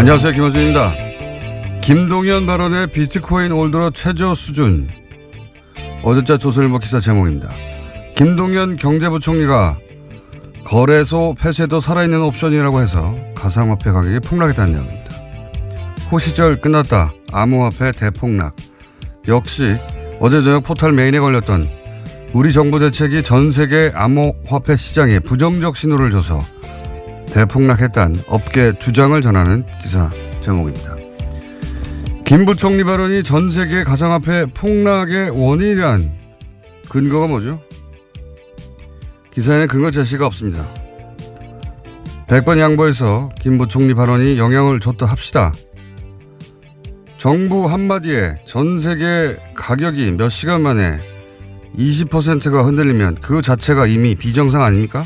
안녕하세요. 김원준입니다. 김동연 발언의 비트코인 올 들어 최저 수준. 어제자 조선일보 기사 제목입니다. 김동연 경제부총리가 거래소 폐쇄도 살아있는 옵션이라고 해서 가상화폐 가격이 폭락했다는 내용입니다. 호시절 끝났다. 암호화폐 대폭락. 역시 어제 저녁 포털 메인에 걸렸던 우리 정부 대책이 전 세계 암호화폐 시장에 부정적 신호를 줘서 대폭락했다는 업계 주장을 전하는 기사 제목입니다. 김 부총리 발언이 전 세계 가상화폐 폭락의 원인이란 근거가 뭐죠? 기사에는 근거 제시가 없습니다. 100번 양보해서 김 부총리 발언이 영향을 줬다 합시다. 정부 한마디에 전 세계 가격이 몇 시간 만에 20%가 흔들리면 그 자체가 이미 비정상 아닙니까?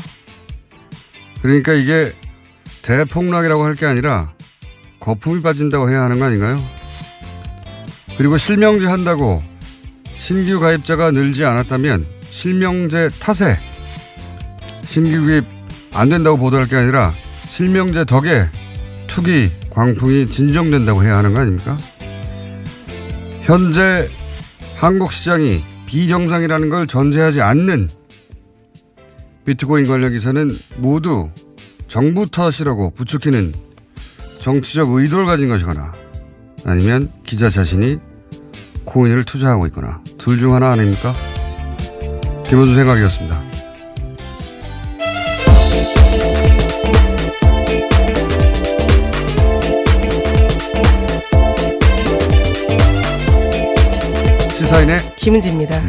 그러니까 이게 대폭락이라고 할 게 아니라 거품이 빠진다고 해야 하는 거 아닌가요? 그리고 실명제 한다고 신규 가입자가 늘지 않았다면 실명제 탓에 신규 구입 안 된다고 보도할 게 아니라 실명제 덕에 투기 광풍이 진정된다고 해야 하는 거 아닙니까? 현재 한국 시장이 비정상이라는 걸 전제하지 않는 비트코인 관련 기사는 모두 정부 탓이라고 부추기는 정치적 의도를 가진 것이거나 아니면 기자 자신이 코인을 투자하고 있거나 둘 중 하나 아닙니까? 김원준 생각이었습니다. 시사인의 김은지입니다.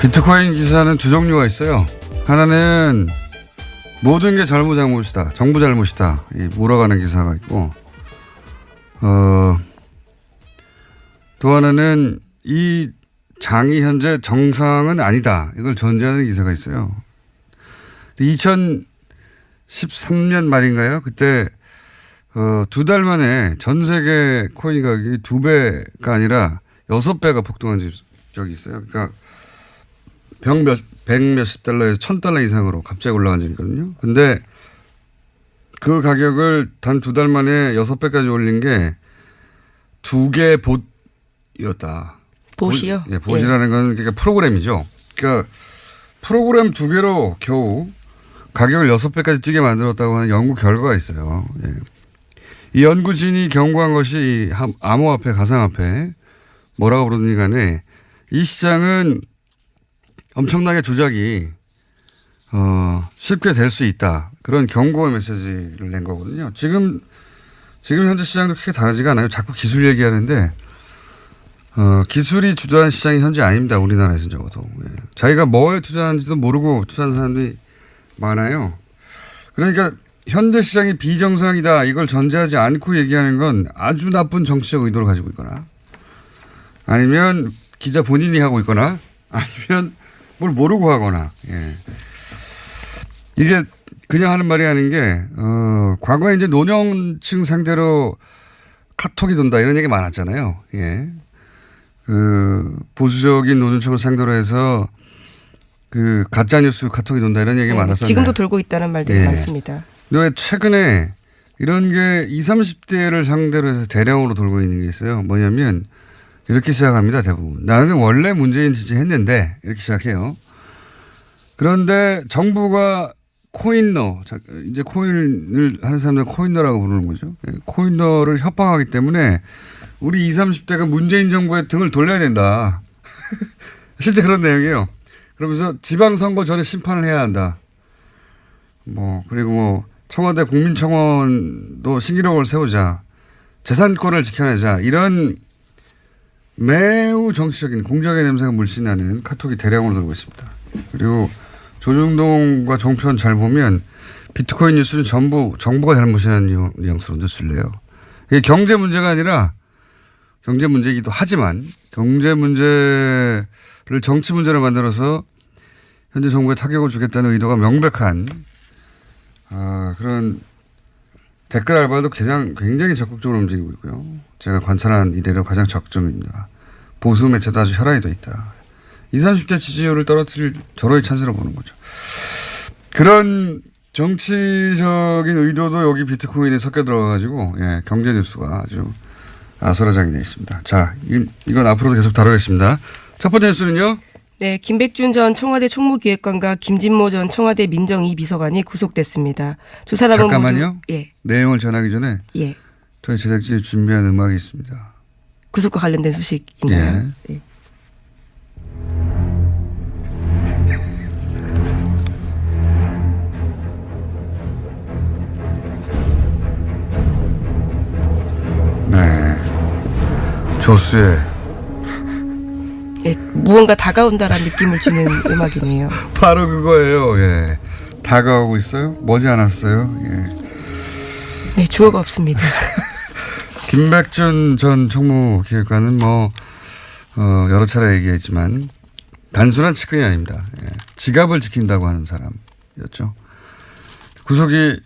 비트코인 기사는 두 종류가 있어요. 하나는 모든 게 잘못이다. 정부 잘못이다. 몰아가는 기사가 있고, 또 하나는 이 장이 현재 정상은 아니다. 이걸 전제하는 기사가 있어요. 2013년 말인가요? 그때 두 달 만에 전 세계 코인 가격이 2배가 아니라 6배가 폭등한 적이 있어요. 그러니까 백 몇십 달러에서 1000달러 이상으로 갑자기 올라간 적이 있거든요. 근데 그 가격을 단 2달 만에 6배까지 올린 게 2개 봇이었다. 봇이요? 예, 봇이라는 건 그러니까 프로그램이죠. 그러니까 프로그램 2개로 겨우 가격을 6배까지 뛰게 만들었다고 하는 연구 결과가 있어요. 예. 이 연구진이 경고한 것이 이 암호화폐, 가상화폐 뭐라고 부르든지 간에 이 시장은 엄청나게 조작이 쉽게 될 수 있다. 그런 경고의 메시지를 낸 거거든요. 지금 현재 시장도 크게 다르지가 않아요. 자꾸 기술 얘기하는데 기술이 주도하는 시장이 현재 아닙니다. 우리나라에서는 적어도. 예. 자기가 뭐에 투자하는지도 모르고 투자하는 사람들이 많아요. 그러니까 현재 시장이 비정상이다. 이걸 전제하지 않고 얘기하는 건 아주 나쁜 정치적 의도를 가지고 있거나 아니면 기자 본인이 하고 있거나 아니면 뭘 모르고 하거나. 예. 이게 그냥 하는 말이 아닌 게 과거에 이제 노년층 상대로 카톡이 돈다 이런 얘기 많았잖아요. 예. 보수적인 노년층을 상대로 해서 가짜뉴스 카톡이 돈다 이런 얘기 많았었는데 지금도 돌고 있다는 말들이 예. 많습니다. 근데 최근에 이런 게 20, 30대를 상대로 해서 대량으로 돌고 있는 게 있어요. 뭐냐면 이렇게 시작합니다. 대부분. 나는 원래 문재인 지지했는데 이렇게 시작해요. 그런데 정부가 코인러, 이제 코인을 하는 사람들 코인러라고 부르는 거죠. 코인러를 협박하기 때문에 우리 20, 30대가 문재인 정부의 등을 돌려야 된다. 실제 그런 내용이에요. 그러면서 지방선거 전에 심판을 해야 한다. 그리고 청와대 국민청원도 신기록을 세우자. 재산권을 지켜내자. 이런 매우 정치적인 공작의 냄새가 물씬 나는 카톡이 대량으로 돌고 있습니다. 그리고 조중동과 종편 잘 보면 비트코인 뉴스는 전부 정부가 잘못이라는 뉘앙스로 뉴스를 내요. 이게 경제 문제가 아니라 경제 문제이기도 하지만 경제 문제를 정치 문제로 만들어서 현재 정부에 타격을 주겠다는 의도가 명백한 그런 댓글 알바도 굉장히 적극적으로 움직이고 있고요. 제가 관찰한 이래로 가장 적극적입니다. 보수 매체도 아주 혈안이 돼 있다. 20, 30대 지지율을 떨어뜨릴 절호의 찬스로 보는 거죠. 그런 정치적인 의도도 여기 비트코인에 섞여 들어가가지고 예, 경제 뉴스가 아주 아수라장이 되어 있습니다. 자, 이건 앞으로도 계속 다루겠습니다. 첫 번째 뉴스는요. 네, 김백준 전 청와대 총무기획관과 김진모 전 청와대 민정이 비서관이 구속됐습니다. 두 사람은 잠깐만요. 모두 내용을 전하기 전에 저희 제작진이 준비한 음악이 있습니다. 구속과 관련된 소식인가요? 예. 네. 네. 조수의 예, 무언가 다가온다라는 느낌을 주는 음악이네요. 바로 그거예요. 예. 다가오고 있어요? 머지않았어요. 예. 네, 주어가 없습니다. 김백준 전 총무기획관은 여러 차례 얘기했지만 단순한 측근이 아닙니다. 예. 지갑을 지킨다고 하는 사람이었죠. 구속이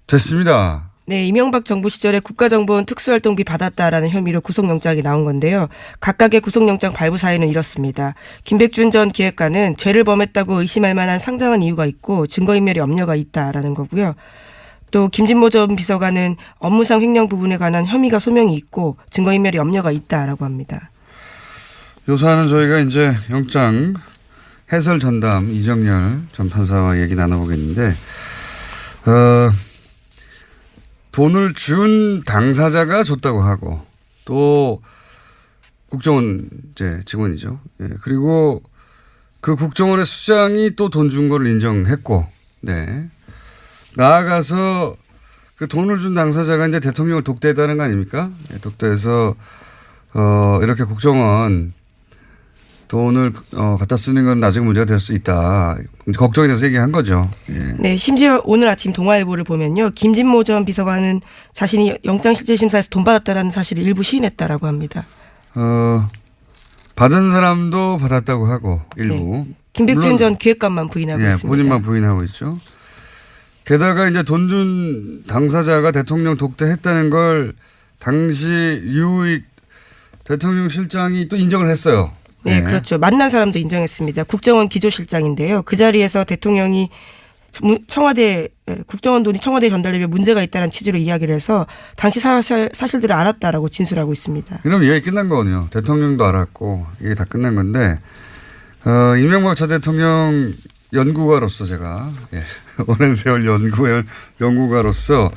됐습니다. 네, 이명박 정부 시절에 국가정보원 특수활동비 받았다라는 혐의로 구속영장이 나온 건데요. 각각의 구속영장 발부 사유는 이렇습니다. 김백준 전 기획관은 죄를 범했다고 의심할 만한 상당한 이유가 있고 증거인멸의 염려가 있다라는 거고요. 또 김진모 전 비서관은 업무상 횡령 부분에 관한 혐의가 소명이 있고 증거인멸의 염려가 있다라고 합니다. 요사는 저희가 이제 영장 해설 전담 이정열 전 판사와 얘기 나눠보겠는데 돈을 준 당사자가 줬다고 하고 또 국정원 이제 직원이죠. 예, 그리고 그 국정원의 수장이 또 돈 준 거를 인정했고, 네. 나아가서 그 돈을 준 당사자가 이제 대통령을 독대했다는 거 아닙니까? 예, 독대해서 이렇게 국정원 돈을 갖다 쓰는 건 나중에 문제가 될 수 있다. 걱정이 돼서 얘기한 거죠. 예. 네, 심지어 오늘 아침 동아일보를 보면요. 김진모 전 비서관은 자신이 영장실질심사에서 돈 받았다라는 사실을 일부 시인했다라고 합니다. 받은 사람도 받았다고 하고 일부. 네. 김백준 전 기획관만 부인하고 있습니다. 본인만 부인하고 있죠. 게다가 이제 돈 준 당사자가 대통령 독대했다는 걸 당시 유익 대통령 실장이 또 인정을 했어요. 네, 그렇죠. 만난 사람도 인정했습니다. 국정원 기조실장인데요. 그 자리에서 대통령이 청와대 국정원 돈이 청와대에 전달되면 문제가 있다는 취지로 이야기를 해서 당시 사실들을 알았다라고 진술하고 있습니다. 그럼 얘기 끝난 거군요. 대통령도 알았고 이게 다 끝난 건데 이명박 전 대통령 연구가로서 제가 오랜 세월 연구가로서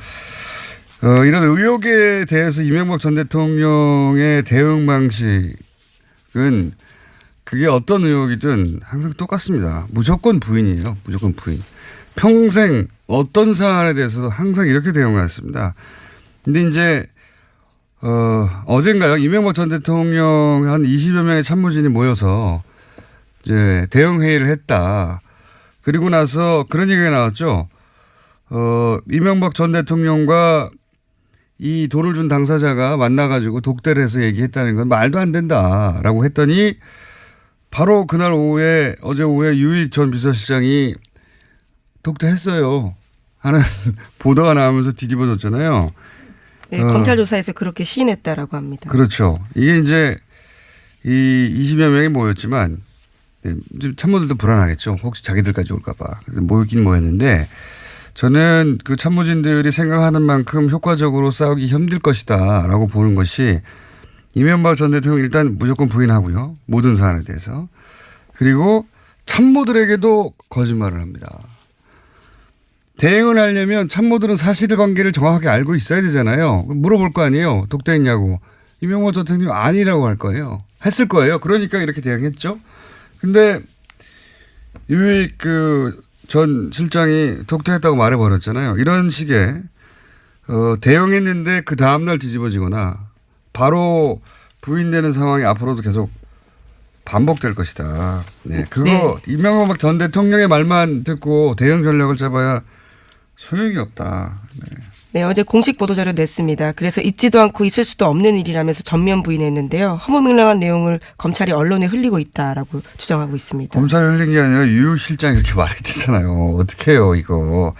이런 의혹에 대해서 이명박 전 대통령의 대응 방식은 그게 어떤 의혹이든 항상 똑같습니다. 무조건 부인이에요. 무조건 부인. 평생 어떤 사안에 대해서도 항상 이렇게 대응했습니다. 근데 이제 어젠가요? 이명박 전 대통령 한 20여 명의 참모진이 모여서 이제 대응회의를 했다. 그리고 나서 그런 얘기가 나왔죠. 이명박 전 대통령과 이 돈을 준 당사자가 만나가지고 독대를 해서 얘기했다는 건 말도 안 된다라고 했더니 바로 그날 오후에 어제 오후에 유익 전 비서실장이 독대했어요 하는 보도가 나오면서 뒤집어졌잖아요. 네, 검찰 조사에서 그렇게 시인했다라고 합니다. 그렇죠. 이게 이제 이 20여 명이 모였지만 참모들도 불안하겠죠. 혹시 자기들까지 올까 봐. 모이긴 모였는데 저는 그 참모진들이 생각하는 만큼 효과적으로 싸우기 힘들 것이다 라고 보는 것이 이명박 전 대통령 일단 무조건 부인하고요. 모든 사안에 대해서. 그리고 참모들에게도 거짓말을 합니다. 대응을 하려면 참모들은 사실관계를 정확하게 알고 있어야 되잖아요. 물어볼 거 아니에요. 독대했냐고. 이명박 전 대통령 아니라고 할 거예요. 했을 거예요. 그러니까 이렇게 대응했죠. 근데 유익 전 실장이 독대했다고 말해버렸잖아요. 이런 식의 대응했는데 그 다음날 뒤집어지거나 바로 부인되는 상황이 앞으로도 계속 반복될 것이다. 네, 그거 이명박 전 대통령의 말만 듣고 대응 전략을 잡아야 소용이 없다. 네, 어제 공식 보도자료 냈습니다. 그래서 있지도 않고 있을 수도 없는 일이라면서 전면 부인했는데요. 허무맹랑한 내용을 검찰이 언론에 흘리고 있다라고 주장하고 있습니다. 검찰이 흘린 게 아니라 유 실장이 이렇게 말했잖아요. 어떻게 해요 이거.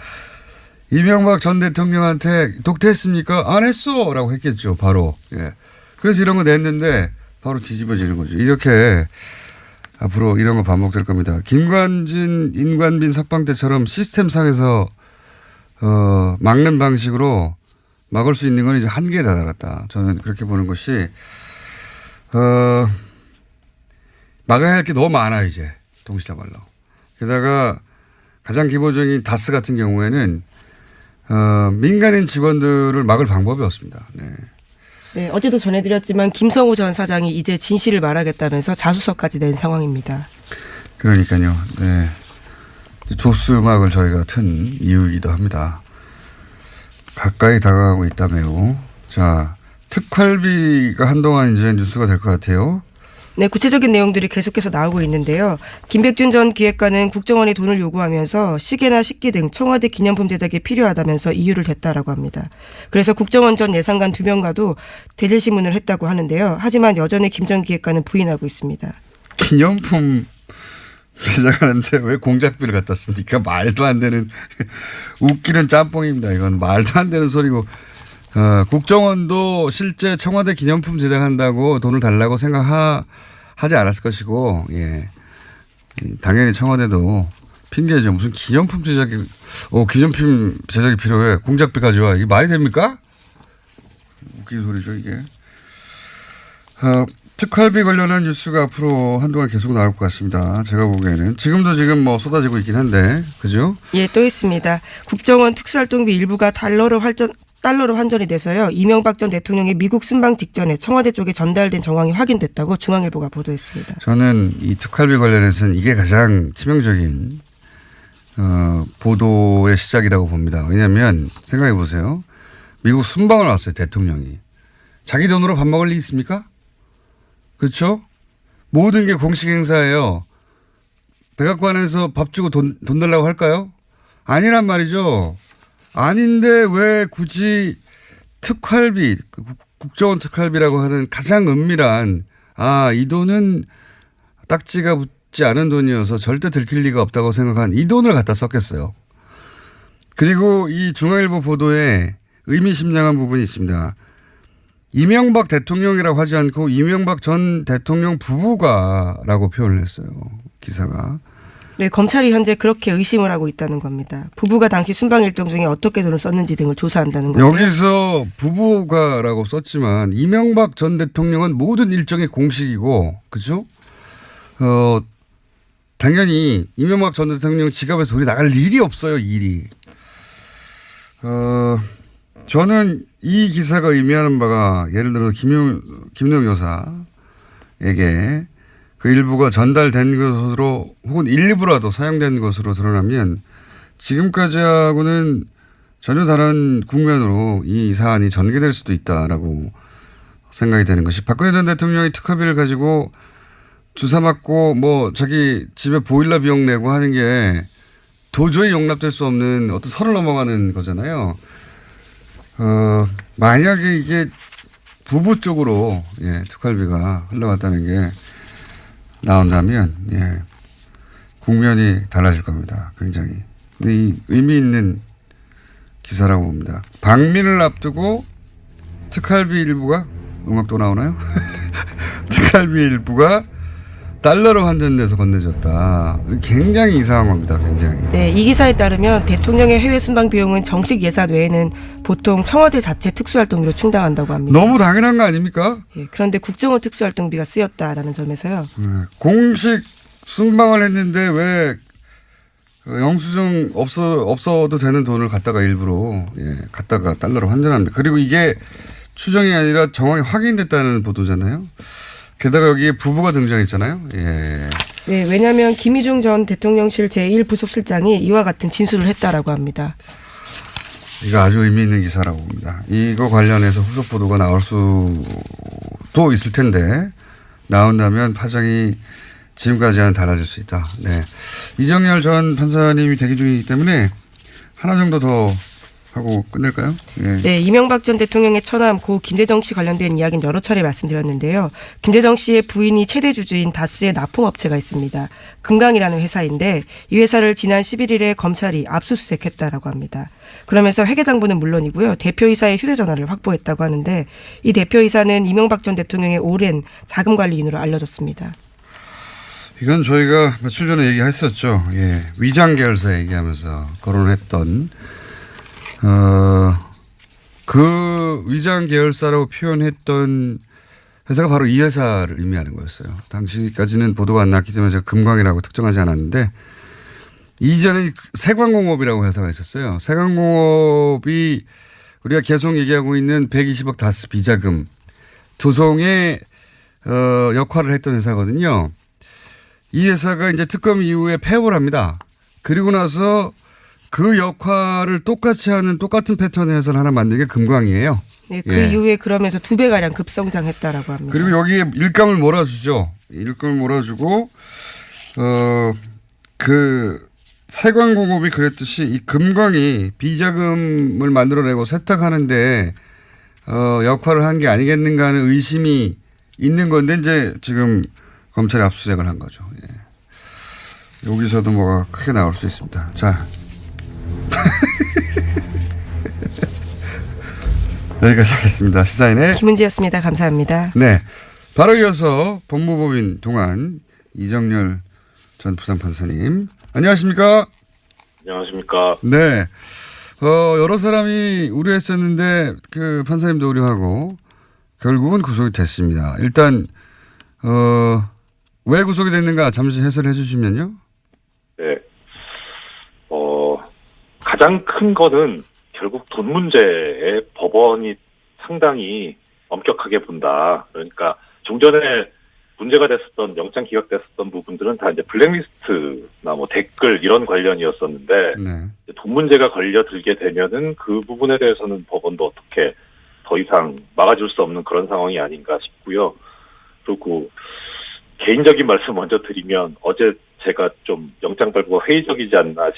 이명박 전 대통령한테 독대했습니까? 안 했어 라고 했겠죠. 바로. 예. 그래서 이런 거 냈는데 바로 뒤집어지는 거죠. 이렇게 앞으로 이런 거 반복될 겁니다. 김관진, 임관빈 석방 때처럼 시스템상에서 막는 방식으로 막을 수 있는 건 이제 한계에 다다랐다. 저는 그렇게 보는 것이 막아야 할 게 너무 많아 이제 동시다발로. 게다가 가장 기본적인 다스 같은 경우에는 민간인 직원들을 막을 방법이 없습니다. 네. 네, 어제도 전해드렸지만 김성우 전 사장이 이제 진실을 말하겠다면서 자수서까지 낸 상황입니다. 그러니까요. 네. 조스 음악을 저희가 튼 이유이기도 합니다. 가까이 다가가고 있다 매우. 자, 특활비가 한동안 이제 뉴스가 될 것 같아요. 네, 구체적인 내용들이 계속해서 나오고 있는데요. 김백준 전 기획관은 국정원에 돈을 요구하면서 시계나 식기 등 청와대 기념품 제작에 필요하다면서 이유를 댔다라고 합니다. 그래서 국정원 전 예산관 2명과도 대질신문을 했다고 하는데요. 하지만 여전히 김 전 기획관은 부인하고 있습니다. 기념품 제작하는데 왜 공작비를 갖다 씁니까? 말도 안 되는 웃기는 짬뽕입니다. 이건 말도 안 되는 소리고. 국정원도 실제 청와대 기념품 제작한다고 돈을 달라고 생각하지 않았을 것이고, 예. 당연히 청와대도 핑계죠. 무슨 기념품 제작이 필요해. 공작비 가져와. 이게 말이 됩니까? 웃긴 소리죠, 이게. 특활비 관련한 뉴스가 앞으로 한동안 계속 나올 것 같습니다. 제가 보기에는. 지금 뭐 쏟아지고 있긴 한데, 그죠? 예, 또 있습니다. 국정원 특수활동비 일부가 달러로 환전이 돼서요. 이명박 전 대통령의 미국 순방 직전에 청와대 쪽에 전달된 정황이 확인됐다고 중앙일보가 보도했습니다. 저는 이 특활비 관련해서는 이게 가장 치명적인 보도의 시작이라고 봅니다. 왜냐하면 생각해 보세요. 미국 순방을 왔어요. 대통령이. 자기 돈으로 밥 먹을 리 있습니까? 그렇죠? 모든 게 공식 행사예요. 백악관에서 밥 주고 돈 달라고 할까요? 아니란 말이죠. 아닌데 왜 굳이 특활비, 국정원 특활비라고 하는 가장 은밀한 이 돈은 딱지가 붙지 않은 돈이어서 절대 들킬 리가 없다고 생각한 이 돈을 갖다 썼겠어요. 그리고 이 중앙일보 보도에 의미심장한 부분이 있습니다. 이명박 대통령이라고 하지 않고 이명박 전 대통령 부부가라고 표현을 했어요. 기사가. 네, 검찰이 현재 그렇게 의심을 하고 있다는 겁니다. 부부가 당시 순방 일정 중에 어떻게 돈을 썼는지 등을 조사한다는 거죠. 여기서 부부가라고 썼지만 이명박 전 대통령은 모든 일정이 공식이고, 그죠? 당연히 이명박 전 대통령 지갑에서 돈이 나갈 일이 없어요, 일이. 저는 이 기사가 의미하는 바가 예를 들어 김용 여사에게 그 일부가 전달된 것으로 혹은 일부라도 사용된 것으로 드러나면 지금까지하고는 전혀 다른 국면으로 이 사안이 전개될 수도 있다라고 생각이 되는 것이 박근혜 전 대통령이 특활비를 가지고 주사 맞고 뭐 자기 집에 보일러 비용 내고 하는 게 도저히 용납될 수 없는 어떤 선을 넘어가는 거잖아요. 만약에 이게 부부 쪽으로 특활비가 흘러갔다는 게 나온다면 국면이 달라질 겁니다. 굉장히. 이 의미 있는 기사라고 봅니다. 방민을 앞두고 특활비 일부가 음악도 나오나요? 특활비 일부가 달러로 환전돼서 건네졌다. 굉장히 이상한 겁니다. 굉장히. 네, 이 기사에 따르면 대통령의 해외 순방 비용은 정식 예산 외에는 보통 청와대 자체 특수활동비로 충당한다고 합니다. 너무 당연한 거 아닙니까? 예, 그런데 국정원 특수활동비가 쓰였다라는 점에서요. 공식 순방을 했는데 왜 영수증 없어도 되는 돈을 갖다가 일부러 갖다가 달러로 환전합니다. 그리고 이게 추정이 아니라 정확히 확인됐다는 보도잖아요. 게다가 여기에 부부가 등장했잖아요. 예. 네, 왜냐하면 김희중 전 대통령실 제1부속실장이 이와 같은 진술을 했다라고 합니다. 이거 아주 의미 있는 기사라고 봅니다. 이거 관련해서 후속 보도가 나올 수도 있을 텐데 나온다면 파장이 지금까지와는 달라질 수 있다. 네. 이정열 전 판사님이 대기 중이기 때문에 하나 정도 더 하고 끝낼까요? 예. 네, 이명박 전 대통령의 처남 고 김대정 씨 관련된 이야기는 여러 차례 말씀드렸는데요. 김대정 씨의 부인이 최대 주주인 다스의 납품업체가 있습니다. 금강이라는 회사인데 이 회사를 지난 11일에 검찰이 압수수색했다라고 합니다. 그러면서 회계장부는 물론이고요. 대표이사의 휴대전화를 확보했다고 하는데 이 대표이사는 이명박 전 대통령의 오랜 자금관리인으로 알려졌습니다. 이건 저희가 며칠 전에 얘기했었죠. 예. 위장 계열사 얘기하면서 거론했던 그 위장 계열사라고 표현했던 회사가 바로 이 회사를 의미하는 거였어요. 당시까지는 보도가 안 났기 때문에 제가 금광이라고 특정하지 않았는데 이전에 세광공업이라고 회사가 있었어요. 세광공업이 우리가 계속 얘기하고 있는 120억 다스 비자금 조성의 역할을 했던 회사거든요. 이 회사가 이제 특검 이후에 폐업을 합니다. 그리고 나서 그 역할을 똑같이 하는 똑같은 패턴의 회사를 하나 만든 게 금광이에요. 네, 그 이후에 그러면서 2배가량 급성장했다라고 합니다. 그리고 여기에 일감을 몰아주죠. 일감을 몰아주고 그 세광공업이 그랬듯이 이 금광이 비자금을 만들어내고 세탁하는데 역할을 한 게 아니겠는가 하는 의심이 있는 건데 이제 지금 검찰이 압수수색을 한 거죠. 예. 여기서도 뭐가 크게 나올 수 있습니다. 자. 여기까지 하겠습니다. 시사인의 김은지였습니다. 감사합니다. 네. 바로 이어서 법무법인 동안 이정열 전 부장판사님. 안녕하십니까? 안녕하십니까? 네. 여러 사람이 우려했었는데 그 판사님도 우려하고 결국은 구속이 됐습니다. 일단 왜 구속이 됐는가 잠시 해설해 주시면요. 네. 가장 큰 거는 결국 돈 문제에 법원이 상당히 엄격하게 본다. 그러니까 종전에 문제가 됐었던 영장 기각됐었던 부분들은 다 이제 블랙리스트나 뭐 댓글 이런 관련이었었는데 네. 돈 문제가 걸려들게 되면은 그 부분에 대해서는 법원도 어떻게 더 이상 막아줄 수 없는 그런 상황이 아닌가 싶고요. 그리고 개인적인 말씀 먼저 드리면 어제 제가 좀 영장 발부가 회의적이지 않나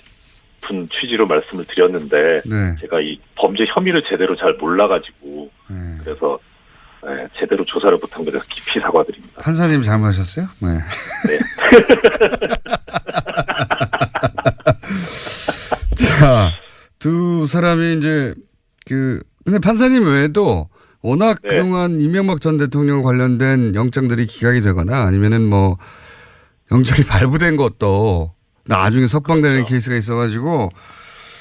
싶은 취지로 말씀을 드렸는데 네. 제가 이 범죄 혐의를 제대로 잘 몰라가지고 네. 그래서 제대로 조사를 못한 것에 대해서 깊이 사과드립니다. 판사님 잘못하셨어요? 네. 네. 자, 두 사람이 이제 근데 판사님 외에도 워낙 네. 그동안 이명박 전 대통령 관련된 영장들이 기각이 되거나 아니면은 뭐 영장이 발부된 것도 나중에 석방되는 그렇죠. 케이스가 있어가지고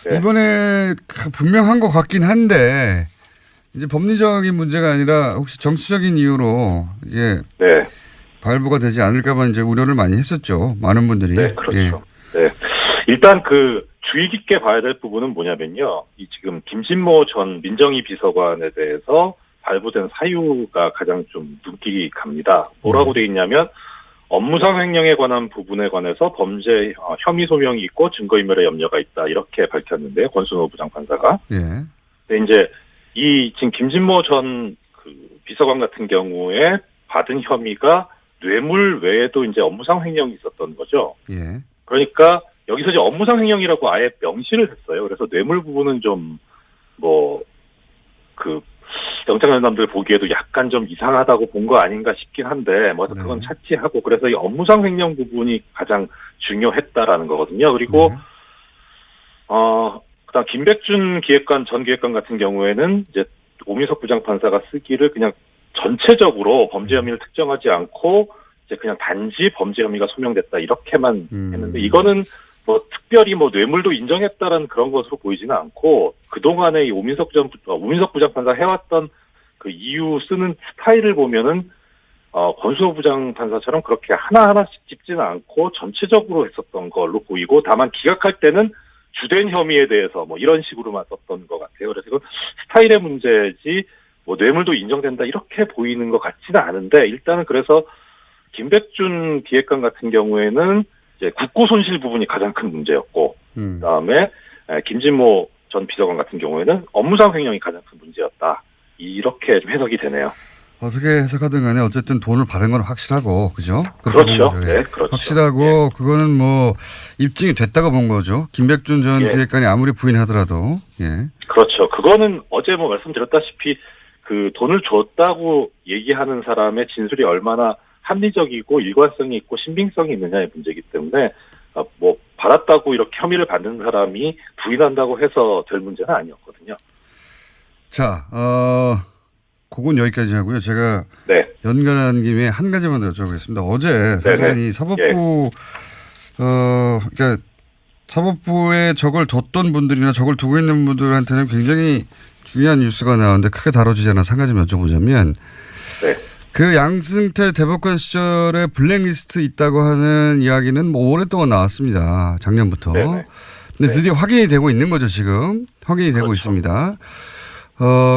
네. 이번에 분명한 것 같긴 한데 이제 법리적인 문제가 아니라 혹시 정치적인 이유로 이게 네. 발부가 되지 않을까봐 이제 우려를 많이 했었죠. 많은 분들이. 네, 그렇죠. 예. 네. 일단 그 주의 깊게 봐야 될 부분은 뭐냐면요. 이 지금 김진모 전 민정위 비서관에 대해서 발부된 사유가 가장 좀 눈길이 갑니다. 뭐라고 돼 있냐면 업무상 횡령에 관한 부분에 관해서 범죄 혐의 소명이 있고 증거인멸의 염려가 있다 이렇게 밝혔는데요. 권순호 부장판사가. 예. 근데 이제 이 지금 김진모 전 그 비서관 같은 경우에 받은 혐의가 뇌물 외에도 이제 업무상 횡령이 있었던 거죠. 예. 그러니까 여기서 이제 업무상 횡령이라고 아예 명시를 했어요. 그래서 뇌물 부분은 좀 영장전담들 보기에도 약간 좀 이상하다고 본 거 아닌가 싶긴 한데 뭐 그건 네. 차치하고 그래서 이 업무상 횡령 부분이 가장 중요했다라는 거거든요. 그리고 네. 그다음 김백준 전 기획관 같은 경우에는 이제 오민석 부장판사가 쓰기를 그냥 전체적으로 범죄 혐의를 특정하지 않고 이제 그냥 단지 범죄 혐의가 소명됐다 이렇게만 했는데 이거는 뭐 특별히 뭐 뇌물도 인정했다라는 그런 것으로 보이지는 않고 그동안에 이 오민석 부장판사 해왔던 그 이유 쓰는 스타일을 보면은 권수호 부장판사처럼 그렇게 하나하나씩 짚지는 않고 전체적으로 했었던 걸로 보이고 다만 기각할 때는 주된 혐의에 대해서 뭐 이런 식으로만 썼던 것 같아요. 그래서 이건 스타일의 문제지 뭐 뇌물도 인정된다 이렇게 보이는 것 같지는 않은데 일단은 그래서 김백준 기획관 같은 경우에는 이제 국고 손실 부분이 가장 큰 문제였고 그다음에 김진모 전 비서관 같은 경우에는 업무상 횡령이 가장 큰 문제였다. 이렇게 좀 해석이 되네요. 어떻게 해석하든 간에 어쨌든 돈을 받은 건 확실하고, 그죠? 그렇죠. 예. 네, 그렇죠. 확실하고, 예. 그거는 뭐, 입증이 됐다고 본 거죠. 김백준 전 예. 기획관이 아무리 부인하더라도, 예. 그렇죠. 그거는 어제 뭐 말씀드렸다시피 그 돈을 줬다고 얘기하는 사람의 진술이 얼마나 합리적이고 일관성이 있고 신빙성이 있느냐의 문제이기 때문에 뭐 받았다고 이렇게 혐의를 받는 사람이 부인한다고 해서 될 문제는 아니었거든요. 자, 그건 여기까지 하고요. 제가 네. 연결한 김에 한 가지만 더 여쭤보겠습니다. 어제 사실은 이 사법부, 그러니까 사법부에 저걸 뒀던 분들이나 저걸 두고 있는 분들한테는 굉장히 중요한 뉴스가 나오는데 크게 다뤄지지 않아서 한 가지만 여쭤보자면 네. 그 양승태 대법관 시절에 블랙리스트 있다고 하는 이야기는 뭐 오랫동안 나왔습니다. 작년부터. 네네. 근데 드디어 확인이 되고 있는 거죠, 지금. 확인이 되고 그렇죠. 있습니다.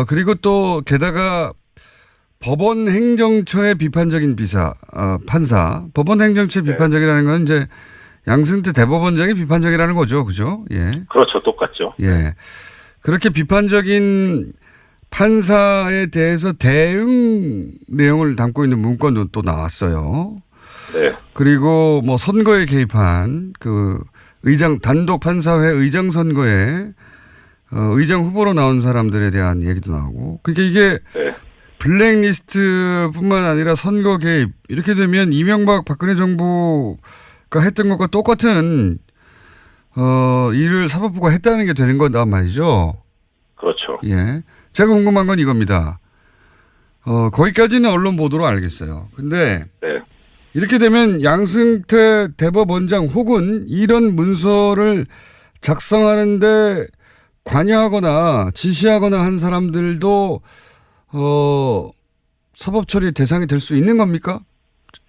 그리고 또 게다가 법원 행정처의 비판적인 판사. 법원 행정처의 네. 비판적이라는 건 이제 양승태 대법원장이 비판적이라는 거죠. 그죠? 예. 그렇죠. 똑같죠. 예. 그렇게 비판적인 판사에 대해서 대응 내용을 담고 있는 문건도 또 나왔어요. 네. 그리고 뭐 선거에 개입한 그 단독 판사회 의장 선거에 의장 후보로 나온 사람들에 대한 얘기도 나오고. 그러니까 이게 네. 블랙리스트뿐만 아니라 선거 개입 이렇게 되면 이명박 박근혜 정부가 했던 것과 똑같은 일을 사법부가 했다는 게 되는 거단 말이죠. 그렇죠. 예. 제가 궁금한 건 이겁니다. 거기까지는 언론 보도로 알겠어요. 근데 네. 이렇게 되면 양승태 대법원장 혹은 이런 문서를 작성하는데 관여하거나 지시하거나 한 사람들도 사법 처리 대상이 될 수 있는 겁니까?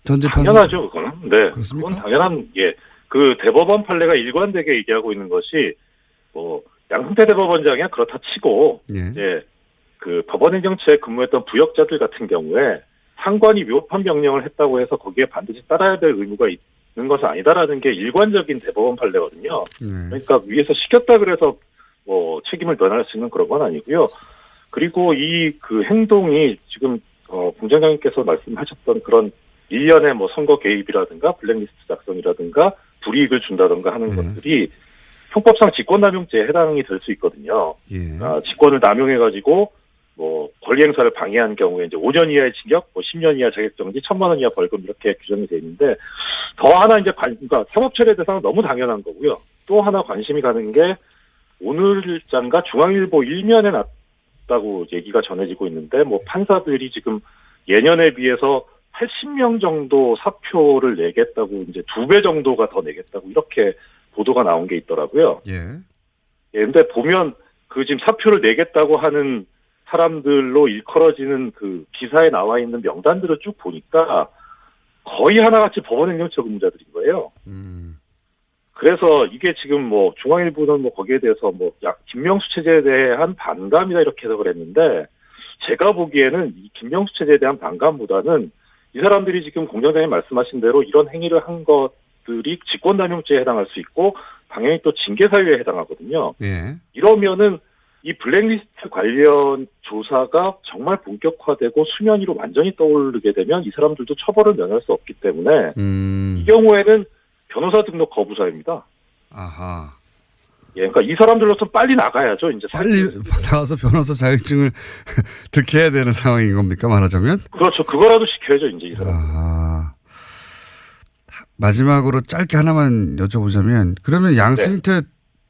전 재판 당연하죠, 그거는. 네. 그렇습니까? 그건 당연한, 예. 그 대법원 판례가 일관되게 얘기하고 있는 것이, 뭐, 양승태 대법원장이야 그렇다 치고, 예. 이제, 그 법원행정처에 근무했던 부역자들 같은 경우에 상관이 위법한 명령을 했다고 해서 거기에 반드시 따라야 될 의무가 있는 것은 아니다라는 게 일관적인 대법원 판례거든요. 예. 그러니까 위에서 시켰다 그래서 뭐 책임을 면할 수 있는 그런 건 아니고요. 그리고 이 그 행동이 지금 공장장님께서 말씀하셨던 그런 일련의 뭐 선거 개입이라든가 블랙리스트 작성이라든가 불이익을 준다든가 하는 것들이 형법상 직권남용죄에 해당이 될 수 있거든요. 예. 직권을 남용해가지고 뭐 권리 행사를 방해한 경우에 이제 5년 이하의 징역, 뭐 10년 이하 자격정지, 1,000만 원 이하 벌금 이렇게 규정이 돼 있는데 더 하나 이제 그러니까 사법 처리 대상은 너무 당연한 거고요. 또 하나 관심이 가는 게 오늘장과 중앙일보 일면에 났다고 얘기가 전해지고 있는데 뭐 판사들이 지금 예년에 비해서 80명 정도 사표를 내겠다고 이제 2배 정도가 더 내겠다고 이렇게 보도가 나온 게 있더라고요. 예. 예, 근데 보면 그 지금 사표를 내겠다고 하는 사람들로 일컬어지는 그 기사에 나와 있는 명단들을 쭉 보니까 거의 하나같이 법원행정처 근무자들인 거예요. 그래서 이게 지금 뭐 중앙일보는 뭐 거기에 대해서 뭐 김명수 체제에 대한 반감이다 이렇게 해석을 했는데 제가 보기에는 이 김명수 체제에 대한 반감보다는 이 사람들이 지금 공장장님 말씀하신 대로 이런 행위를 한 것들이 직권남용죄에 해당할 수 있고 당연히 또 징계사유에 해당하거든요. 예. 이러면은 이 블랙리스트 관련 조사가 정말 본격화되고 수면 위로 완전히 떠오르게 되면 이 사람들도 처벌을 면할 수 없기 때문에 이 경우에는 변호사 등록 거부 사유입니다. 아하. 예, 그러니까 이 사람들로서 빨리 나가야죠. 이제 빨리 나와서 변호사 자격증을 득해야 되는 상황인 겁니까? 말하자면? 그렇죠. 그거라도 시켜야죠. 이제 이 사람. 아. 마지막으로 짧게 하나만 여쭤보자면 그러면 양승태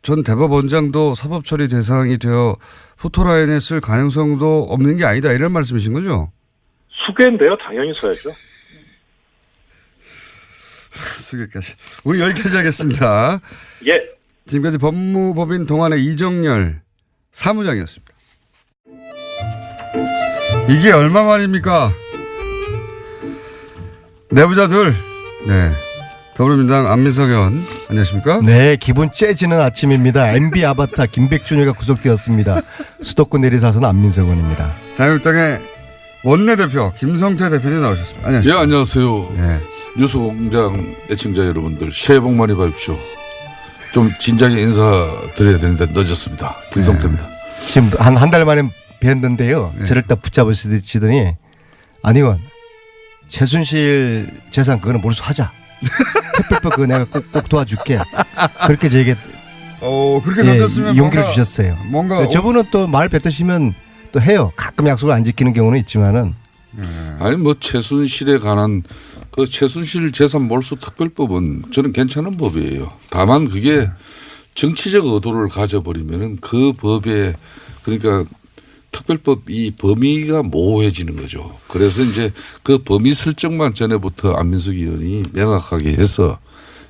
전 대법원장도 사법처리 대상이 되어 포토라인에 쓸 가능성도 없는 게 아니다 이런 말씀이신 거죠? 수괴인데요. 당연히 써야죠. 수괴까지. 우리 여기까지 하겠습니다. 예. 지금까지 법무법인 동안의 이정열 사무장이었습니다. 이게 얼마 만입니까? 내부자들. 네. 더불어민주당 안민석 의원 안녕하십니까? 네, 기분 째지는 아침입니다. MB 아바타 김백준이가 구속되었습니다. 수도권 내리사선 안민석 의원입니다. 자유한국당의 원내대표 김성태 대표님 나오셨습니다. 안녕하십니까? 예, 안녕하세요. 네. 뉴스공장 애청자 여러분들 새해 복 많이 받으십시오. 좀 진작에 인사드려야 되는데 늦었습니다. 김성태입니다. 지금 한 달 만에 뵀는데요. 네. 저를 딱 붙잡으시더니 안 의원 최순실 재산 그거는 몰수하자. 특별법 그거 내가 꼭 도와줄게. 그렇게 저에게 그렇게 던졌으면 용기를 주셨어요. 뭔가 저분은 또 말 뱉으시면 또 해요. 가끔 약속을 안 지키는 경우는 있지만은. 아니 뭐 최순실에 관한 그 최순실 재산 몰수 특별법은 저는 괜찮은 법이에요. 다만 그게 정치적 의도를 가져버리면은 그 법에 그러니까 특별법 이 범위가 모호해지는 거죠. 그래서 이제 그 범위 설정만 전에부터 안민석 의원이 명확하게 해서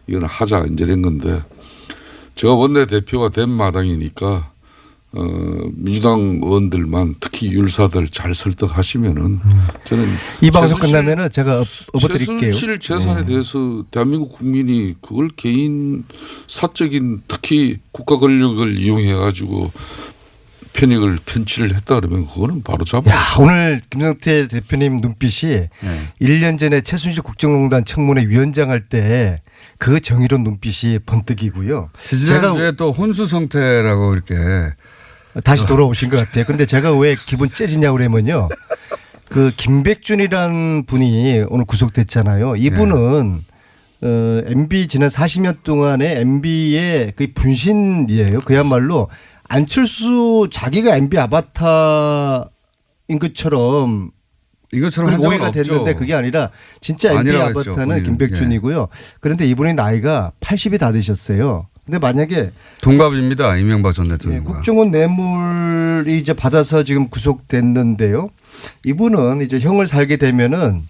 이건 하자 이제 이런 건데 제가 원내대표가 된 마당이니까 민주당 의원들만 특히 율사들 잘 설득하시면은 저는 이 방송 끝나면은 제가 업어드릴게요. 최순실 재산에 대해서 대한민국 국민이 그걸 개인 사적인 특히 국가 권력을 이용해 가지고 편취를 했다 그러면 그거는 바로 잡아. 야, 오늘 김성태 대표님 눈빛이 1년 전에 최순실 국정농단 청문회 위원장 할 때 그 정의로운 눈빛이 번뜩이고요. 지지난주에 또 혼수 상태라고 이렇게 다시 돌아오신 것 같아요. 근데 제가 왜 기분 째지냐고 그러면요. 그 김백준이라는 분이 오늘 구속됐잖아요. 이분은 MB 지난 40년 동안의 MB의 그 분신이에요. 그야말로 안철수 자기가 MB 아바타인 것처럼 이것처럼 한 오해가 적은 됐는데 없죠. 그게 아니라 진짜 MB 아니라고 했죠, 아바타는 본인은. 김백준이고요. 그런데 이분의 나이가 80이 다 되셨어요. 근데 만약에 동갑입니다. 이명박 전 대통령과. 국정원 뇌물이 이제 받아서 지금 구속됐는데요. 이분은 이제 형을 살게 되면은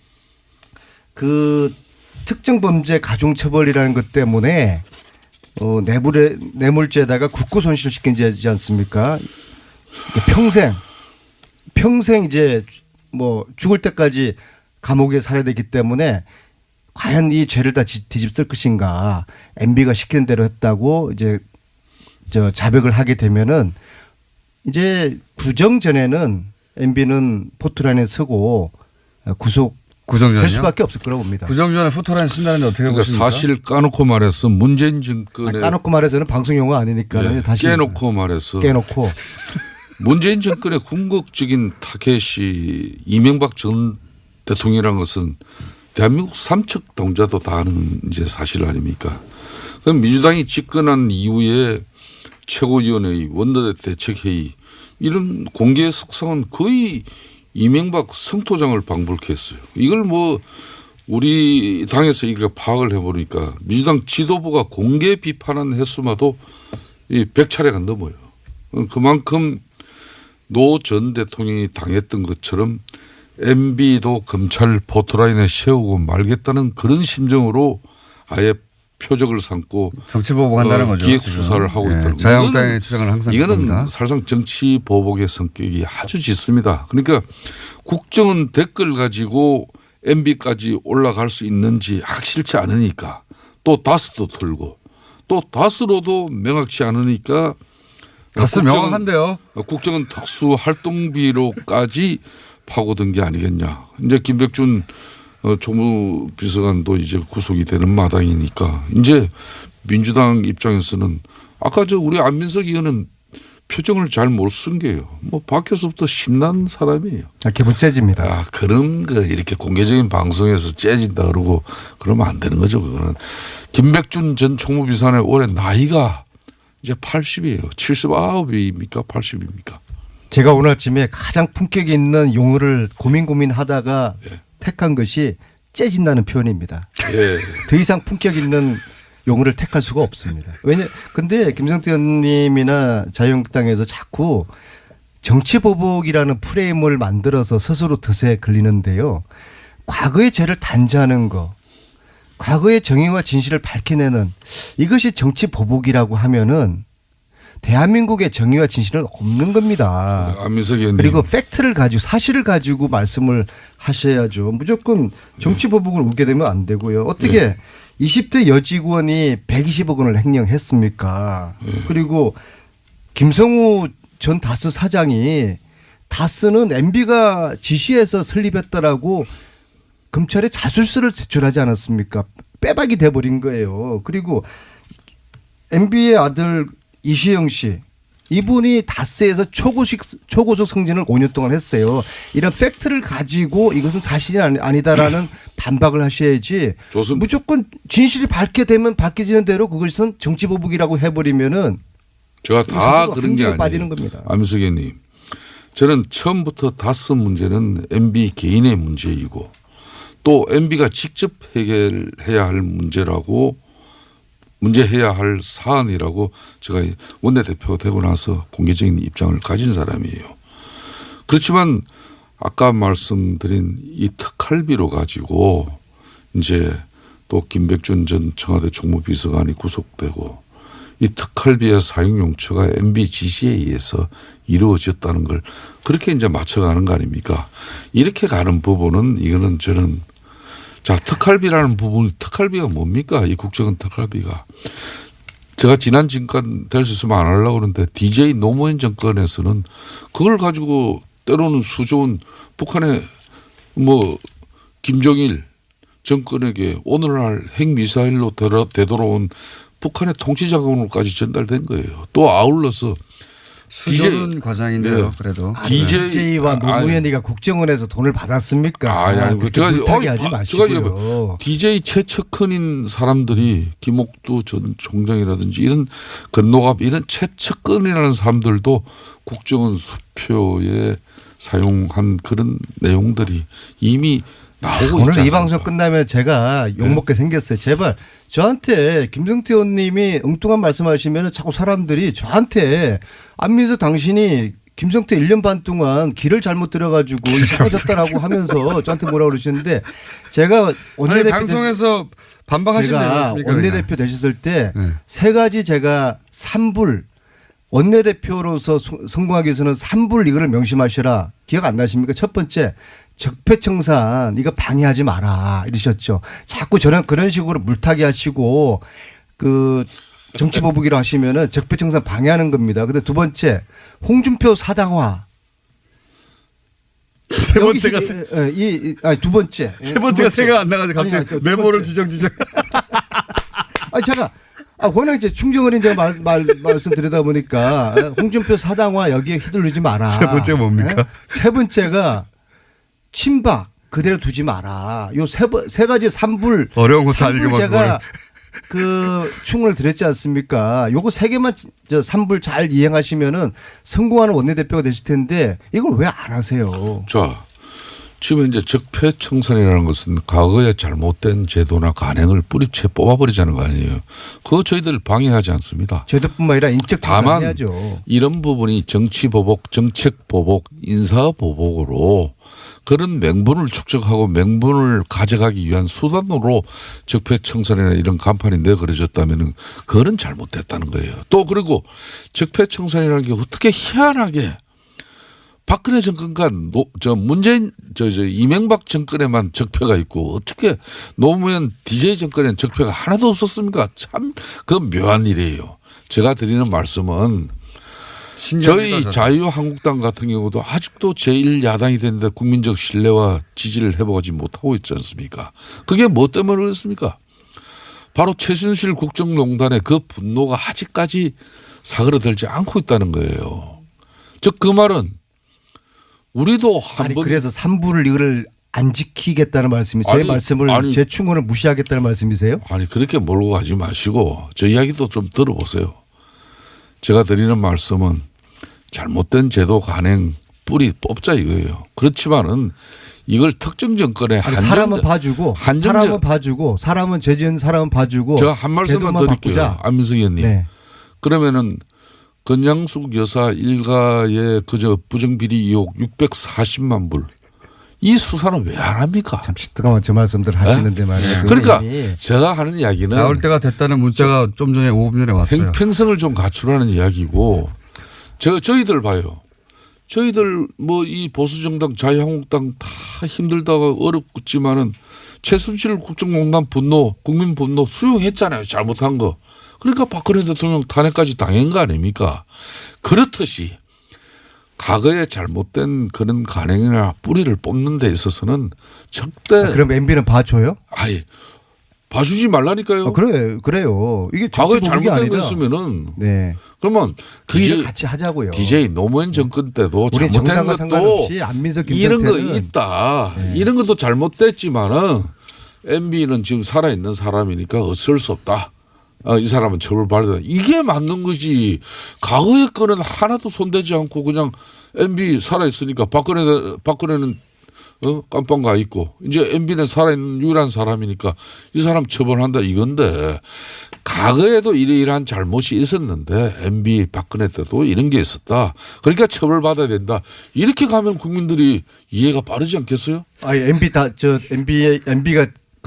그 특정 범죄 가중처벌이라는 것 때문에 뇌물죄에다가 국고 손실을 시키지 않습니까? 평생 이제 뭐 죽을 때까지 감옥에 살아야 되기 때문에 과연 이 죄를 다 뒤집을 것인가. MB가 시키는 대로 했다고 이제 자백을 하게 되면은 이제 구정 전에는 MB는 포트라인에 서고 구정전이요? 될 수밖에 없을 거라고 봅니다. 구정전에 포토라인 쓴다는데 어떻게 그러니까 보십니까? 사실 까놓고 말해서 문재인 정권에 까놓고 말해서는 방송 용어 아니니까 다시 깨놓고 말해서 깨놓고 문재인 정권의 궁극적인 타겟이 이명박 전 대통령이라는 것은 대한민국 삼척 동자도 다 아는 이제 사실 아닙니까? 그럼 민주당이 집권한 이후에 최고위원회의, 원내대 대책회의 이런 공개 석상은 거의 이명박 성토장을 방불케 했어요. 이걸 뭐 우리 당에서 이렇게 파악을 해보니까 민주당 지도부가 공개 비판한 횟수마도 이 100차례가 넘어요. 그만큼 노 전 대통령이 당했던 것처럼 MB도 검찰 포토라인에 세우고 말겠다는 그런 심정으로 아예 표적을 삼고 정치보복한다는 거죠. 기획 지금. 수사를 하고 있다는 거죠. 자유한국당의 주장을 항상 이거는 합니다. 사실상 정치 보복의 성격이 아주 짙습니다. 그러니까 국정원 댓글 가지고 MB까지 올라갈 수 있는지 확실치 않으니까 또 다스도 틀고 또 다스로도 명확치 않으니까 다스 명확한데요. 국정원 특수활동비로까지 파고든 게 아니겠냐. 이제 김백준 총무비서관도 이제 구속이 되는 마당이니까 이제 민주당 입장에서는 아까 우리 안민석 의원은 표정을 잘 못 숨겨요. 뭐 밖에서부터 신난 사람이에요. 기분 째집니다. 그런 거 이렇게 공개적인 방송에서 째진다 그러고 그러면 안 되는 거죠. 그거는 김백준 전 총무비서관의 올해 나이가 이제 80이에요. 79입니까 80입니까? 제가 오늘 아침에 가장 품격 있는 용어를 고민하다가 택한 것이 째진다는 표현입니다. 예. 더 이상 품격 있는 용어를 택할 수가 없습니다. 근데 김성태 의원님이나 자유한국당에서 자꾸 정치보복이라는 프레임을 만들어서 스스로 덫에 걸리는데요. 과거의 죄를 단죄하는 거, 과거의 정의와 진실을 밝혀내는 이것이 정치보복이라고 하면은 대한민국의 정의와 진실은 없는 겁니다. 안민석 의원님. 그리고 팩트를 가지고 사실을 가지고 말씀을 하셔야죠. 무조건 정치보복을 우게 되면 안 되고요. 어떻게 20대 여직원이 120억 원을 횡령했습니까? 그리고 김성우 전 다스 사장이 다스는 MB가 지시해서 설립했다라고 검찰에 자술서를 제출하지 않았습니까? 빼박이 돼버린 거예요. 그리고 MB의 아들 이시영 씨, 이분이 다스에서 초고속 승진을 5년 동안 했어요. 이런 팩트를 가지고 이것은 사실이 아니다라는 반박을 하셔야지. 좋습니다. 무조건 진실이 밝혀지는 대로 그것은 정치보복이라고 해버리면은 제가 다 그런 게 아니에요. 빠지는 겁니다. 안민석 의원님. 저는 처음부터 다스 문제는 MB 개인의 문제이고 또 MB가 직접 해결해야 할 문제해야 할 사안이라고 제가 원내대표가 되고 나서 공개적인 입장을 가진 사람이에요. 그렇지만 아까 말씀드린 이 특활비로 가지고 이제 또 김백준 전 청와대 총무비서관이 구속되고 이 특활비의 사용 용처가 MB 지시에 의해서 이루어졌다는 걸 그렇게 이제 맞춰가는 거 아닙니까? 이렇게 가는 부분은 이거는 저는 자 특활비라는 부분이 특활비가 뭡니까? 이 국정원 특활비가 제가 지난 정권 될 수 있으면 안 하려고 그러는데 DJ 노무현 정권에서는 그걸 가지고 때로는 수조원 북한의 뭐 김정일 정권에게 오늘날 핵미사일로 되돌아온 북한의 통치자금으로까지 전달된 거예요. 또 아울러서 수조는 과장인데요. 네. 그래도 DJ와 노무현이가 국정원에서 돈을 받았습니까? 아니, 제가 물타기 하지 마시고요. DJ 최측근인 사람들이 김옥두 전 총장이라든지 이런 건노갑 이런 최측근이라는 사람들도 국정원 수표에 사용한 그런 내용들이 이미 나오고 있지 않습니까? 오늘 이 방송 끝나면 제가 욕먹게 생겼어요. 제발 저한테 김성태 의원님이 엉뚱한 말씀하시면 자꾸 사람들이 저한테 안민석 당신이 김성태 1년 반 동안 길을 잘못 들어가지고 이상해졌다라고 하면서 저한테 뭐라고 그러시는데 제가 원내대표 방송에서 반박하시면 되지 제가 않습니까? 원내대표 되셨을 때 네. 세 가지 제가 산불 원내대표로서 성공하기 위해서는 산불 이거를 명심하시라. 기억 안 나십니까? 첫 번째 적폐청산 이거 방해하지 마라 이러셨죠. 자꾸 저는 그런 식으로 물타기 하시고 그 정치보복이라 하시면은 적폐청산 방해하는 겁니다. 근데 두 번째 홍준표 사당화. 세 번째가 두 번째. 세 번째가 새가 안 나가지고 갑자기 아니, 메모를 뒤적뒤적. 아니 제가 워낙 이제 충정어린 제가 말씀드리다 보니까 홍준표 사당화 여기에 휘둘리지 마라. 세 번째가 뭡니까? 네? 세 번째가 친박 그대로 두지 마라. 요 세 가지 산불 어려운 것도 아니고 제가 그 충을 드렸지 않습니까? 요거 세 개만 저 산불 잘 이행하시면은 성공하는 원내대표가 되실 텐데 이걸 왜 안 하세요? 자, 지금 이제 적폐청산이라는 것은 과거에 잘못된 제도나 관행을 뿌리채 뽑아버리자는 거 아니에요. 그거 저희들 방해하지 않습니다. 제도뿐만 아니라 인적 다만 해야죠. 이런 부분이 정치보복, 정책보복, 인사보복으로 그런 명분을 축적하고 명분을 가져가기 위한 수단으로 적폐청산이나 이런 간판이 내걸어졌다면 그거는 잘못됐다는 거예요. 또 그리고 적폐청산이라는 게 어떻게 희한하게 박근혜 정권과 문재인 이명박 정권에만 적폐가 있고 어떻게 노무현 DJ 정권에는 적폐가 하나도 없었습니까? 참 그 묘한 일이에요. 제가 드리는 말씀은 저희 자유한국당 같은 경우도 아직도 제1야당이 됐는데 국민적 신뢰와 지지를 회복하지 못하고 있지 않습니까? 그게 뭐 때문에 그렇습니까? 바로 최순실 국정농단의 그 분노가 아직까지 사그러들지 않고 있다는 거예요. 즉 그 말은 우리도 아니 한번 그래서 산불을 이거를 안 지키겠다는 말씀이 제 말씀을 제 충고를 무시하겠다는 말씀이세요? 아니 그렇게 몰고 가지 마시고 저 이야기도 좀 들어보세요. 제가 드리는 말씀은 잘못된 제도 관행 뿌리 뽑자 이거예요. 그렇지만은 이걸 특정 정권에 사람은 봐주고 사람은 죄 지은 사람은 봐주고 제가 한 말씀만 드릴게요. 바꾸자. 안민석 의원님. 네. 그러면은 건양숙 여사 일가의 그저 부정비리 의혹 640만 불. 이 수사는 왜 안 합니까? 참 시뜨거운 저 말씀들 하시는데 말이에요. 그러니까 제가 하는 이야기는 나올 때가 됐다는 문자가 좀 전에 5분 전에 왔어요. 형평성을 좀 갖추라는 이야기고 저희들 봐요. 저희들 뭐 이 보수정당 자유한국당 다 힘들다가 어렵지만은 최순실 국정농단 분노 국민 분노 수용했잖아요. 잘못한 거. 그러니까 박근혜 대통령 탄핵까지 당한 거 아닙니까? 그렇듯이 과거에 잘못된 그런 관행이나 뿌리를 뽑는 데 있어서는 절대 그럼 MB는 봐줘요? 아예 봐주지 말라니까요. 그래요. 이게 과거에 잘못된 아니라. 거 있으면은 네. 그러면 그 일을 같이 하자고요. DJ 노무현 정권 때도 우리 잘못된 정당과 것도 상관없이 안민석 이런 거 김정태는 있다. 네. 이런 것도 잘못됐지만은 MB는 지금 살아있는 사람이니까 어쩔 수 없다. 이 사람은 처벌받아야 이게 맞는 거지. 과거의 거는 하나도 손대지 않고 그냥 MB 살아있으니까 박근혜는 깜빵 가 있고 이제 MB는 살아있는 유일한 사람이니까 이 사람 처벌한다 이건데 과거에도 이러이러한 잘못이 있었는데 MB 박근혜 때도 이런 게 있었다. 그러니까 처벌받아야 된다. 이렇게 가면 국민들이 이해가 빠르지 않겠어요? MB가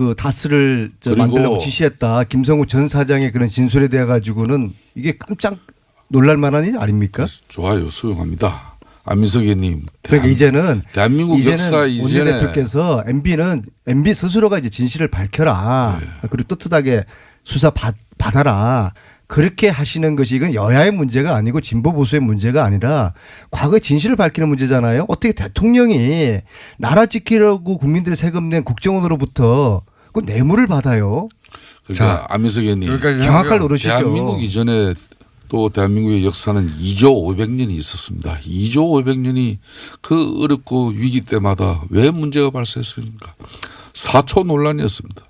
그 다스를 그리고 만들려고 지시했다. 김성우 전 사장의 그런 진술에 대해 가지고는 이게 깜짝 놀랄 만한 일 아닙니까? 좋아요. 수용합니다. 안민석 의원님. 그러니까 이제는 대한민국 역사 이전에 원내대표께서 MB 스스로가 이제 진실을 밝혀라. 그리고 떳떳하게 수사 받아라. 그렇게 하시는 것이 이건 여야의 문제가 아니고 진보 보수의 문제가 아니라 과거 진실을 밝히는 문제잖아요. 어떻게 대통령이 나라 지키려고 국민들의 세금 낸 국정원으로부터 그 뇌물을 받아요. 그러니까 안민석 의원님. 경악할 노릇이죠. 대한민국 이전에 또 대한민국의 역사는 2조 500년이 있었습니다. 2조 500년이 그 어렵고 위기 때마다 왜 문제가 발생했습니까? 4초 논란이었습니다.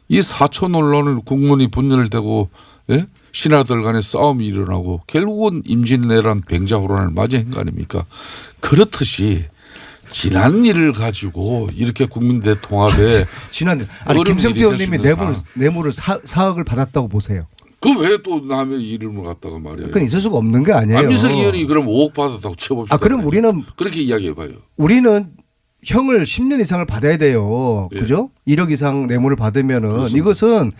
이 4초 논란을 국문이 분열되고 예? 신하들 간의 싸움이 일어나고 결국은 임진왜란 병자호란을 맞이한 거 아닙니까? 그렇듯이 지난 일을 가지고 이렇게 국민대 통합에 지난 아니 김성태 의원님이 뇌물을 4억을 받았다고 보세요. 그 왜 또 남의 이름을 갖다가 말이에요. 그건 있을 수가 없는 게 아니에요. 안민석 의원이 그럼 5억 받았다고 쳐봅시다. 그럼 우리는 그렇게 이야기해봐요. 우리는 형을 10년 이상을 받아야 돼요. 예. 그죠? 1억 이상 뇌물을 받으면은 그렇습니다. 이것은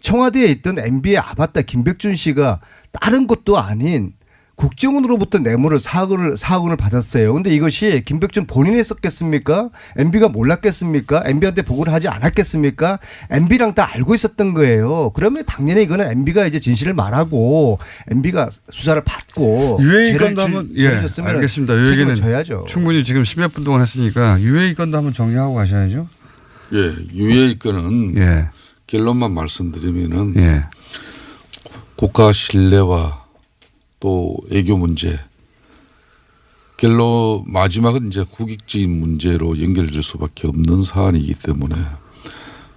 청와대에 있던 MB의 아바타 김백준 씨가 다른 것도 아닌 국정원으로부터 뇌물을 4억 원을 받았어요. 그런데 이것이 김백준 본인이 썼겠습니까? MB가 몰랐겠습니까? MB한테 보고를 하지 않았겠습니까? MB랑 다 알고 있었던 거예요. 그러면 당연히 이거는 MB가 이제 진실을 말하고 MB가 수사를 받고 유해인 건도 한번 알겠습니다. 이 얘기는 져야죠. 충분히 지금 10몇 분 동안 했으니까 유해인 건도 한번 정리하고 가셔야죠. 예, 유해인 건은 예. 결론만 말씀드리면은 예. 국가 신뢰와 또 애교 문제, 결론 마지막은 이제 국익적인 문제로 연결될 수밖에 없는 사안이기 때문에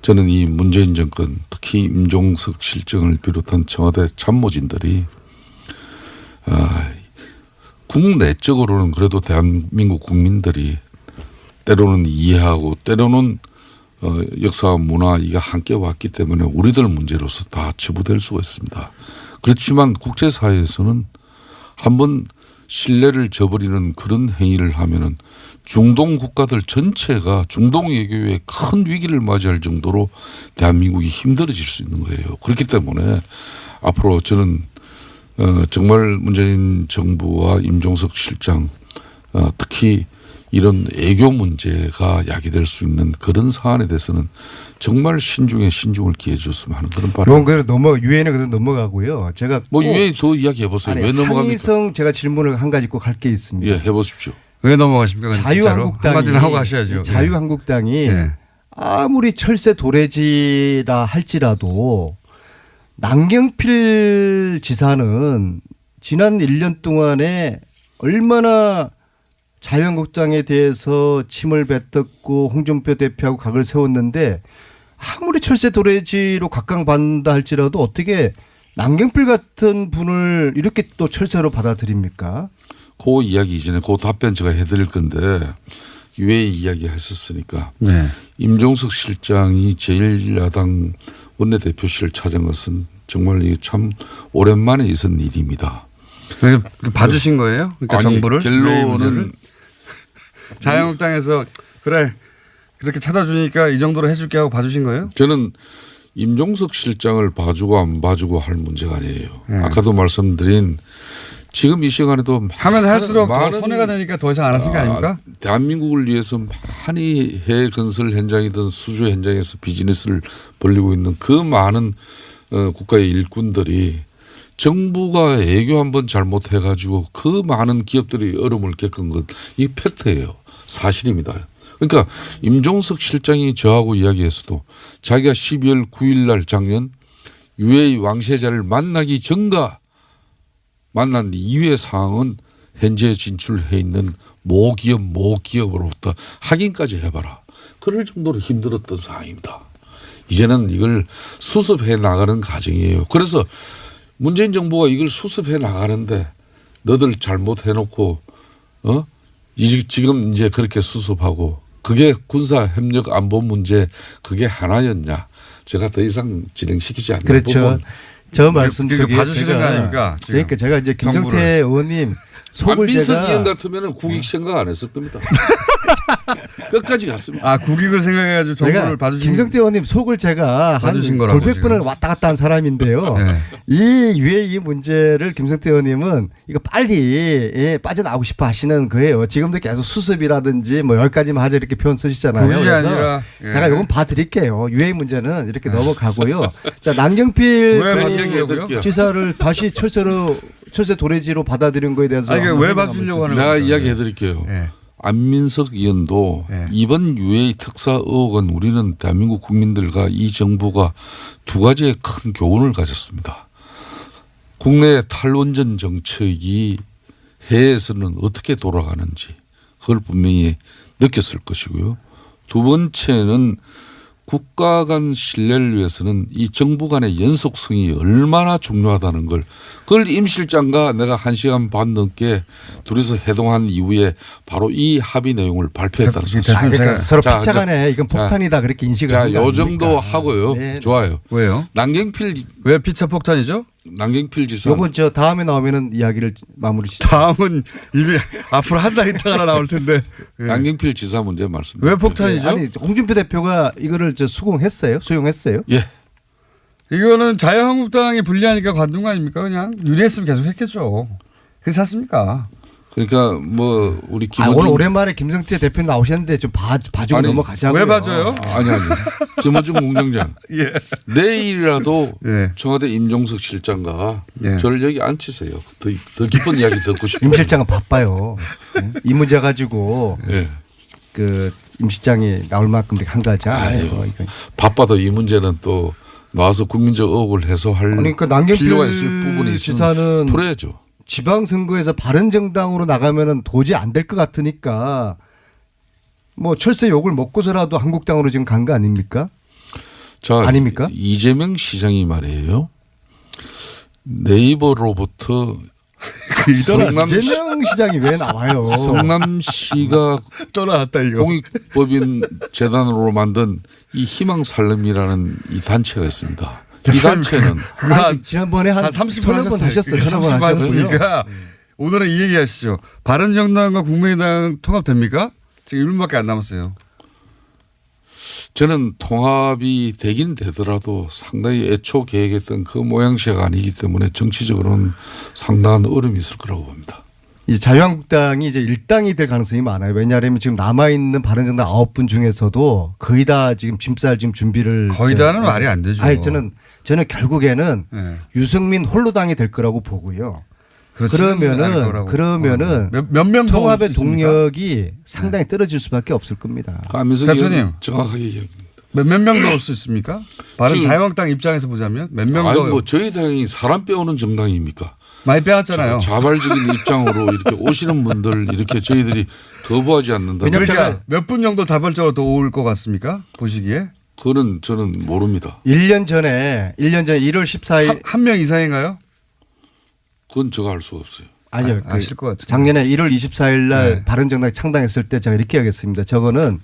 저는 이 문재인 정권 특히 임종석 실장을 비롯한 청와대 참모진들이 국내적으로는 그래도 대한민국 국민들이 때로는 이해하고 때로는 역사와 문화 이가 함께 왔기 때문에 우리들 문제로서 다 치부될 수가 있습니다. 그렇지만 국제사회에서는 한번 신뢰를 저버리는 그런 행위를 하면은 중동 국가들 전체가 중동 외교에 큰 위기를 맞이할 정도로 대한민국이 힘들어질 수 있는 거예요. 그렇기 때문에 앞으로 저는 정말 문재인 정부와 임종석 실장 특히 이런 애교 문제가 야기될 수 있는 그런 사안에 대해서는 정말 신중에 신중을 기해 줬으면 하는 그런 바람. 이건 유엔에 그대로 넘어가고요. 제가 뭐 유엔이 더 이야기해 보세요. 왜 넘어갑니까? 한희성 제가 질문을 한 가지 꼭 할 게 있습니다. 예, 해보십시오. 왜 넘어가십니까? 한마디는 하고 가셔야죠. 자유한국당이 예. 아무리 철새 도래지라 할지라도 남경필 지사는 지난 1년 동안에 얼마나 자유한국당에 대해서 침을 뱉었고 홍준표 대표하고 각을 세웠는데 아무리 철새 도래지로 각광받는다 할지라도 어떻게 남경필 같은 분을 이렇게 또 철새로 받아들입니까? 그 이야기 이전에 그 답변 제가 해드릴 건데 유해 이야기 했었으니까 네. 임종석 실장이 제1야당 원내대표실을 찾은 것은 정말 이게 참 오랜만에 있은 일입니다. 봐주신 거예요? 그러니까 아니, 정부를? 결론은 자유한국당에서 그래 그렇게 찾아주니까 이 정도로 해줄게 하고 봐주신 거예요? 저는 임종석 실장을 봐주고 안 봐주고 할 문제가 아니에요. 네. 아까도 말씀드린 지금 이 시간에도 하면 할수록 더 손해가 되니까 더 이상 안 하신 거 아닙니까? 대한민국을 위해서 많이 해외 건설 현장이든 수주 현장에서 비즈니스를 벌리고 있는 그 많은 국가의 일꾼들이 정부가 애교 한번 잘못해 가지고 그 많은 기업들이 어려움을 겪은 것 이 팩트예요. 사실입니다. 그러니까 임종석 실장이 저하고 이야기했어도 자기가 12월 9일 날 작년 유해의 왕세자를 만나기 전과 만난 이후의 상황은 현재 진출해 있는 모기업으로부터 확인까지 해봐라. 그럴 정도로 힘들었던 상황입니다. 이제는 이걸 수습해 나가는 과정이에요. 그래서 문재인 정부가 이걸 수습해 나가는데 너들 잘못해놓고 지금 이제 그렇게 수습하고 그게 군사협력 안보 문제 그게 하나였냐. 제가 더 이상 진행시키지 않는 그렇죠. 부분. 저 말씀 속에 봐주시는 거 아닙니까? 그러니까 제가 이제 김성태 의원님 속을 안민석 제가 의원 같으면 국익 생각 안 했을 겁니다. 끝까지 갔습니다. 아, 국익을 생각해가지고 정보를 제가 봐주신. 김성태 의원님 속을 제가 한 봐주신 거라고, 골백 번을 지금. 왔다 갔다 한 사람인데요. 네. 이 UAE 문제를 김성태 의원님은 이거 빨리 빠져나오고 싶어 하시는 거예요. 지금도 계속 수습이라든지 뭐 여기까지만 하자 이렇게 표현 쓰시잖아요. 국익이 그래서 아니라, 예. 제가 이건 봐드릴게요. UAE 문제는 이렇게 넘어가고요. 자, 남경필 왜 그 봐주려고요? 지사를 다시 철새 도래지로 받아들인 거에 대해서 아니, 한번 왜 설명 봐주려고 한번 하는 내가 거예요? 이야기해 드릴게요. 예. 안민석 의원도 네. 이번 UAE 특사 의혹은 우리는 대한민국 국민들과 이 정부가 두 가지의 큰 교훈을 가졌습니다. 국내 탈원전 정책이 해외에서는 어떻게 돌아가는지 그걸 분명히 느꼈을 것이고요. 두 번째는 국가 간 신뢰를 위해서는 이 정부 간의 연속성이 얼마나 중요하다는 걸 그걸 임 실장과 내가 1시간 반 넘게 둘이서 회동한 이후에 바로 이 합의 내용을 발표했다는 사실. 아, 그러니까 서로 자, 피차간에 이건 폭탄이다 그렇게 인식을 자, 하는 거 요 아닙니까? 정도 하고요. 네. 좋아요. 왜요? 남경필 왜 피차 폭탄이죠? 지사. 요건 저 다음에 나오면은 이야기를 마무리 짓죠. 다음은 이미 앞으로 한 달 있다가 나올 텐데. 예. 남경필 지사 문제 말씀. 왜 폭탄이죠? 아니 홍준표 대표가 이거를 수용했어요? 예. 이거는 자유한국당이 불리하니까 관둔 거 아닙니까? 그냥 유리했으면 계속 했겠죠. 그렇지 않습니까? 그러니까 뭐 우리 아, 김어준 오늘 오랜만에 김성태 대표님 나오셨는데 좀 봐주고 아니, 넘어가자고요. 왜 봐줘요? 아니 김어준 공장장 예. 내일이라도 예. 청와대 임종석 실장과 예. 저를 여기 앉히세요. 더 깊은 이야기 듣고 싶어요. 임 실장은 바빠요. 이 문제 가지고 예. 그 임 실장이 나올 만큼 이렇게 한가하지 않아요. 이거. 바빠도 이 문제는 또 나와서 국민적 의혹을 해소할 그러니까 필요가 남경필 있을 부분이 있으면 지사는 풀어야죠. 지방선거에서 바른정당으로 나가면은 도저히 안 될 것 같으니까 뭐 철새 욕을 먹고서라도 한국당으로 지금 간 거 아닙니까? 자, 아닙니까? 이재명 시장이 말이에요. 네이버로부터 이재명 시장이 왜 나와요? 성남시가 떠나왔다 이거. 공익법인 재단으로 만든 이 희망살림이라는 이 단체가 있습니다. 이 단체는 아니, 지난번에 한 30번 서너 번 하셨어요. 서너 번 30번 하셨어요. 하셨으니까 오늘은 이 얘기 하시죠. 바른정당과 국민의당 통합됩니까? 지금 1분밖에 안 남았어요. 저는 통합이 되긴 되더라도 상당히 애초 계획했던 그 모양새가 아니기 때문에 정치적으로는 상당한 어려움이 있을 거라고 봅니다. 이제 자유한국당이 이제 일당이 될 가능성이 많아요. 왜냐하면 지금 남아있는 바른정당 9분 중에서도 거의 다 지금 짐쌀 지금 준비를. 거의 다는 말이 안 되죠. 아니, 저는 결국에는 네. 유승민 홀로당이 될 거라고 보고요. 그렇지는 않을 거라고. 그러면은 몇 명 더 통합의 올수 있습니까? 동력이 상당히 떨어질 수밖에 없을 겁니다. 안민석 대표님. 의원 정확하게 얘기합니다. 몇 명 더 올 수 있습니까? 바른 지금- 자유한국당 입장에서 보자면 몇 명 아니 더 뭐 저희 당이 사람 빼오는 정당입니까? 많이 빼왔잖아요. 자발적인 입장으로 이렇게 오시는 분들 이렇게 저희들이 거부하지 않는다. 왜냐면 그러니까 몇 분 정도 자발적으로 더 올 것 같습니까? 보시기에 그거는 저는 모릅니다. 1년 전에 1월 14일 한 명 이상인가요? 그건 제가 알 수가 없어요. 아니요. 그 아실 것 같은데. 작년에 1월 24일 날 네. 바른정당이 창당했을 때 제가 이렇게 하겠습니다. 저거는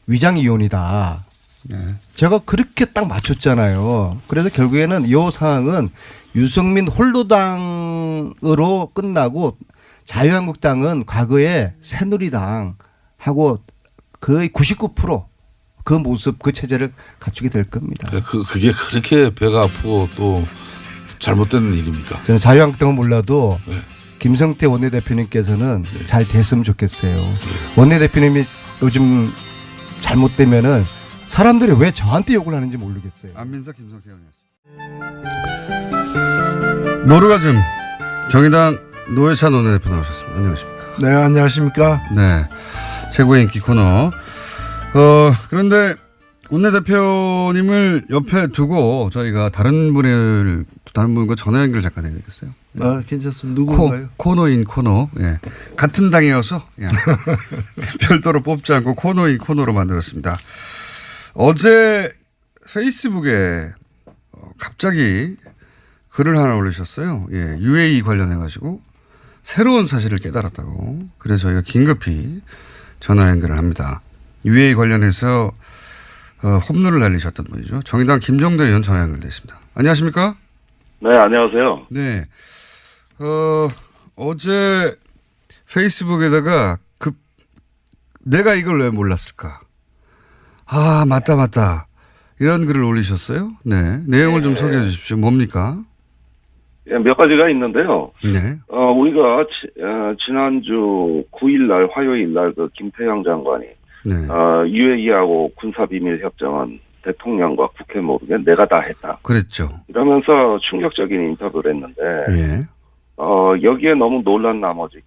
위장이혼이다. 네. 제가 그렇게 딱 맞췄잖아요. 그래서 결국에는 이 상황은 유승민 홀로당으로 끝나고 자유한국당은 과거에 새누리당하고 거의 99%그 모습 그 체제를 갖추게 될 겁니다. 그게 그렇게 배가 아프고 또 잘못된 일입니까? 저는 자유한국당은 몰라도 네. 김성태 원내대표님께서는 잘 됐으면 좋겠어요. 원내대표님이 요즘 잘못되면은 사람들이 왜 저한테 욕을 하는지 모르겠어요. 안민석 김성태 의원이었습니다. 노르가즘 정의당 노회찬 원내대표 나오셨습니다. 안녕하십니까? 네, 안녕하십니까? 네, 최고의 인기 코너. 그런데 원내대표님을 옆에 두고 저희가 다른 분과 전화 연결 잠깐 해야 되겠어요. 아, 괜찮습니다. 누군가요? 코너인 코너. 예. 같은 당이어서 예. 별도로 뽑지 않고 코너인 코너로 만들었습니다. 어제 페이스북에 갑자기 글을 하나 올리셨어요. 예. UAE 관련해가지고 새로운 사실을 깨달았다고. 그래서 저희가 긴급히 전화 연결을 합니다. UAE 관련해서 홈런을 날리셨던 분이죠. 정의당 김종대 의원 전화 연결되어 있습니다. 안녕하십니까? 네, 안녕하세요. 네. 어제 페이스북에다가 내가 이걸 왜 몰랐을까? 아, 맞다. 이런 글을 올리셨어요? 네. 내용을 좀 소개해 주십시오. 뭡니까? 예, 몇 가지가 있는데요. 네. 우리가 지난주 9일 날 화요일 날 그 김태형 장관이 네. UAE하고 군사비밀협정은 대통령과 국회 모르게 내가 다 했다. 그랬죠. 이러면서 충격적인 인터뷰를 했는데 예. 여기에 너무 놀란 나머지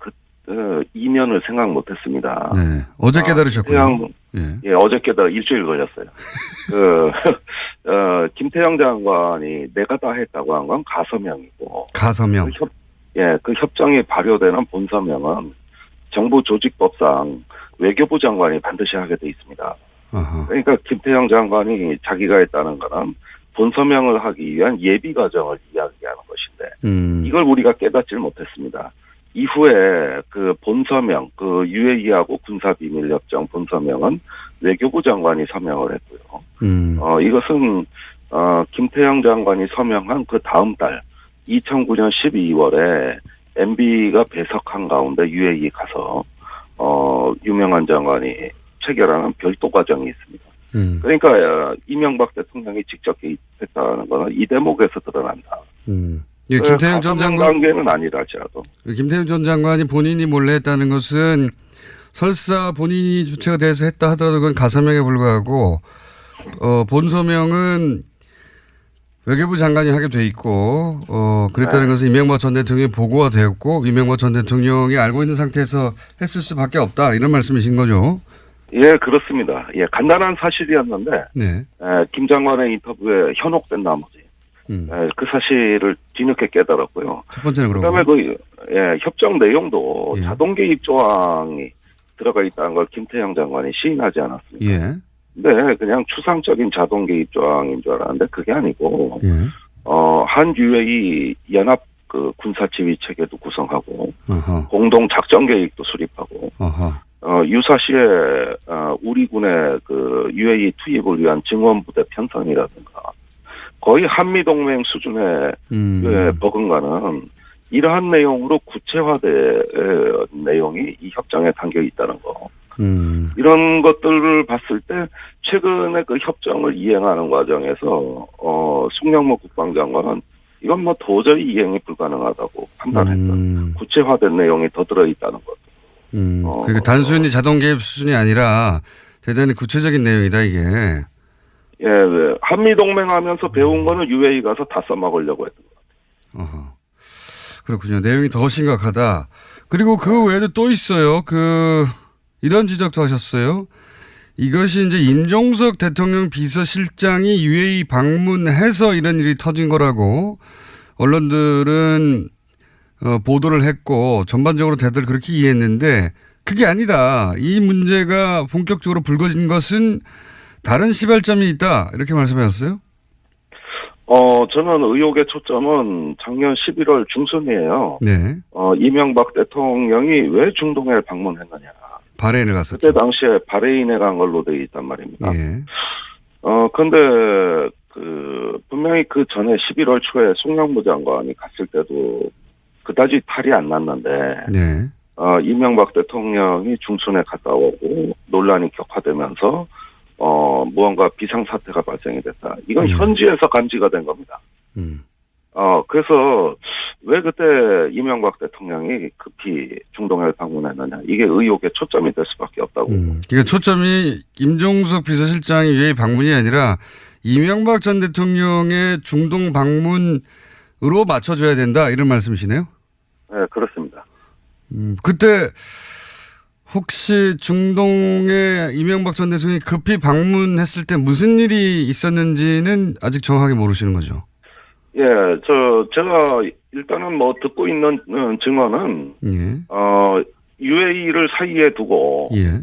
이면을 생각 못했습니다. 네. 어제 깨달으셨군요. 예, 어제 깨달아 일주일 걸렸어요. 김태형 장관이 내가 다 했다고 한 건 가서명이고. 가서명. 그 협정이 발효되는 본서명은 정부 조직법상 외교부 장관이 반드시 하게 돼 있습니다. 어허. 그러니까 김태형 장관이 자기가 했다는 거는 본서명을 하기 위한 예비 과정을 이야기하는 것인데 이걸 우리가 깨닫질 못했습니다. 이후에 그 본서명, 그 UAE하고 군사비밀협정 본서명은 외교부 장관이 서명을 했고요. 이것은 김태형 장관이 서명한 그 다음 달 2009년 12월에 MB가 배석한 가운데 UAE 가서 유명한 장관이 체결하는 별도 과정이 있습니다. 그러니까 이명박 대통령이 직접 개입했다는 것은 이 대목에서 드러난다. 예, 김태형 전 장관 단계는 아니랄지라도. 김태형 전 장관이 본인이 몰래 했다는 것은 설사 본인이 주체가 돼서 했다 하더라도 그건 가서명에 불과하고 본서명은 외교부 장관이 하게 돼 있고 그랬다는 것은 이명박 전 대통령이 보고가 되었고 이명박 전 대통령이 알고 있는 상태에서 했을 수밖에 없다 이런 말씀이신 거죠? 예, 그렇습니다. 예, 간단한 사실이었는데 네. 김 장관의 인터뷰에 현혹된 나머지 그 사실을 뒤늦게 깨달았고요. 첫 번째는 그러고. 그다음에 협정 내용도 예. 자동 개입 조항이 들어가 있다는 걸 김태형 장관이 시인하지 않았습니까? 예. 네, 그냥 추상적인 자동 개입 조항인 줄 알았는데 그게 아니고 예. 한 UAE 연합 그 군사 지휘 체계도 구성하고 어허. 공동 작전 계획도 수립하고 어허. 유사시에 우리 군의 그 UAE 투입을 위한 증원부대 편성이라든가 거의 한미동맹 수준의 버금가는 이러한 내용으로 구체화된 내용이 이 협정에 담겨 있다는 거. 이런 것들을 봤을 때 최근에 그 협정을 이행하는 과정에서 송영무 국방장관은 이건 뭐 도저히 이행이 불가능하다고 판단했던 구체화된 내용이 더 들어있다는 것. 그러니까 단순히 자동 개입 수준이 아니라 대단히 구체적인 내용이다 이게. 예, 한미동맹 하면서 배운 거는 UAE 가서 다 써먹으려고 했던 것 같아요. 어허. 그렇군요. 내용이 더 심각하다. 그리고 그 외에도 또 있어요. 이런 지적도 하셨어요. 이것이 이제 임종석 대통령 비서실장이 UAE 방문해서 이런 일이 터진 거라고 언론들은 보도를 했고 전반적으로 다들 그렇게 이해했는데 그게 아니다. 이 문제가 본격적으로 불거진 것은 다른 시발점이 있다. 이렇게 말씀하셨어요? 저는 의혹의 초점은 작년 11월 중순이에요. 네. 이명박 대통령이 왜 중동에 방문했느냐. 바레인을 갔었죠. 그때 당시에 바레인에 간 걸로 되어 있단 말입니다. 예. 근데 분명히 그 전에 11월 초에 송영무 장관이 갔을 때도 그다지 탈이 안 났는데 네. 이명박 대통령이 중순에 갔다 오고 논란이 격화되면서 무언가 비상사태가 발생이 됐다. 이건 현지에서 감지가 된 겁니다. 그래서 왜 그때 이명박 대통령이 급히 중동에 방문했느냐. 이게 의혹의 초점이 될 수밖에 없다고. 그러니까 초점이 임종석 비서실장이 왜 방문이 아니라 이명박 전 대통령의 중동 방문으로 맞춰줘야 된다. 이런 말씀이시네요? 네, 그렇습니다. 그때 혹시 중동에 이명박 전 대통령이 급히 방문했을 때 무슨 일이 있었는지는 아직 정확하게 모르시는 거죠? 예, 제가 일단은 뭐 듣고 있는 증언은, 예. UAE를 사이에 두고, 예.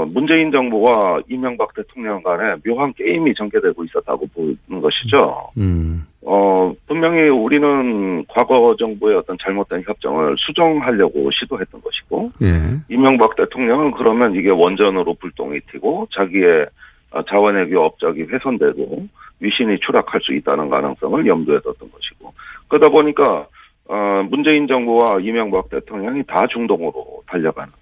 문재인 정부와 이명박 대통령 간에 묘한 게임이 전개되고 있었다고 보는 것이죠. 분명히 우리는 과거 정부의 어떤 잘못된 협정을 수정하려고 시도했던 것이고, 예. 이명박 대통령은 그러면 이게 원전으로 불똥이 튀고 자기의 자원외교 업적이 훼손되고 위신이 추락할 수 있다는 가능성을 염두에 뒀던 것이고, 그러다 보니까 문재인 정부와 이명박 대통령이 다 중동으로 달려가는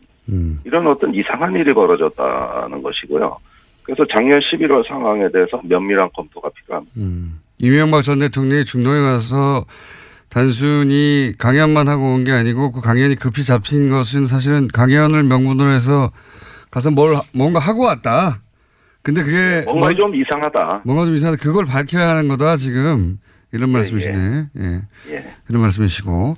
이런 어떤 이상한 일이 벌어졌다는 것이고요. 그래서 작년 11월 상황에 대해서 면밀한 검토가 필요합니다. 이명박 전 대통령이 중동에 가서 단순히 강연만 하고 온 게 아니고 그 강연이 급히 잡힌 것은 사실은 강연을 명분으로 해서 가서 뭔가 하고 왔다. 근데 그게 뭔가 좀 이상하다. 뭔가 좀 이상하다. 그걸 밝혀야 하는 거다 지금 이런 말씀이시네. 예. 이런 말씀이시고.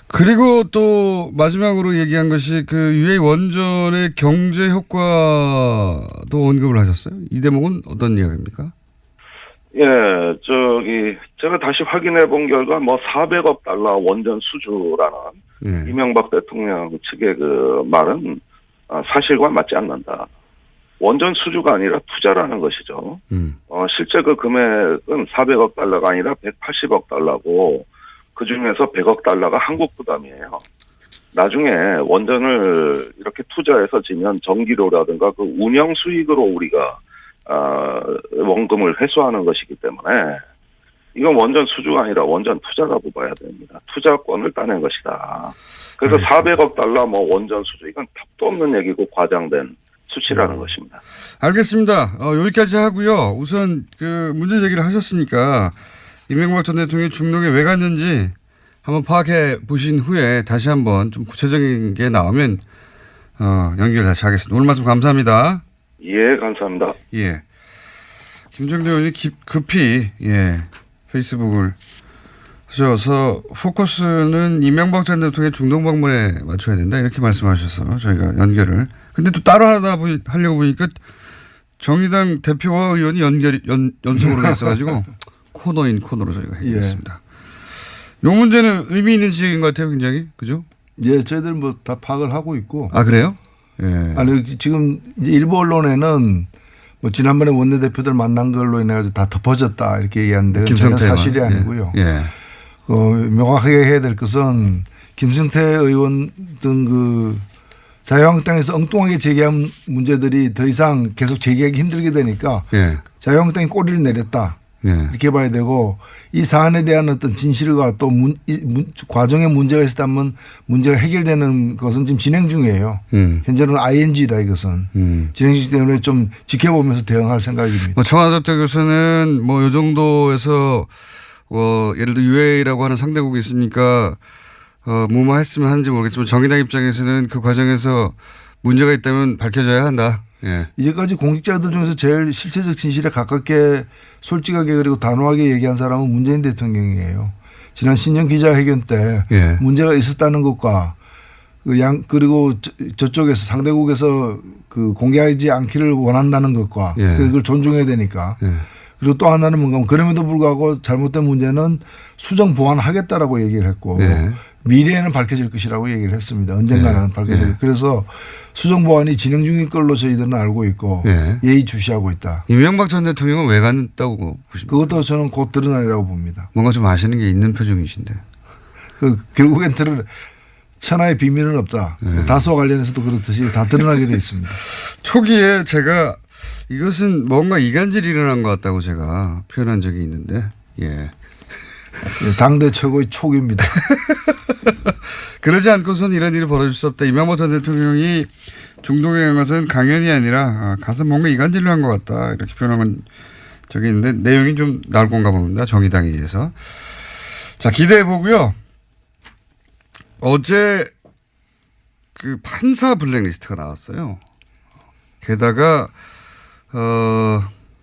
그리고 또 마지막으로 얘기한 것이 그 UA 원전의 경제 효과도 언급을 하셨어요. 이 대목은 어떤 이야기입니까? 예, 제가 다시 확인해 본 결과 400억 달러 원전 수주라는 이명박 대통령 측의 그 말은 사실과 맞지 않는다. 원전 수주가 아니라 투자라는 것이죠. 실제 그 금액은 400억 달러가 아니라 180억 달러고 그 중에서 100억 달러가 한국 부담이에요. 나중에 원전을 이렇게 투자해서 지면 전기료라든가 그 운영 수익으로 우리가 원금을 회수하는 것이기 때문에 이건 원전 수주가 아니라 원전 투자라고 봐야 됩니다. 투자권을 따낸 것이다. 그래서 알겠습니다. 400억 달러 원전 수주 이건 탑도 없는 얘기고 과장된 수치라는 것입니다. 알겠습니다. 여기까지 하고요. 우선 그 문제 제기를 하셨으니까 이명박 전 대통령이 중동에 왜 갔는지 한번 파악해 보신 후에 다시 한번 좀 구체적인 게 나오면 연결 다시 하겠습니다. 오늘 말씀 감사합니다. 예, 감사합니다. 예. 김종대 의원이 급히 페이스북을 쓰셔서 포커스는 이명박 전 대통령의 중동 방문에 맞춰야 된다 이렇게 말씀하셔서 저희가 연결을. 근데 또 따로 하려고 보니까 정의당 대표와 의원이 연속으로 있어가지고 코너인 코너로 저희가 해드렸습니다. 이 문제는 의미 있는 지적인 것 같아요, 굉장히. 그죠? 예, 저희들 다 파악을 하고 있고. 아, 그래요? 예. 아니, 지금 일부 언론에는 지난번에 원내대표들 만난 걸로 인해서 다 덮어졌다 이렇게 얘기하는데 전혀 사실이 아니고요. 명확하게 해야 될 것은 김승태 의원 등 그 자유한국당에서 엉뚱하게 제기한 문제들이 더 이상 계속 제기하기 힘들게 되니까 자유한국당이 꼬리를 내렸다. 이렇게 봐야 되고 이 사안에 대한 어떤 진실과 또 과정에 문제가 있었다면 문제가 해결되는 것은 지금 진행 중이에요. 현재는 ING다 이것은. 진행 중 때문에 좀 지켜보면서 대응할 생각입니다. 청와대 교수는 이 정도에서 예를 들어 UAE라고 하는 상대국이 있으니까 무마했으면 하는지 모르겠지만 정의당 입장에서는 그 과정에서 문제가 있다면 밝혀져야 한다. 이제까지 공직자들 중에서 제일 실체적 진실에 가깝게 솔직하게 그리고 단호하게 얘기한 사람은 문재인 대통령이에요. 지난 신년 기자회견 때 문제가 있었다는 것과 그리고 저쪽에서 상대국에서 그 공개하지 않기를 원한다는 것과 그걸 존중해야 되니까. 그리고 또 하나는 뭔가 그럼에도 불구하고 잘못된 문제는 수정 보완하겠다라고 얘기를 했고 미래에는 밝혀질 것이라고 얘기를 했습니다. 언젠가는 밝혀질. 그래서 수정 보완이 진행 중인 걸로 저희들은 알고 있고 예의주시하고 있다. 이명박 전 대통령은 왜 갔다고 보십니까? 그것도 저는 곧 드러나리라고 봅니다. 뭔가 좀 아시는 게 있는 표정이신데. 결국엔 천하의 비밀은 없다. 다수와 관련해서도 그렇듯이 다 드러나게 돼 있습니다. 초기에 제가 이것은 뭔가 이간질이 일어난 것 같다고 제가 표현한 적이 있는데 당대 최고의 촉입니다. 그러지 않고선 이런 일이 벌어질 수 없다. 이명박 전 대통령이 중동에 간 것은 강연이 아니라 가서 뭔가 이간질을 한 것 같다. 이렇게 표현한 적이 있는데 내용이 좀 나올 건가 봅니다. 정의당에 의해서. 자, 기대해 보고요. 어제 그 판사 블랙리스트가 나왔어요. 게다가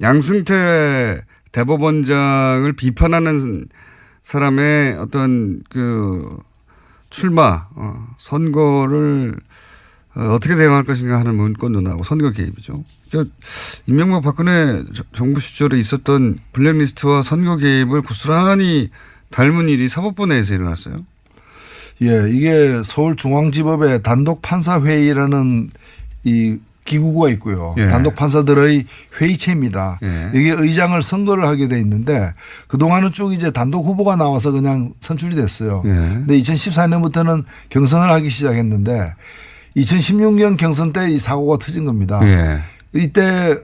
양승태 대법원장을 비판하는 사람의 어떤 그 출마 선거를 어떻게 대응할 것인가 하는 문건도 나오고 선거 개입이죠. 그러니까 이명박 박근혜 정부 시절에 있었던 블랙리스트와 선거 개입을 고스란히 닮은 일이 사법부 내에서 일어났어요. 이게 서울중앙지법의 단독 판사회의라는 이 기구가 있고요. 단독 판사들의 회의체입니다. 여기 의장을 선거를 하게 돼 있는데 그동안은 쭉 이제 단독 후보가 나와서 그냥 선출이 됐어요. 근데 2014년부터는 경선을 하기 시작했는데 2016년 경선 때 이 사고가 터진 겁니다. 이때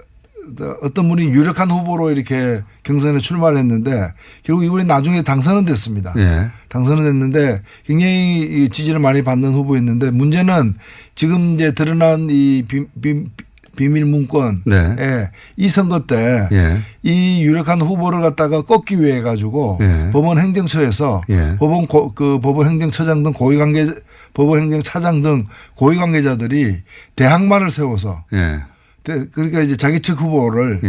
어떤 분이 유력한 후보로 이렇게 경선에 출마를 했는데 결국 이분이 나중에 당선은 됐습니다. 예. 당선은 됐는데 굉장히 지지를 많이 받는 후보였는데 문제는 지금 이제 드러난 이 비밀 문건에 네. 이 선거 때 이 유력한 후보를 갖다가 꺾기 위해 가지고 법원 행정처에서 법원 행정처장 등 법원 행정차장 등 고위 관계자들이 대항마를 세워서 그러니까 이제 자기 측 후보를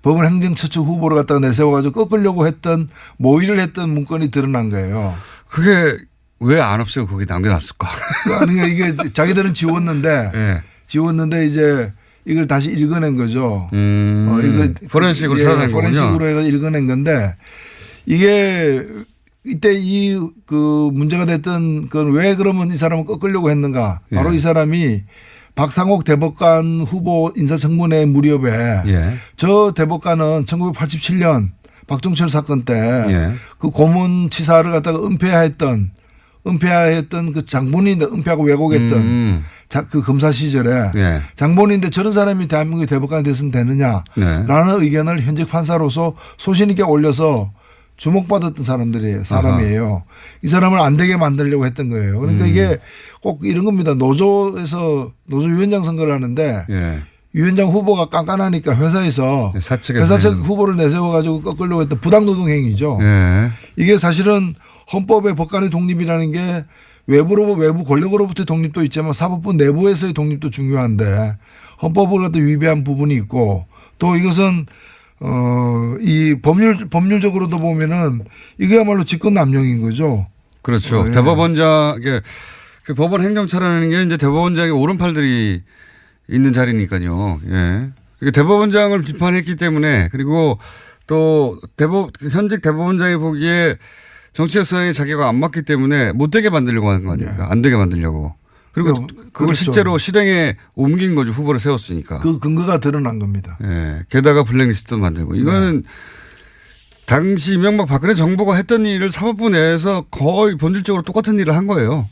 법원 행정처 측 후보를 갖다가 내세워 가지고 꺾으려고 했던 모의를 했던 문건이 드러난 거예요. 그게 왜 안 없애고 거기 남겨놨을까? 그러니까 이게 자기들은 지웠는데 이제 이걸 다시 읽어낸 거죠. 포렌식으로 찾아낸 거군요. 포렌식으로 해서 읽어낸 건데 이게 이때 그 문제가 됐던 건 왜 그러면 이 사람을 꺾으려고 했는가. 바로 이 사람이 박상옥 대법관 후보 인사청문회 무렵에 저 대법관은 1987년 박종철 사건 때 그 고문치사를 갖다가 은폐했던 그 장본인인데 은폐하고 왜곡했던 그 검사 시절에 장본인인데 저런 사람이 대한민국의 대법관이 됐으면 되느냐라는 의견을 현직 판사로서 소신 있게 올려서 주목받았던 사람이에요. 이 사람을 안 되게 만들려고 했던 거예요. 그러니까 이게 꼭 이런 겁니다. 노조 위원장 선거를 하는데 위원장 후보가 깐깐하니까 회사 측 후보를 내세워 가지고 꺾으려고 했던 부당노동 행위죠. 이게 사실은 헌법의 법관의 독립이라는 게 외부 권력으로부터의 독립도 있지만 사법부 내부에서의 독립도 중요한데 헌법을 갖다 위배한 부분이 있고 또 이것은 이 법률적으로도 보면은 이거야말로 직권남용인 거죠. 그렇죠. 대법원장 그 법원 행정처라는 게 이제 대법원장의 오른팔들이 있는 자리니까요. 그러니까 대법원장을 비판했기 때문에 그리고 또 현직 대법원장이 보기에 정치적 성향이 자기가 안 맞기 때문에 못 되게 만들려고 하는 거 아닙니까? 안 되게 만들려고. 그리고 그걸 그렇죠. 실제로 실행에 옮긴 거죠. 후보를 세웠으니까. 그 근거가 드러난 겁니다. 게다가 블랙리스트도 만들고. 이거는 당시 이명박 박근혜 정부가 했던 일을 사법부 내에서 거의 본질적으로 똑같은 일을 한 거예요.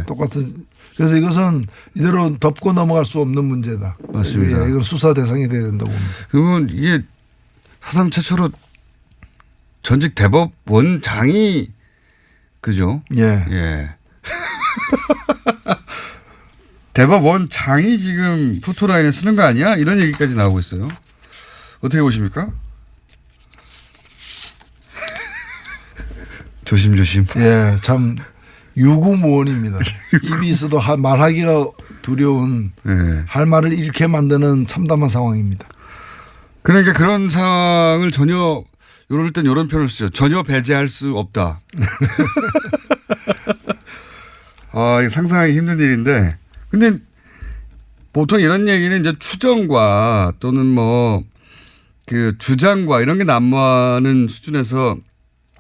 똑같은. 그래서 이것은 이대로 덮고 넘어갈 수 없는 문제다. 맞습니다. 이건 수사 대상이 돼야 된다고 봅니다. 그러면 이게 사상 최초로 전직 대법원장이 그죠? 대법원장이 지금 포토라인에 쓰는 거 아니야? 이런 얘기까지 나오고 있어요. 어떻게 보십니까? 조심조심. 참 유구무원입니다. 입이 있어도 말하기가 두려운 할 말을 잃게 만드는 참담한 상황입니다. 그러니까 그런 상황을 전혀 이럴 땐 이런 표현을 쓰죠. 전혀 배제할 수 없다. 이게 상상하기 힘든 일인데. 근데 보통 이런 얘기는 이제 추정과 또는 뭐 그 주장과 이런 게 난무하는 수준에서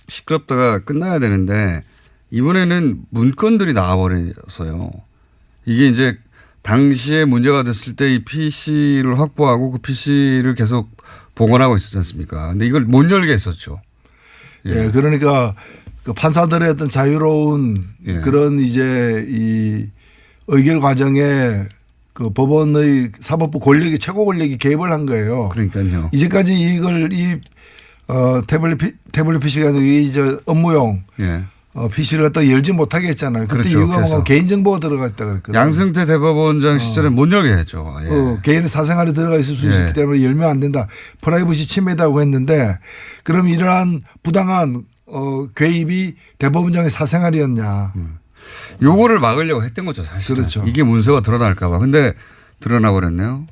시끄럽다가 끝나야 되는데 이번에는 문건들이 나와버려서요. 이게 이제 당시에 문제가 됐을 때 이 PC를 확보하고 그 PC를 계속 복원하고 있었지 않습니까? 근데 이걸 못 열게 했었죠. 그러니까 그 판사들의 어떤 자유로운 그런 이제 이 의결 과정에 그 법원의 사법부 최고 권력이 개입을 한 거예요. 그러니까요. 이제까지 이걸 태블릿 PC가 이제 업무용 PC를 갖다 열지 못하게 했잖아요. 그때 이유가 뭔가 개인정보가 들어가 있다 그랬거든요. 양승태 대법원장 시절에 못 열게 했죠. 개인의 사생활이 들어가 있을 수 있기 때문에 열면 안 된다. 프라이버시 침해다고 했는데 그럼 이러한 부당한 개입이 대법원장의 사생활이었냐. 요거를 막으려고 했던 거죠, 사실. 그렇죠. 이게 문서가 드러날까 봐. 근데 드러나 버렸네요.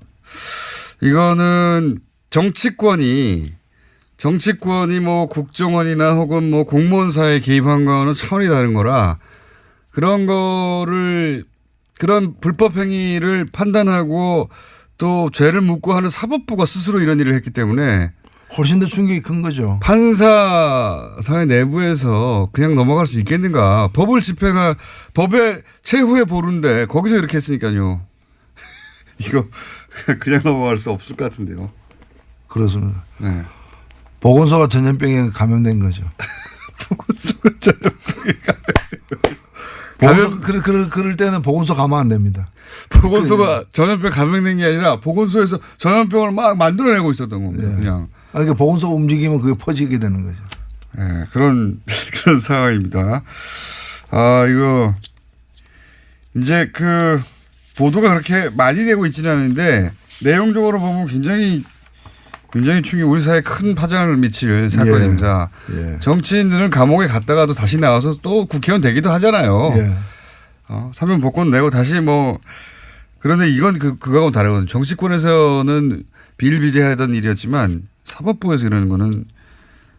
이거는 정치권이 뭐 국정원이나 혹은 뭐 공무원사에 개입한 거는 차원이 다른 거라 그런 불법 행위를 판단하고 또 죄를 묻고 하는 사법부가 스스로 이런 일을 했기 때문에 훨씬 더 충격이 큰 거죠. 판사 사회 내부에서 그냥 넘어갈 수 있겠는가. 법의 최후의 보루인데 거기서 이렇게 했으니까요. 이거 그냥 넘어갈 수 없을 것 같은데요. 그렇습니다. 보건소가 전염병에 감염된 거죠. 보건소가 전염병에 감염된 거죠. 그럴 때는 보건소 가면 안 됩니다. 보건소가 전염병 감염된 게 아니라 보건소에서 전염병을 막 만들어내고 있었던 겁니다. 예. 그냥. 그러니까 보건소가 움직이면 그게 퍼지게 되는 거죠. 예, 그런 상황입니다. 이거 이제 그 보도가 그렇게 많이 되고 있지는 않은데 내용적으로 보면 굉장히 우리 사회에 큰 파장을 미칠 사건입니다. 예. 정치인들은 감옥에 갔다가도 다시 나와서 또 국회의원 되기도 하잖아요. 예. 사면 복권 내고 다시 뭐 그런데 이건 그거하고는 다르거든요. 정치권에서는 비일비재하던 일이었지만 사법부에서 이러는 거는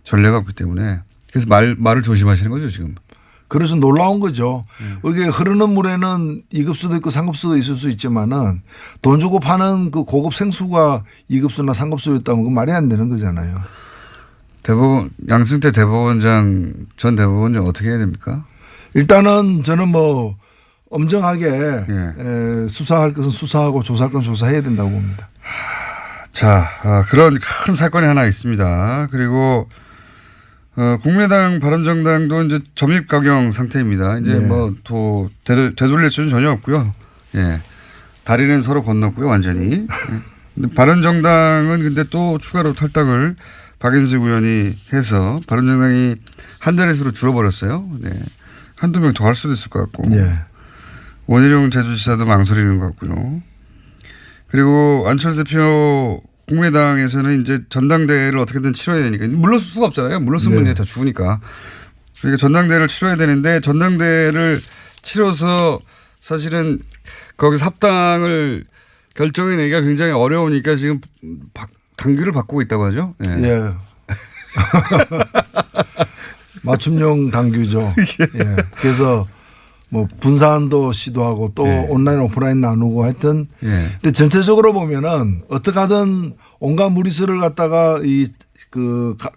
전례가 없기 때문에 그래서 말을 조심하시는 거죠 지금. 그래서 놀라운 거죠. 이게 흐르는 물에는 2급수도 있고 3급수도 있을 수 있지만은 돈 주고 파는 그 고급 생수가 2급수나 3급수였다면 그 말이 안 되는 거잖아요. 양승태 전 대법원장 어떻게 해야 됩니까? 일단은 저는 뭐 엄정하게 예. 수사할 것은 수사하고 조사할 건 조사해야 된다고 봅니다. 자, 그런 큰 사건이 하나 있습니다. 그리고 국민의당 바른정당도 이제 점입가경 상태입니다. 이제 네. 뭐 되돌릴 수는 전혀 없고요. 예. 다리는 서로 건넜고요, 완전히. 예. 근데 바른정당은 근데 또 추가로 탈당을 박인숙 의원이 해서 바른정당이 한 자릿수로 줄어버렸어요. 네. 한두 명 더 할 수도 있을 것 같고. 네. 원희룡 제주지사도 망설이는 것 같고요. 그리고 안철수 대표 국민의당에서는 이제 전당대회를 어떻게든 치러야 되니까 물러설 수가 없잖아요. 물러서면 네. 다 죽으니까. 그러니까 전당대회를 치러야 되는데 전당대회를 치러서 사실은 거기서 합당을 결정해내기가 굉장히 어려우니까 지금 당규를 바꾸고 있다고 하죠. 네. 예. 맞춤형 당규죠. 예. 그래서 뭐 분산도 시도하고 또 예. 온라인 오프라인 나누고 하여튼 예. 근데 전체적으로 보면은 어떻게 하든 온갖 무리수를 갖다가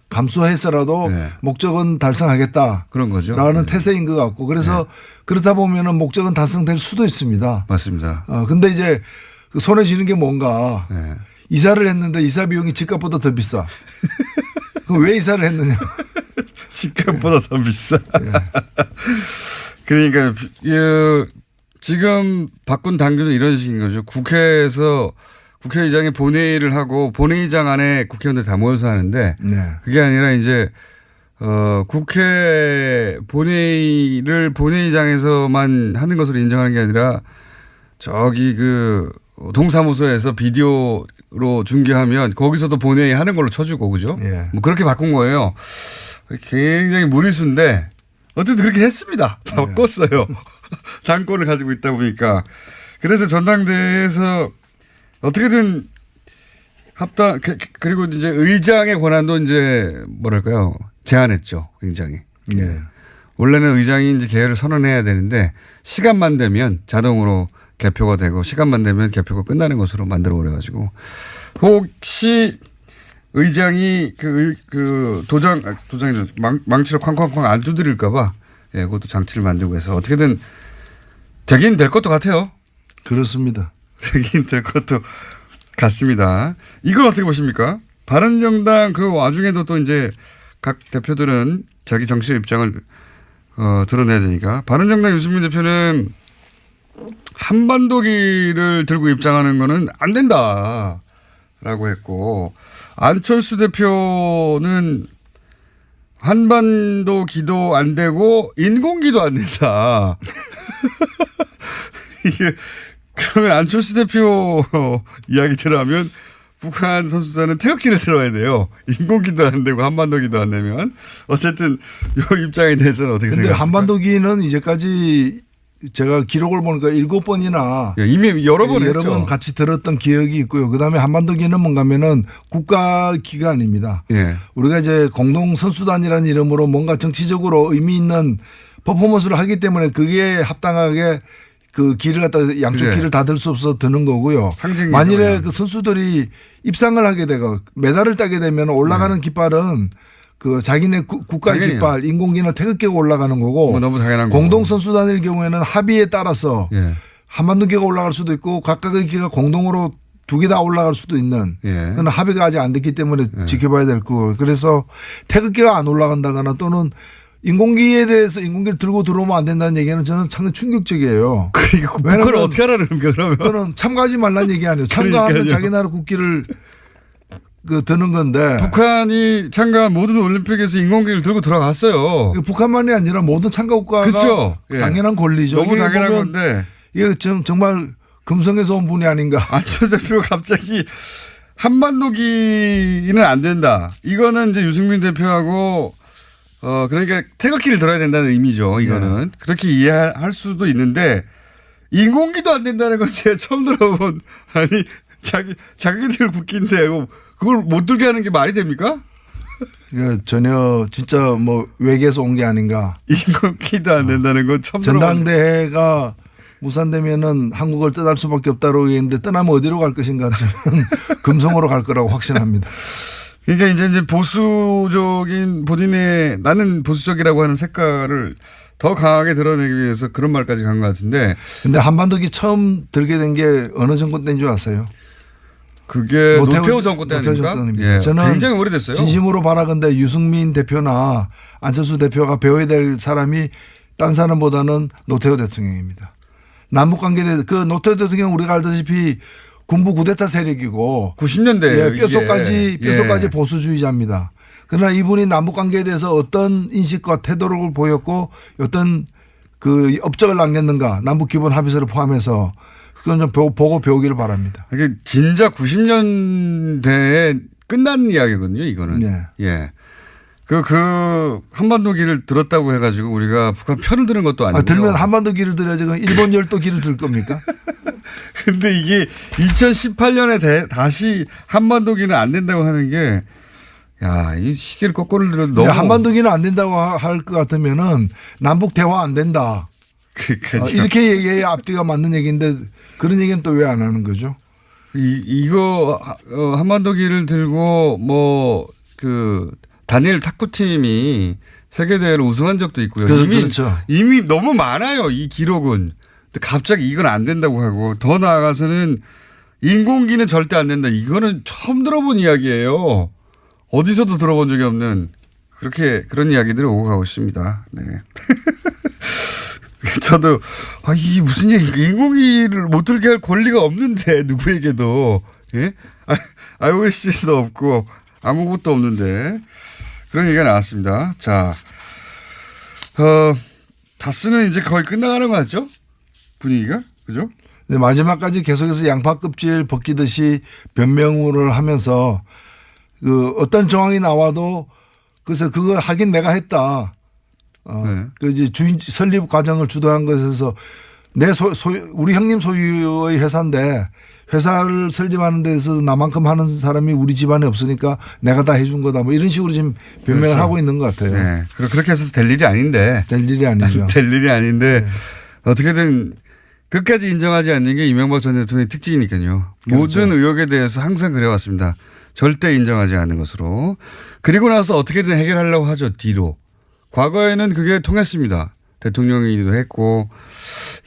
감수해서라도 예. 목적은 달성하겠다. 그런 거죠. 라는 예. 태세인 것 같고 그래서 그렇다 보면은 목적은 달성될 수도 있습니다. 맞습니다. 근데 이제 그 손에 쥐는 게 뭔가 예. 이사를 했는데 이사 비용이 집값보다 더 비싸. 그럼 왜 이사를 했느냐. 집값보다 더 비싸. 예. 그러니까 지금 바꾼 당규는 이런 식인 거죠. 국회에서 국회의장이 본회의를 하고 본회의장 안에 국회의원들 다 모여서 하는데 네. 그게 아니라 이제 국회 본회의를 본회의장에서만 하는 것으로 인정하는 게 아니라 저기 동사무소에서 비디오로 중계하면 거기서도 본회의 하는 걸로 쳐주고 그죠? 예. 뭐 그렇게 바꾼 거예요. 굉장히 무리수인데 어쨌든 그렇게 했습니다. 바꿨어요. 당권을 가지고 있다 보니까. 그래서 전당대회에서 어떻게든 합당, 그리고 이제 의장의 권한도 이제 뭐랄까요. 제한했죠. 굉장히. 예. 원래는 의장이 이제 개회를 선언해야 되는데 시간만 되면 자동으로 개표가 되고 시간만 되면 개표가 끝나는 것으로 만들어 버려가지고 혹시 의장이 도장이 망치로 쾅쾅쾅 안 두드릴까봐 예, 그것도 장치를 만들고 해서 어떻게든 되긴 될 것도 같아요. 그렇습니다. 되긴 될 것도 같습니다. 이걸 어떻게 보십니까? 바른정당 그 와중에도 또 이제 각 대표들은 자기 정치적 입장을 드러내야 되니까 바른정당 유승민 대표는 한반도기를 들고 입장하는 거는 안 된다라고 했고 안철수 대표는 한반도기도 안 되고 인공기도 안 된다. 이게 그러면 안철수 대표 이야기대로 하면 북한 선수단은 태극기를 들어야 돼요. 인공기도 안 되고 한반도기도 안 되면 어쨌든 이 입장에 대해서는 어떻게 근데 생각하십니까? 한반도기는 이제까지 제가 기록을 보니까 7번이나 이미 여러 번 했죠. 같이 들었던 기억이 있고요. 그다음에 한반도기는 뭔가면은 국가기관입니다. 예. 우리가 이제 공동선수단이라는 이름으로 뭔가 정치적으로 의미 있는 퍼포먼스를 하기 때문에 그게 합당하게 그 길을 갖다 양쪽 그래. 길을 다 들 수 없어 드는 거고요. 상징이 만일에 그냥. 그 선수들이 입상을 하게 되고 메달을 따게 되면 올라가는 깃발은 그 자기네 국가의 당연히요. 깃발, 인공기나 태극기가 올라가는 거고 너무 당연한 거고. 공동선수단일 경우에는 합의에 따라서 예. 한반도기가 올라갈 수도 있고 각각의 기가 공동으로 두 개 다 올라갈 수도 있는 예. 그건 합의가 아직 안 됐기 때문에 지켜봐야 될 거고 그래서 태극기가 안 올라간다거나 또는 인공기에 대해서 인공기를 들고 들어오면 안 된다는 얘기는 저는 상당히 충격적이에요. 그러니까 북한을 어떻게 하라는 겁니까 그러면? 그거는 참가하지 말라는 얘기 아니에요. 참가하면 자기 나라 국기를 드는 건데. 북한이 참가한 모든 올림픽에서 인공기를 들고 들어갔어요. 북한만이 아니라 모든 참가 국가가 그렇죠. 당연한 권리죠. 너무 당연한 건데. 이게 정말 금성에서 온 분이 아닌가. 안철수 대표가 갑자기 한반도기는 안 된다. 이거는 이제 유승민 대표하고 그러니까 태극기를 들어야 된다는 의미죠. 이거는. 네. 그렇게 이해할 수도 있는데 인공기도 안 된다는 건 제가 처음 들어본 아니 자기들 국기인데 그걸 못 들게 하는 게 말이 됩니까? 전혀 진짜 뭐 외계에서 온 게 아닌가. 인공기도 안 된다는 건 처음 들어본. 전당대회가 무산되면은 한국을 떠날 수밖에 없다고 얘기했는데 떠나면 어디로 갈 것인가 저는 금성으로 갈 거라고 확신합니다. 그러니까 이제 보수적인 본인의 나는 보수적이라고 하는 색깔을 더 강하게 드러내기 위해서 그런 말까지 간 것 같은데. 근데 한반도기 처음 들게 된 게 어느 정권 때인 줄 아세요? 그게 노태우 정권 때 아닙니까? 예. 저는 굉장히 오래됐어요. 진심으로 바라건대 유승민 대표나 안철수 대표가 배워야 될 사람이 딴 사람보다는 노태우 대통령입니다. 남북관계에 대해서 그 노태우 대통령 우리가 알다시피 군부 쿠데타 세력이고 90년대 뼛속까지 보수주의자입니다. 그러나 이분이 남북관계에 대해서 어떤 인식과 태도를 보였고 어떤 그 업적을 남겼는가 남북기본 합의서를 포함해서 그건 좀 보고 배우기를 바랍니다. 이게 진짜 90년대에 끝난 이야기거든요. 이거는. 네. 예. 그 한반도기를 들었다고 해가지고 우리가 북한 편을 드는 것도 아니고. 들면 한반도기를 들어야지 일본 열도기를 들 겁니까? 근데 이게 2018년에 다시 한반도기는 안 된다고 하는 게 야, 이 시계를 거꾸로 들어도 너무. 한반도기는 안 된다고 할 것 같으면은 남북 대화 안 된다. 이렇게 얘기해야 앞뒤가 맞는 얘기인데 그런 얘기는 또 왜 안 하는 거죠? 이거 한반도기를 들고 뭐 다니엘 탁구팀이 세계대회를 우승한 적도 있고요. 그렇죠. 이미 너무 많아요. 이 기록은. 근데 갑자기 이건 안 된다고 하고 더 나아가서는 인공기는 절대 안 된다. 이거는 처음 들어본 이야기예요. 어디서도 들어본 적이 없는 그런 이야기들이 오고 가고 있습니다. 네. 저도 이 무슨 얘기 인공기를 못 들게 할 권리가 없는데 누구에게도 예? IOC도 없고 아무것도 없는데 그런 얘기가 나왔습니다. 자, 다스는 이제 거의 끝나가는 거 같죠? 분위기가 그죠? 네, 마지막까지 계속해서 양파 껍질 벗기듯이 변명을 하면서 어떤 정황이 나와도 그래서 그거 하긴 내가 했다. 네. 이제 주인 설립 과정을 주도한 것에서 우리 형님 소유의 회사인데 회사를 설립하는 데서 나만큼 하는 사람이 우리 집안에 없으니까 내가 다 해준 거다. 뭐 이런 식으로 지금 변명을 그렇죠. 하고 있는 것 같아요. 네. 그렇게 해서 될 일이 아닌데. 될 일이 아니죠. 될 일이 아닌데 네. 어떻게든 끝까지 인정하지 않는 게 이명박 전 대통령의 특징이니까요. 그렇죠. 모든 의혹에 대해서 항상 그래왔습니다. 절대 인정하지 않는 것으로. 그리고 나서 어떻게든 해결하려고 하죠. 뒤로. 과거에는 그게 통했습니다. 대통령이기도 했고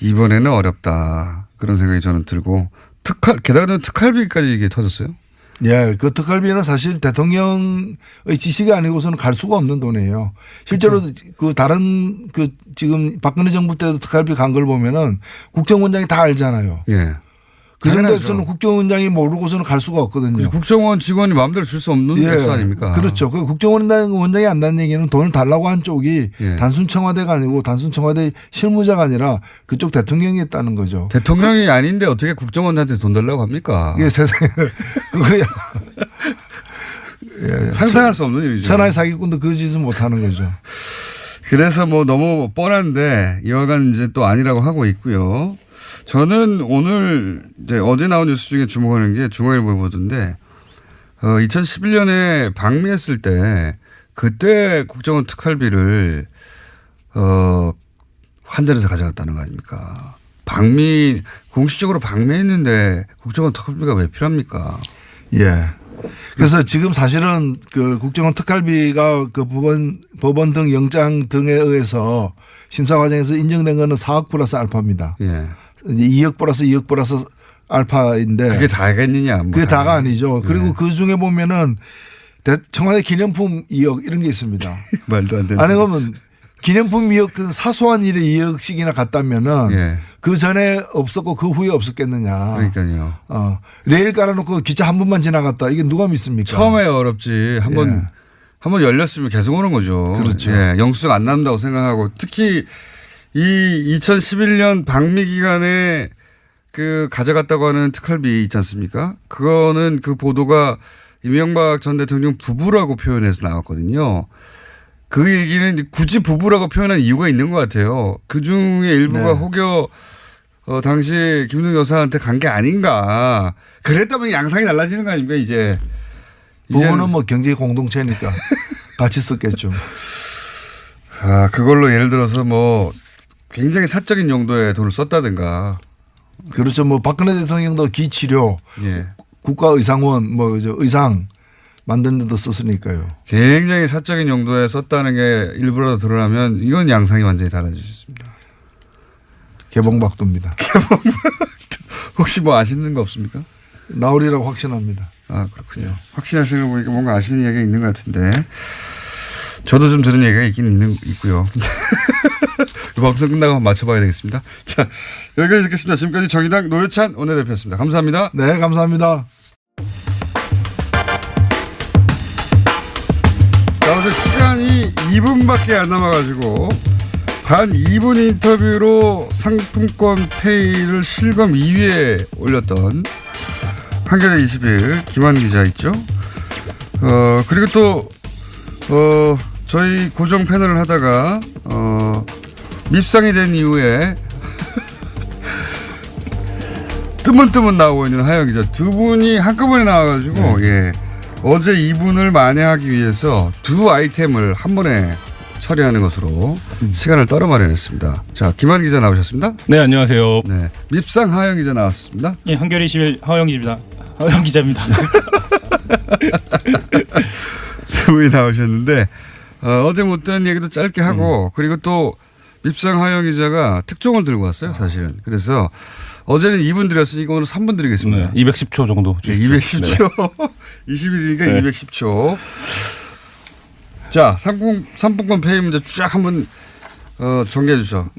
이번에는 어렵다. 그런 생각이 저는 들고 게다가 특활비까지 이게 터졌어요. 예, 그 특활비는 사실 대통령의 지시가 아니고서는 갈 수가 없는 돈이에요. 실제로 그렇죠. 다른 지금 박근혜 정부 때도 특활비 간 걸 보면은 국정원장이 다 알잖아요. 예. 그 정도에서는 국정원장이 모르고서는 갈 수가 없거든요. 국정원 직원이 마음대로 줄 수 없는 액수 아닙니까? 그렇죠. 그 국정원장이 안다는 얘기는 돈을 달라고 한 쪽이 예. 단순 청와대가 아니고 단순 청와대 실무자가 아니라 그쪽 대통령이 했다는 거죠. 대통령이 아닌데 어떻게 국정원한테 돈 달라고 합니까? 이게 세상에 그거야. 예. 상상할 수 없는 일이죠. 천하의 사기꾼도 그 짓은 못 하는 거죠. 그래서 뭐 너무 뻔한데 이와간 이제 또 아니라고 하고 있고요. 저는 오늘 이제 어제 나온 뉴스 중에 주목하는 게 중앙일보에 보던데 2011년에 방미했을 때 그때 국정원 특활비를 환전해서 가져갔다는 거 아닙니까? 공식적으로 방미했는데 국정원 특활비가 왜 필요합니까? 예. 그래서 지금 사실은 그 국정원 특활비가 그 법원 등 영장 등에 의해서 심사 과정에서 인정된 거는 4억 플러스 알파입니다. 예. 2억 플러스 2억 플러스 알파인데. 그게 다겠느냐. 그게 다가 아니죠. 그리고 예. 그 중에 보면은 청와대 기념품 2억 이런 게 있습니다. 말도 안 되는. 아니 그러면 기념품 2억 그 사소한 일에 2억씩이나 갔다면은 예. 그 전에 없었고 그 후에 없었겠느냐. 그러니까요. 레일 깔아놓고 기차 한 번만 지나갔다. 이게 누가 믿습니까? 처음에 어렵지. 한번 열렸으면 계속 오는 거죠. 그렇죠. 예. 영수증 안 남다고 생각하고 특히 이 2011년 방미 기간에 그 가져갔다고 하는 특활비 있지 않습니까? 그거는 그 보도가 이명박 전 대통령 부부라고 표현해서 나왔거든요. 그 얘기는 굳이 부부라고 표현한 이유가 있는 것 같아요. 그 중에 일부가 혹여 당시 김웅 여사한테 간 게 아닌가. 그랬다면 양상이 달라지는 거 아닙니까 이제. 부부는 뭐 경제 공동체니까 같이 썼겠죠. 그걸로 예를 들어서 뭐 굉장히 사적인 용도의 돈을 썼다든가. 그렇죠. 뭐 박근혜 대통령도 기치료, 예. 국가의상원, 뭐 의상 만든 데도 썼으니까요. 굉장히 사적인 용도에 썼다는 게 일부라도 드러나면 이건 양상이 완전히 달라질 수 있습니다. 개봉박도입니다. 혹시 뭐 아시는 거 없습니까? 나오리라고 확신합니다. 그렇군요. 확신하시는 거 보니까 뭔가 아시는 이야기가 있는 것 같은데 저도 좀 들은 얘기가 있고요. 방송 끝나고 한번 맞춰봐야 되겠습니다. 자, 여기까지 듣겠습니다. 지금까지 정의당 노회찬 원내대표였습니다. 감사합니다. 네, 감사합니다. 자, 어제 시간이 2분밖에 안 남아가지고 단 2분 인터뷰로 상품권 페이를 실검 2위에 올렸던 한겨레 21 김한 기자 있죠. 그리고 또 저희 고정 패널을 하다가 밉상이 된 이후에 뜨문뜨문 나오고 있는 하영 기자 두 분이 한꺼번에 나와가지고 예. 어제 이분을 만회하기 위해서 두 아이템을 한 번에 처리하는 것으로 시간을 떨어 마련했습니다. 자, 김한 기자 나오셨습니다. 네, 안녕하세요. 네, 밉상 하영 기자 나왔습니다. 예, 한겨레 21 하영 기자입니다. 하영 기자입니다. 두 분이 나오셨는데 어제 못한 얘기도 짧게 하고 그리고 또 밉상 하영 기자가 특종을 들고 왔어요, 사실은. 그래서 어제는 2분 드렸으니까 오늘 3분 드리겠습니다. 네, 210초 정도 주십시오. 네, 210초. 20일이니까 네. 210초. 자, 상품권 페이 문제 쫙 한번 정리해 주죠.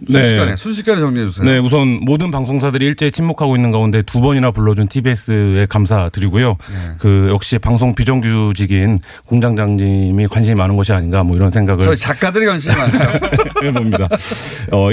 순식간에 정리해 주세요. 네, 우선 모든 방송사들이 일제히 침묵하고 있는 가운데 두 번이나 불러준 TBS에 감사드리고요. 그 역시 방송 비정규직인 공장장님이 관심이 많은 것이 아닌가 뭐 이런 생각을. 저희 작가들이 관심이 많아요. 해봅니다.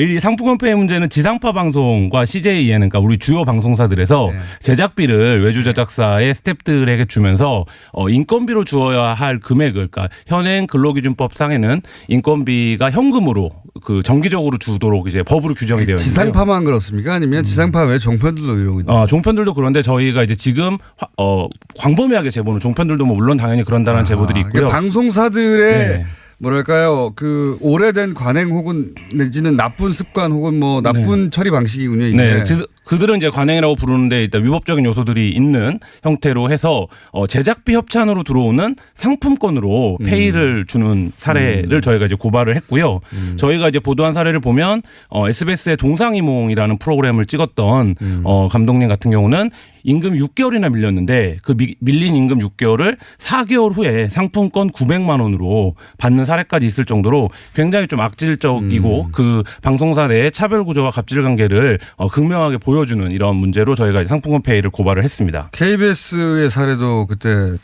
이 상품권 페이 문제는 지상파 방송과 CJEN 그러니까 우리 주요 방송사들에서 제작비를 외주 제작사의 스태프들에게 주면서 인건비로 주어야 할 금액을 그러니까 현행 근로기준법 상에는 인건비가 현금으로 그 정기적으로 주도록 이제 법으로 규정이 되어 있는데요. 지상파만 그렇습니까? 아니면 지상파 외 종편들도 이러고 있나요? 종편들도 그런데 저희가 이제 지금 광범위하게 제보는 종편들도 뭐 물론 당연히 그런다는 제보들이 있고요. 그러니까 방송사들의 뭐랄까요, 그 오래된 관행 혹은 내지는 나쁜 습관 혹은 뭐 나쁜 처리 방식이군요. 이게. 네, 그들은 이제 관행이라고 부르는데 일단 위법적인 요소들이 있는 형태로 해서 제작비 협찬으로 들어오는 상품권으로 페이를 주는 사례를 저희가 이제 고발을 했고요. 저희가 이제 보도한 사례를 보면 SBS의 동상이몽이라는 프로그램을 찍었던 감독님 같은 경우는 임금 6개월이나 밀렸는데 그 밀린 임금 6개월을 4개월 후에 상품권 900만 원으로 받는 사례까지 있을 정도로 굉장히 좀 악질적이고 그 방송사 내의 차별 구조와 갑질 관계를 극명하게 보여주는 이런 문제로 저희가 상품권 페이를 고발을 했습니다. KBS의 사례도 그때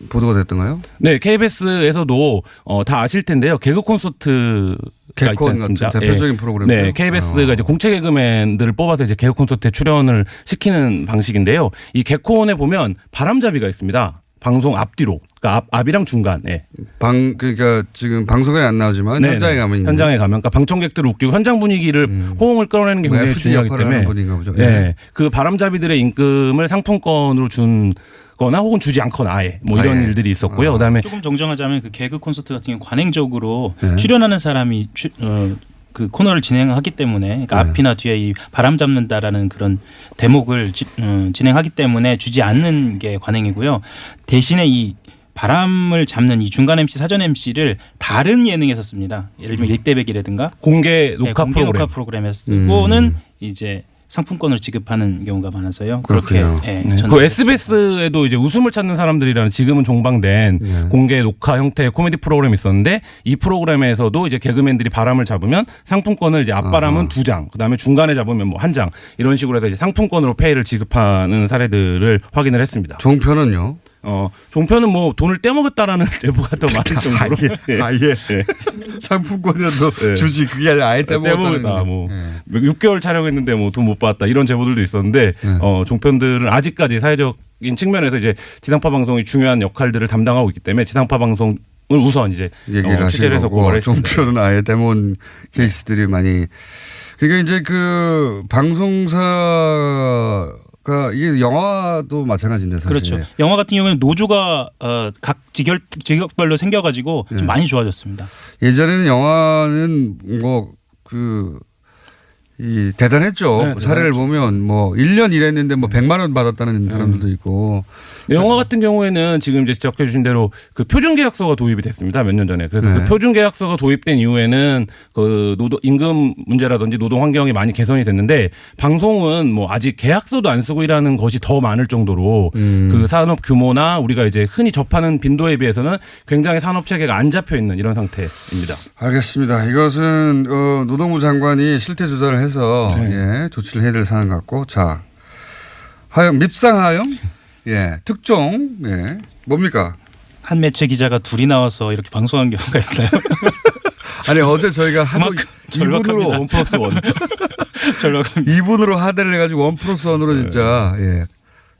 보도가 됐던가요? 네, KBS에서도 다 아실 텐데요. 개그 콘서트 개콘 같은 대표적인 프로그램. 네, KBS가 이제 공채 개그맨들을 뽑아서 이제 개그 콘서트에 출연을 시키는 방식인데요. 이 개콘에 보면 바람잡이가 있습니다. 방송 앞뒤로, 그러니까 앞이랑 중간에. 그러니까 지금 방송에 안 나오지만 현장에 가면 현장에 가면, 그러니까 방청객들을 웃기고 현장 분위기를 호응을 끌어내는 게 굉장히 중요하기 때문에. 네, 그 바람잡이들의 임금을 상품권으로 준. 거나 혹은 주지 않거나 아예 뭐 이런 일들이 있었고요. 그다음에 조금 정정하자면 그 개그 콘서트 같은 경우 관행적으로 출연하는 사람이 그 코너를 진행하기 때문에 그러니까 앞이나 뒤에 이 바람 잡는다라는 그런 대목을 진행하기 때문에 주지 않는 게 관행이고요. 대신에 이 바람을 잡는 이 중간 MC 사전 MC를 다른 예능에서 씁니다. 예를 들면 일대백이라든가 공개 녹화 프로그램에서 쓰고는 이제 상품권을 지급하는 경우가 많아서요. 그렇군요. 그렇게 네. 그 SBS에도 이제 웃음을 찾는 사람들이라는 지금은 종방된 공개 녹화 형태의 코미디 프로그램이 있었는데 이 프로그램에서도 이제 개그맨들이 바람을 잡으면 상품권을 이제 앞바람은 2장, 그다음에 중간에 잡으면 뭐 1장 이런 식으로 해서 이제 상품권으로 페이를 지급하는 사례들을 확인을 했습니다. 종편은요? 종편은 뭐 돈을 떼먹었다라는 제보가 더 많을 정도로 아예 상품권이라도 주지 그게 아니라 아예 떼먹었다. 뭐 6개월 촬영했는데 뭐 돈 못 받았다 이런 제보들도 있었는데 종편들은 아직까지 사회적인 측면에서 이제 지상파 방송이 중요한 역할들을 담당하고 있기 때문에 지상파 방송을 우선 이제 취재를 해서 고발을 했습니다. 종편은 아예 떼먹은 케이스들이 많이. 그러니까 이제 그 방송사 이게 영화도 마찬가지인데 사실. 그렇죠. 영화 같은 경우에는 노조가 각 직역별로 생겨가지고 좀 많이 좋아졌습니다. 예전에는 영화는 뭐 대단했죠. 네, 사례를 보면 뭐 1년 일했는데 뭐 100만 원 받았다는 사람들도 있고. 영화 같은 경우에는 지금 이제 지적해 주신 대로 그 표준계약서가 도입이 됐습니다. 몇 년 전에. 그래서 그 표준계약서가 도입된 이후에는 그 임금 문제라든지 노동 환경이 많이 개선이 됐는데 방송은 뭐 아직 계약서도 안 쓰고 일하는 것이 더 많을 정도로 그 산업 규모나 우리가 이제 흔히 접하는 빈도에 비해서는 굉장히 산업 체계가 안 잡혀 있는 이런 상태입니다. 알겠습니다. 이것은 노동부 장관이 실태 조사를 해서 조치를 해야 될 사안 같고, 자 하영 밉상하영 특종 뭡니까? 한 매체 기자가 둘이 나와서 이렇게 방송한 경우가 있나요? 아니 어제 저희가 하도 2분으로 1+1 2분으로 하대를 해가지고 1+1으로 진짜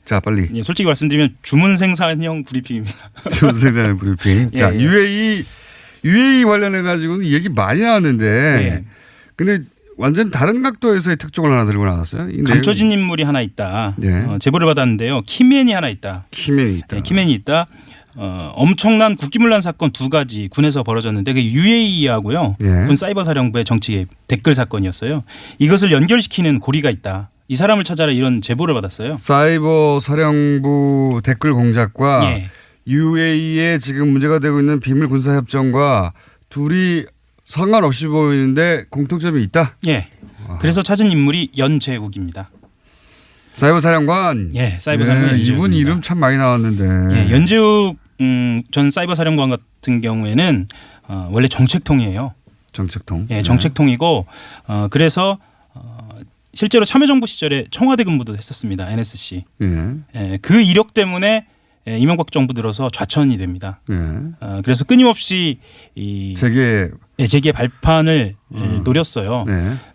자 빨리. 솔직히 말씀드리면 주문 생산형 브리핑입니다. 주문 생산형 브리핑. 자 UAE 관련해 가지고는 얘기 많이 나왔는데 근데 완전 다른 각도에서의 특종을 하나 들고 나왔어요. 감춰진 인물이 하나 있다. 제보를 받았는데요. 키맨이 하나 있다. 키맨이 있다. 엄청난 국기문란 사건 2가지 군에서 벌어졌는데 그게 UAE하고요. 군 사이버사령부의 정치 개입 댓글 사건이었어요. 이것을 연결시키는 고리가 있다. 이 사람을 찾아라 이런 제보를 받았어요. 사이버사령부 댓글 공작과 UAE에 지금 문제가 되고 있는 비밀 군사협정과 둘이 상관없이 보이는데 공통점이 있다? 그래서 찾은 인물이 연재욱입니다. 사이버사령관? 사이버사령관. 이분 이름 참 많이 나왔는데. 연재욱 전 사이버사령관 같은 경우에는 원래 정책통이에요. 정책통? 정책통이고 그래서 실제로 참여정부 시절에 청와대 근무도 했었습니다. NSC. 그 이력 때문에 이명박 정부 들어서 좌천이 됩니다. 그래서 끊임없이 재계 발판을 노렸어요.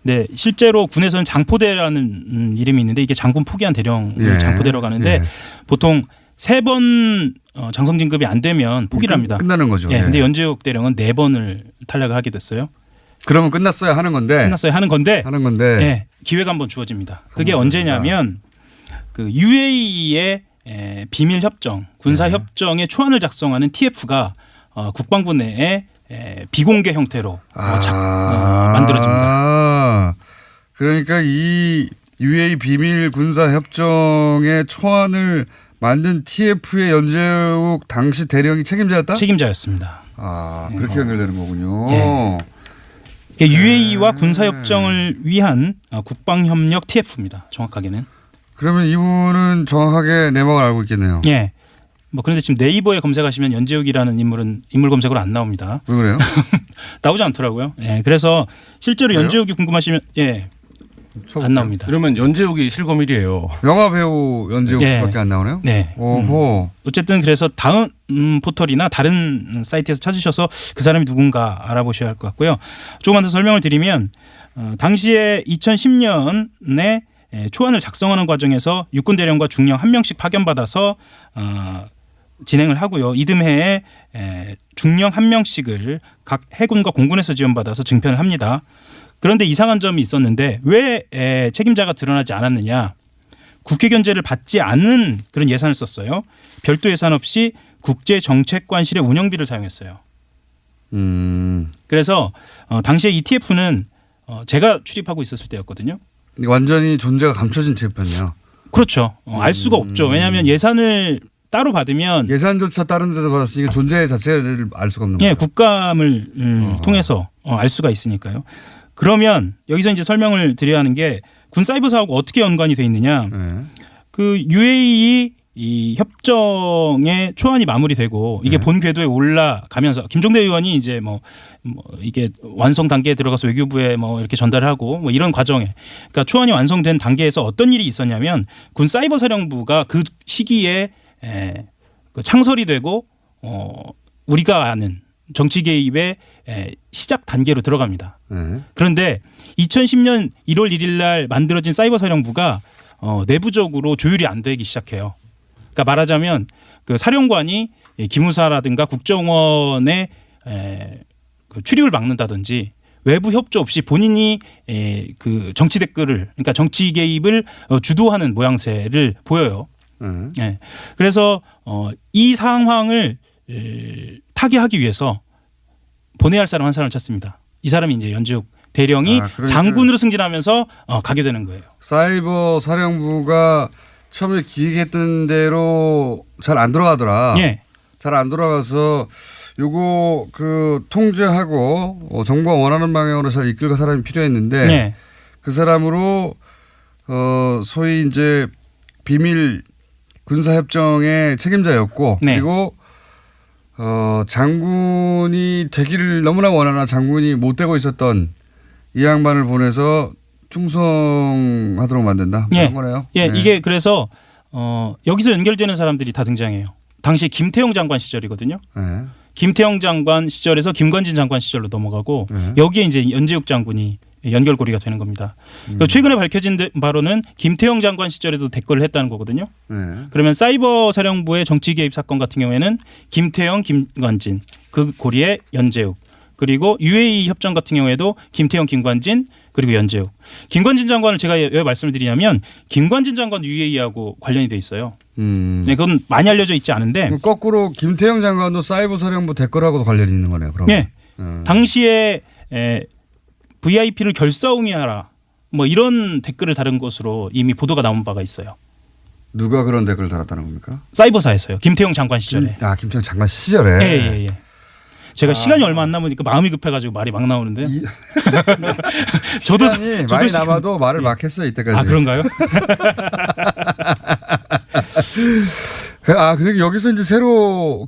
네, 실제로 군에서는 장포대라는 이름이 있는데 이게 장군 포기한 대령을 장포대로 가는데 보통 3번 장성 진급이 안 되면 포기를 합니다. 끝나는 거죠. 근데 연재욱 대령은 4번을 탈락을 하게 됐어요. 그러면 끝났어야 하는 건데. 기회가 한번 주어집니다. 그게 언제냐면 그 UAE의 비밀 협정, 군사 협정의 초안을 작성하는 TF가 국방부 내에 비공개 형태로 만들어집니다. 그러니까 이 UAE 비밀 군사 협정의 초안을 만든 TF의 연재욱 당시 대령이 책임자였다? 책임자였습니다. 그렇게 연결되는 거군요. UAE와 군사 협정을 위한 국방협력 TF입니다. 정확하게는. 그러면 이분은 정확하게 내막을 알고 있겠네요. 뭐 그런데 지금 네이버에 검색하시면 연재욱이라는 인물은 인물 검색으로 안 나옵니다. 왜 그래요? 나오지 않더라고요. 그래서 실제로 그래요? 연재욱이 궁금하시면 안 나옵니다. 그러면 연재욱이 실검일이에요. 영화 배우 연재욱 씨밖에 안 나오네요? 오호. 어쨌든 그래서 다음 포털이나 다른 사이트에서 찾으셔서 그 사람이 누군가 알아보셔야 할 것 같고요. 조금만 더 설명을 드리면 당시에 2010년에 초안을 작성하는 과정에서 육군 대령과 중령 1명씩 파견받아서 진행을 하고요. 이듬해에 중령 1명씩을 각 해군과 공군에서 지원받아서 증편을 합니다. 그런데 이상한 점이 있었는데 왜 책임자가 드러나지 않았느냐. 국회 견제를 받지 않은 그런 예산을 썼어요. 별도 예산 없이 국제정책관실의 운영비를 사용했어요. 그래서 당시에 ETF는 제가 출입하고 있었을 때였거든요. 완전히 존재가 감춰진 TF였네요. 그렇죠. 알 수가 없죠. 왜냐하면 예산을 따로 받으면 예산조차 다른 데서 받았으니까 존재 자체를 알 수가 없는 거예요. 국감을 통해서 알 수가 있으니까요. 그러면 여기서 이제 설명을 드려야 하는 게 군 사이버 사하고 어떻게 연관이 돼 있느냐? 네. 그 UAE 이 협정의 초안이 마무리되고 이게 본 궤도에 올라가면서 김종대 의원이 이제 뭐 이게 완성 단계에 들어가서 외교부에 뭐 이렇게 전달을 하고 뭐 이런 과정에 그러니까 초안이 완성된 단계에서 어떤 일이 있었냐면 군 사이버 사령부가 그 시기에 그 창설이 되고 우리가 아는 정치 개입의 시작 단계로 들어갑니다. 그런데 2010년 1월 1일 날 만들어진 사이버 사령부가 내부적으로 조율이 안 되기 시작해요. 그러니까 말하자면 그 사령관이 기무사라든가 국정원의 그 출입을 막는다든지 외부 협조 없이 본인이 그 정치 댓글을 그러니까 정치 개입을 주도하는 모양새를 보여요. 네. 그래서 이 상황을 타개하기 위해서 보내야 할 사람 한 사람을 찾습니다. 이 사람이 이제 연지욱 대령이 그러니까 장군으로 승진하면서 가게 되는 거예요. 사이버 사령부가 처음에 기획했던 대로 잘 안 돌아가더라. 예. 잘 안 돌아가서 요거 그 통제하고 정부가 원하는 방향으로 잘 이끌 사람이 필요했는데 예. 그 사람으로 소위 이제 비밀 군사협정의 책임자였고 네. 그리고 장군이 되기를 너무나 원하나 장군이 못 되고 있었던 이 양반을 보내서 충성하도록 만든다. 예. 그런 거네요. 예, 네. 이게 그래서 여기서 연결되는 사람들이 다 등장해요. 당시 김태형 장관 시절이거든요. 네. 김태형 장관 시절에서 김관진 장관 시절로 넘어가고 여기에 이제 연지욱 장군이 연결고리가 되는 겁니다. 최근에 밝혀진 바로는 김태형 장관 시절에도 댓글을 했다는 거거든요. 그러면 사이버 사령부의 정치 개입 사건 같은 경우에는 김태형, 김관진 그 고리에 연재욱 그리고 UAE 협정 같은 경우에도 김태형, 김관진 그리고 연재욱. 김관진 장관을 제가 왜 말씀을 드리냐면 김관진 장관 UAE하고 관련이 돼 있어요. 네, 그건 많이 알려져 있지 않은데 거꾸로 김태형 장관도 사이버 사령부 댓글하고도 관련이 있는 거네요. 그럼. 네. 당시에 VIP를 결사옹이하라 뭐 이런 댓글을 다른 것으로 이미 보도가 나온 바가 있어요. 누가 그런 댓글을 달았다는 겁니까? 사이버사에서 김태형 장관 시절에. 김태형 장관 시절에. 예. 제가 시간이 얼마 안 남으니까 마음이 급해가지고 말이 막 나오는데. 저도 많이 남아도 말을 막 했어요 이때까지. 아 그런가요? 그리고 여기서 이제 새로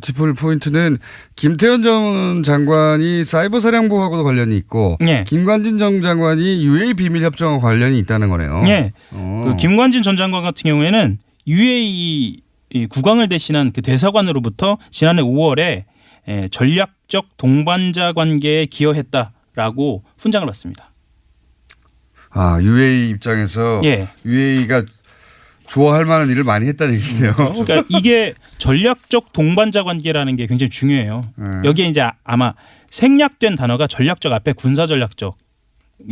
짚을 포인트는 김태현 전 장관이 사이버 사령부하고도 관련이 있고, 예. 김관진 전 장관이 UAE 비밀 협정과 관련이 있다는 거네요. 예. 그 김관진 전 장관 같은 경우에는 UAE 국왕을 대신한 그 대사관으로부터 지난해 5월에 전략적 동반자 관계에 기여했다라고 훈장을 받습니다. UAE 입장에서 예. UAE가 좋아할 만한 일을 많이 했다는 얘기네요. 그러니까 이게 전략적 동반자 관계라는 게 굉장히 중요해요. 여기에 이제 아마 생략된 단어가 전략적 앞에 군사 전략적이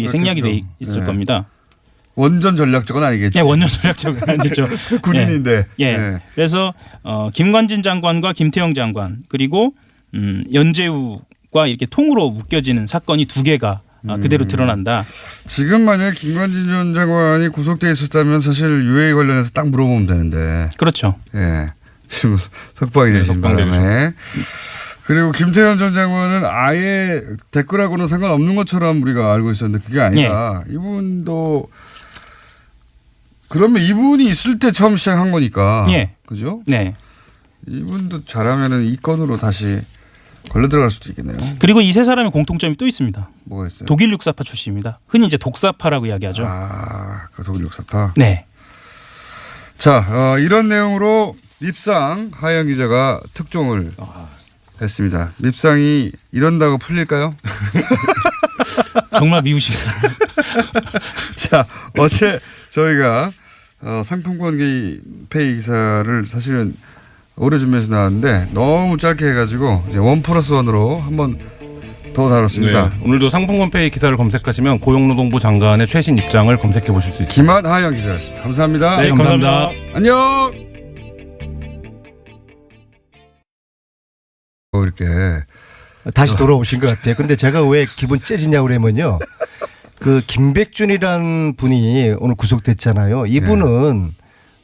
생략이 돼 있을 겁니다. 원전 전략적은 아니겠죠. 네, 원전 전략적은 아니죠. 군인인데. 예. 그래서 김관진 장관과 김태형 장관 그리고 연재욱과 이렇게 통으로 묶여지는 사건이 두 개가 그대로 드러난다. 지금 만약 김관진 전 장관이 구속돼 있었다면 사실 UAE 관련해서 딱 물어보면 되는데. 그렇죠. 예. 지금 석방이 되신 바람에. 그리고 김태현 전 장관은 아예 댓글하고는 상관없는 것처럼 우리가 알고 있었는데 그게 아니다. 예. 이분도 그러면 이분이 있을 때 처음 시작한 거니까. 예. 그죠? 네. 이분도 잘하면은 이 건으로 다시 걸려 들어갈 수도 있겠네요. 그리고 이 세 사람의 공통점이 또 있습니다. 뭐가 있어요? 독일 육사파 출신입니다. 흔히 이제 독사파라고 이야기하죠. 그 독일 육사파. 네. 자, 이런 내용으로 밉상 하영 기자가 특종을 했습니다. 밉상이 이런다고 풀릴까요? 정말 미우십니다. 자, 어제 저희가 상품권 페이 기사를 사실은 오래 준비해서 나왔는데 너무 짧게 해가지고 이제 1+1으로 한번 더 다뤘습니다. 네, 오늘도 상품권 페이 기사를 검색하시면 고용노동부 장관의 최신 입장을 검색해 보실 수 있습니다. 김한하영 기자였습니다. 감사합니다. 네, 감사합니다. 안녕. 이렇게 다시 돌아오신 것 같아요. 근데 제가 왜 기분 째지냐고 그러면요. 그 김백준이라는 분이 오늘 구속됐잖아요. 이분은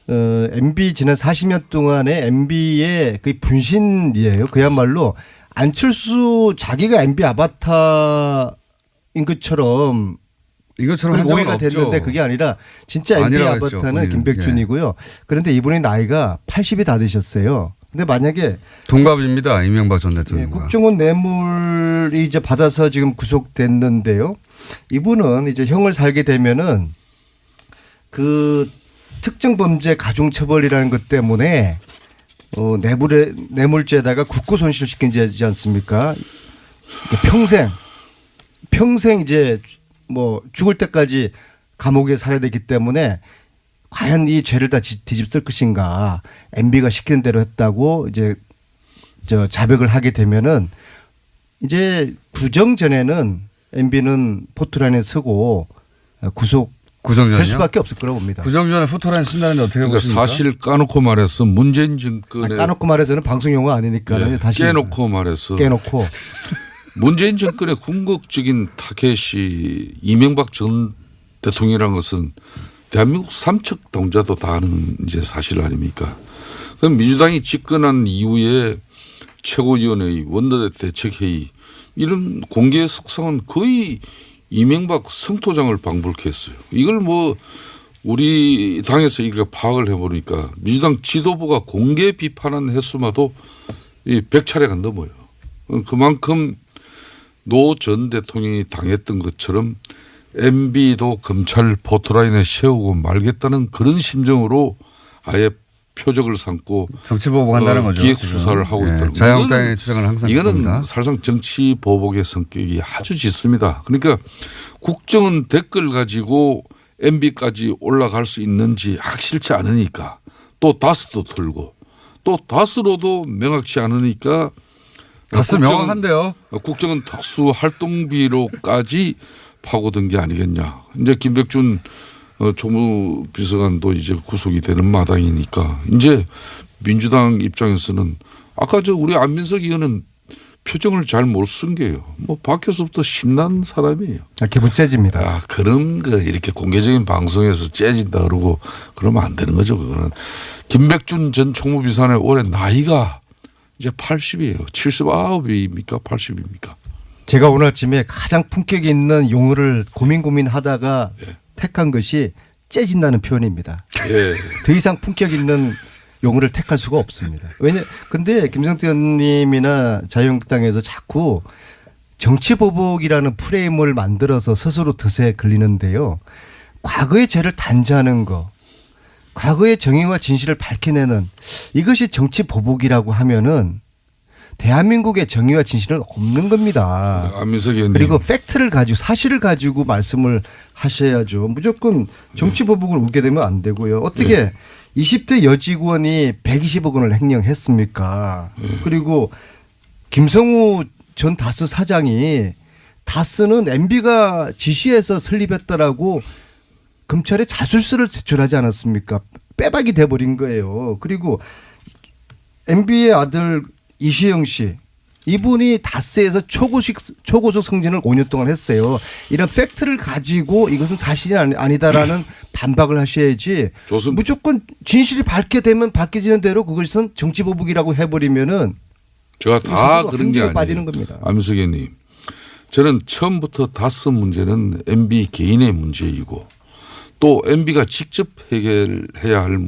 MB 지난 40년 동안의 MB의 그 분신이에요. 그야말로 안철수 자기가 MB 아바타인 것처럼 이것처럼 한 적은 오해가 없죠. 됐는데 그게 아니라 진짜 MB 아니라고 했죠, 아바타는 본인은. 김백준이고요. 그런데 이분의 나이가 80이 다 되셨어요. 근데 만약에 동갑입니다. 이명박 전 예, 대통령과. 국정원 뇌물이 이제 받아서 지금 구속됐는데요. 이분은 이제 형을 살게 되면은 그 특정 범죄 가중처벌이라는 것 때문에 뇌물죄에다가 국고 손실시키지 않습니까? 평생 이제 뭐 죽을 때까지 감옥에 살아야 되기 때문에 과연 이 죄를 다 뒤집을 것인가. MB가 시키는 대로 했다고 이제 자백을 하게 되면은 이제 부정 전에는 MB는 포토라인에 서고 구속될 수밖에 없을 거라고 봅니다. 부정전에 포토라인 쓴다는데 어떻게 그러니까 보십니까? 사실 까놓고 말해서 문재인 정권에 까놓고 말해서는 방송 용어 아니니까 예, 다시 깨놓고 말해서 깨놓고 문재인 정권의 궁극적인 타겟이 이명박 전 대통령이라는 것은 대한민국 삼척 동자도 다 아는 이제 사실 아닙니까? 그럼 민주당이 집권한 이후에 최고위원회의, 원내대 대책회의 이런 공개 석상은 거의 이명박 성토장을 방불케 했어요. 이걸 뭐 우리 당에서 이렇게 파악을 해보니까 민주당 지도부가 공개 비판한 횟수마도 100차례가 넘어요. 그만큼 노 전 대통령이 당했던 것처럼 MB도 검찰 포토라인에 세우고 말겠다는 그런 심정으로 아예 표적을 삼고 정치보복한다는 거죠. 기획 수사를 하고 있다는 자유한국당의 주장을 항상 이거는 합니다. 사실상 정치 보복의 성격이 아주 짙습니다. 그러니까 국정은 댓글 가지고 MB까지 올라갈 수 있는지 확실치 않으니까 또 다스도 틀고 또 다스로도 명확치 않으니까 다스 명확한데요. 국정은 특수 활동비로까지 파고든 게 아니겠냐. 이제 김백준 총무비서관도 이제 구속이 되는 마당이니까 이제 민주당 입장에서는 아까 우리 안민석 의원은 표정을 잘 못 숨겨요. 뭐 밖에서부터 신난 사람이에요. 기분 째집니다. 그런 거 이렇게 공개적인 방송에서 째진다 그러고 그러면 안 되는 거죠. 그거는 김백준 전 총무비서관의 올해 나이가 이제 80이에요. 79입니까 80입니까? 제가 오늘 아침에 가장 품격 있는 용어를 고민하다가 택한 것이 째진다는 표현입니다. 예. 더 이상 품격 있는 용어를 택할 수가 없습니다. 근데 김성태 의원님이나 자유한국당에서 자꾸 정치보복이라는 프레임을 만들어서 스스로 덫에 걸리는데요. 과거의 죄를 단죄하는 거, 과거의 정의와 진실을 밝혀내는 이것이 정치보복이라고 하면은 대한민국의 정의와 진실은 없는 겁니다. 안민석 의원님. 그리고 팩트를 가지고 사실을 가지고 말씀을 하셔야죠. 무조건 정치보복을 우게 되면 안 되고요. 어떻게 20대 여직원이 120억 원을 횡령했습니까? 그리고 김성우 전 다스 사장이 다스는 MB가 지시해서 설립했다라고 검찰에 자술서를 제출하지 않았습니까? 빼박이 돼버린 거예요. 그리고 MB의 아들 이시영 씨 이분이 다스에서 초고속 승진을 5년 동안 했어요. 이런 팩트를 가지고 이것은 사실이 아니다라는 반박을 하셔야지 무조건 진실이 밝혀지는 대로 그것은 정치보복이라고 해버리면은 제가 다 그런 게 아니에요. 빠지는 겁니다. 안민석 의원님. 저는 처음부터 다스 문제는 MB 개인의 문제이고 또 MB가 직접 해결해야 할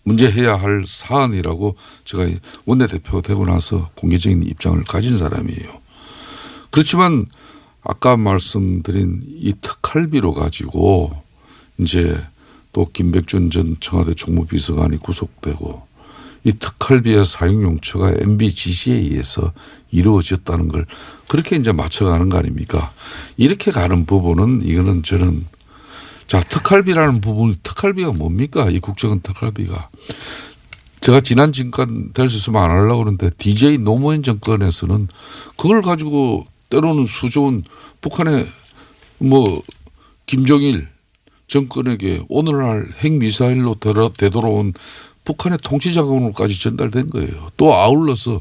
문제해야 할 사안이라고 제가 원내대표가 되고 나서 공개적인 입장을 가진 사람이에요. 그렇지만 아까 말씀드린 이 특활비로 가지고 이제 또 김백준 전 청와대 총무비서관이 구속되고 이 특활비의 사용용처가 MB 지시에 의해서 이루어졌다는 걸 그렇게 이제 맞춰가는 거 아닙니까? 이렇게 가는 부분은 이거는 저는 자, 특활비라는 부분, 특활비가 뭡니까? 이 국정원 특활비가. 제가 지난 정권 될 수 있으면 안 하려고 그러는데 DJ 노무현 정권에서는 그걸 가지고 때로는 수조원 북한의 김정일 정권에게 오늘날 핵미사일로 되돌아온 북한의 통치자금으로까지 전달된 거예요. 또 아울러서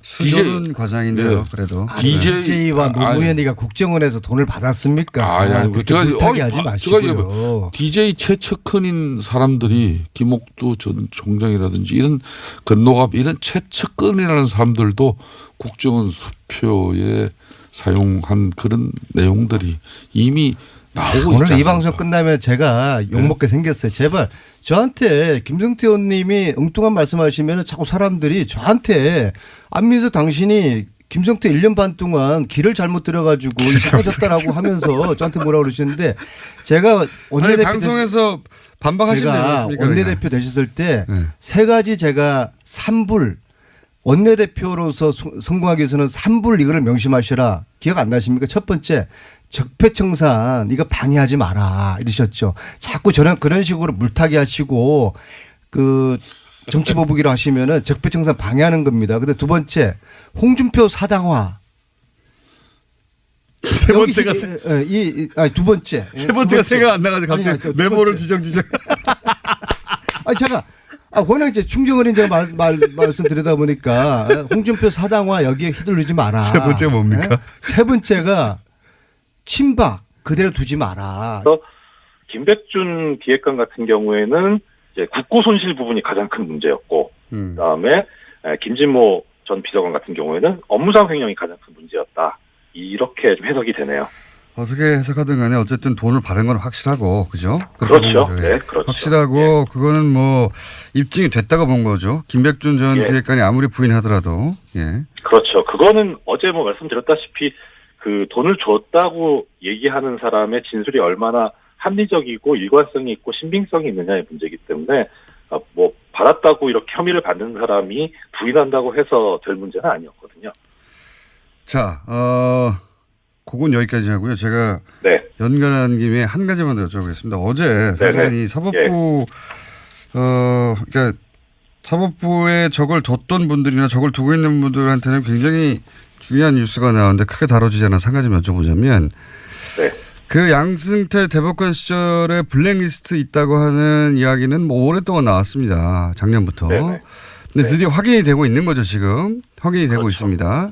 수조는 과장인데요. 그래도 DJ와 노무현이가 국정원에서 돈을 받았습니까? 못하게 하지 마시고요. DJ 최측근인 사람들이 김옥두 전 총장이라든지 이런 건노갑 이런 최측근이라는 사람들도 국정원 수표에 사용한 그런 내용들이 이미 나오고 있지 오늘 않습니까? 이 방송 끝나면 제가 욕먹게 생겼어요. 제발 저한테 김성태 의원님이 엉뚱한 말씀하시면 자꾸 사람들이 저한테 안민석 당신이 김성태 1년 반 동안 길을 잘못 들어가지고 이상해졌다라고 하면서 저한테 뭐라고 그러시는데 제가 원내대표 방송에서 반박하시면 되지 않습니까? 원내대표 되셨을 때 세 가지 제가 3불 원내대표로서 성공하기 위해서는 3불 이거를 명심하시라. 기억 안 나십니까? 첫 번째 적폐청산 이거 방해하지 마라 이러셨죠. 자꾸 저는 그런 식으로 물타기 하시고 그 정치보복이라 하시면은 적폐청산 방해하는 겁니다. 근데 두 번째 홍준표 사당화. 세 번째가 두 번째. 세 번째가 생각 안 나가지고 갑자기 메모를 뒤적뒤적. 아니 제가 워낙 이제 충정어린 제가 말씀드리다 보니까 홍준표 사당화 여기에 휘둘리지 마라. 세 번째가 뭡니까? 세 번째가 친박 그대로 두지 마라. 김백준 기획관 같은 경우에는 이제 국고 손실 부분이 가장 큰 문제였고, 그다음에 김진모 전 비서관 같은 경우에는 업무상 횡령이 가장 큰 문제였다. 이렇게 좀 해석이 되네요. 어떻게 해석하든 간에 어쨌든 돈을 받은 건 확실하고, 그죠? 그렇죠. 네, 그렇죠. 확실하고, 네. 그거는 뭐, 입증이 됐다고 본 거죠. 김백준 전 기획관이 아무리 부인하더라도, 예. 그렇죠. 그거는 어제 뭐 말씀드렸다시피 그 돈을 줬다고 얘기하는 사람의 진술이 얼마나 합리적이고 일관성이 있고 신빙성이 있느냐의 문제이기 때문에 뭐 받았다고 이렇게 혐의를 받는 사람이 부인한다고 해서 될 문제는 아니었거든요. 자, 그건 여기까지 하고요. 제가 연결한 김에 한 가지만 더 여쭤보겠습니다. 어제 사실은 이 사법부, 그러니까 사법부에 저걸 뒀던 분들이나 저걸 두고 있는 분들한테는 굉장히 중요한 뉴스가 나오는데 크게 다뤄지지 않아서 한 가지만 여쭤보자면 그 양승태 대법관 시절에 블랙리스트 있다고 하는 이야기는 뭐 오랫동안 나왔습니다. 작년부터. 근데 드디어 확인이 되고 있는 거죠, 지금. 확인이 되고 있습니다.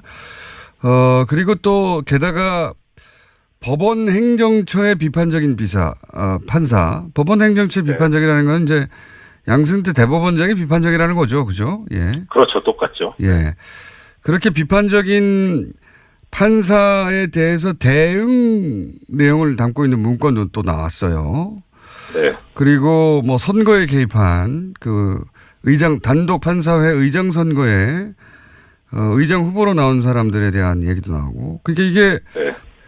그리고 또 게다가 법원 행정처의 비판적인 판사. 법원 행정처의 비판적이라는 건 이제 양승태 대법원장이 비판적이라는 거죠. 그죠? 예. 그렇죠. 똑같죠. 예. 그렇게 비판적인 판사에 대해서 대응 내용을 담고 있는 문건도 또 나왔어요. 네. 그리고 뭐 선거에 개입한 그 단독 판사회 의장 선거에 의장 후보로 나온 사람들에 대한 얘기도 나오고. 그러니까 이게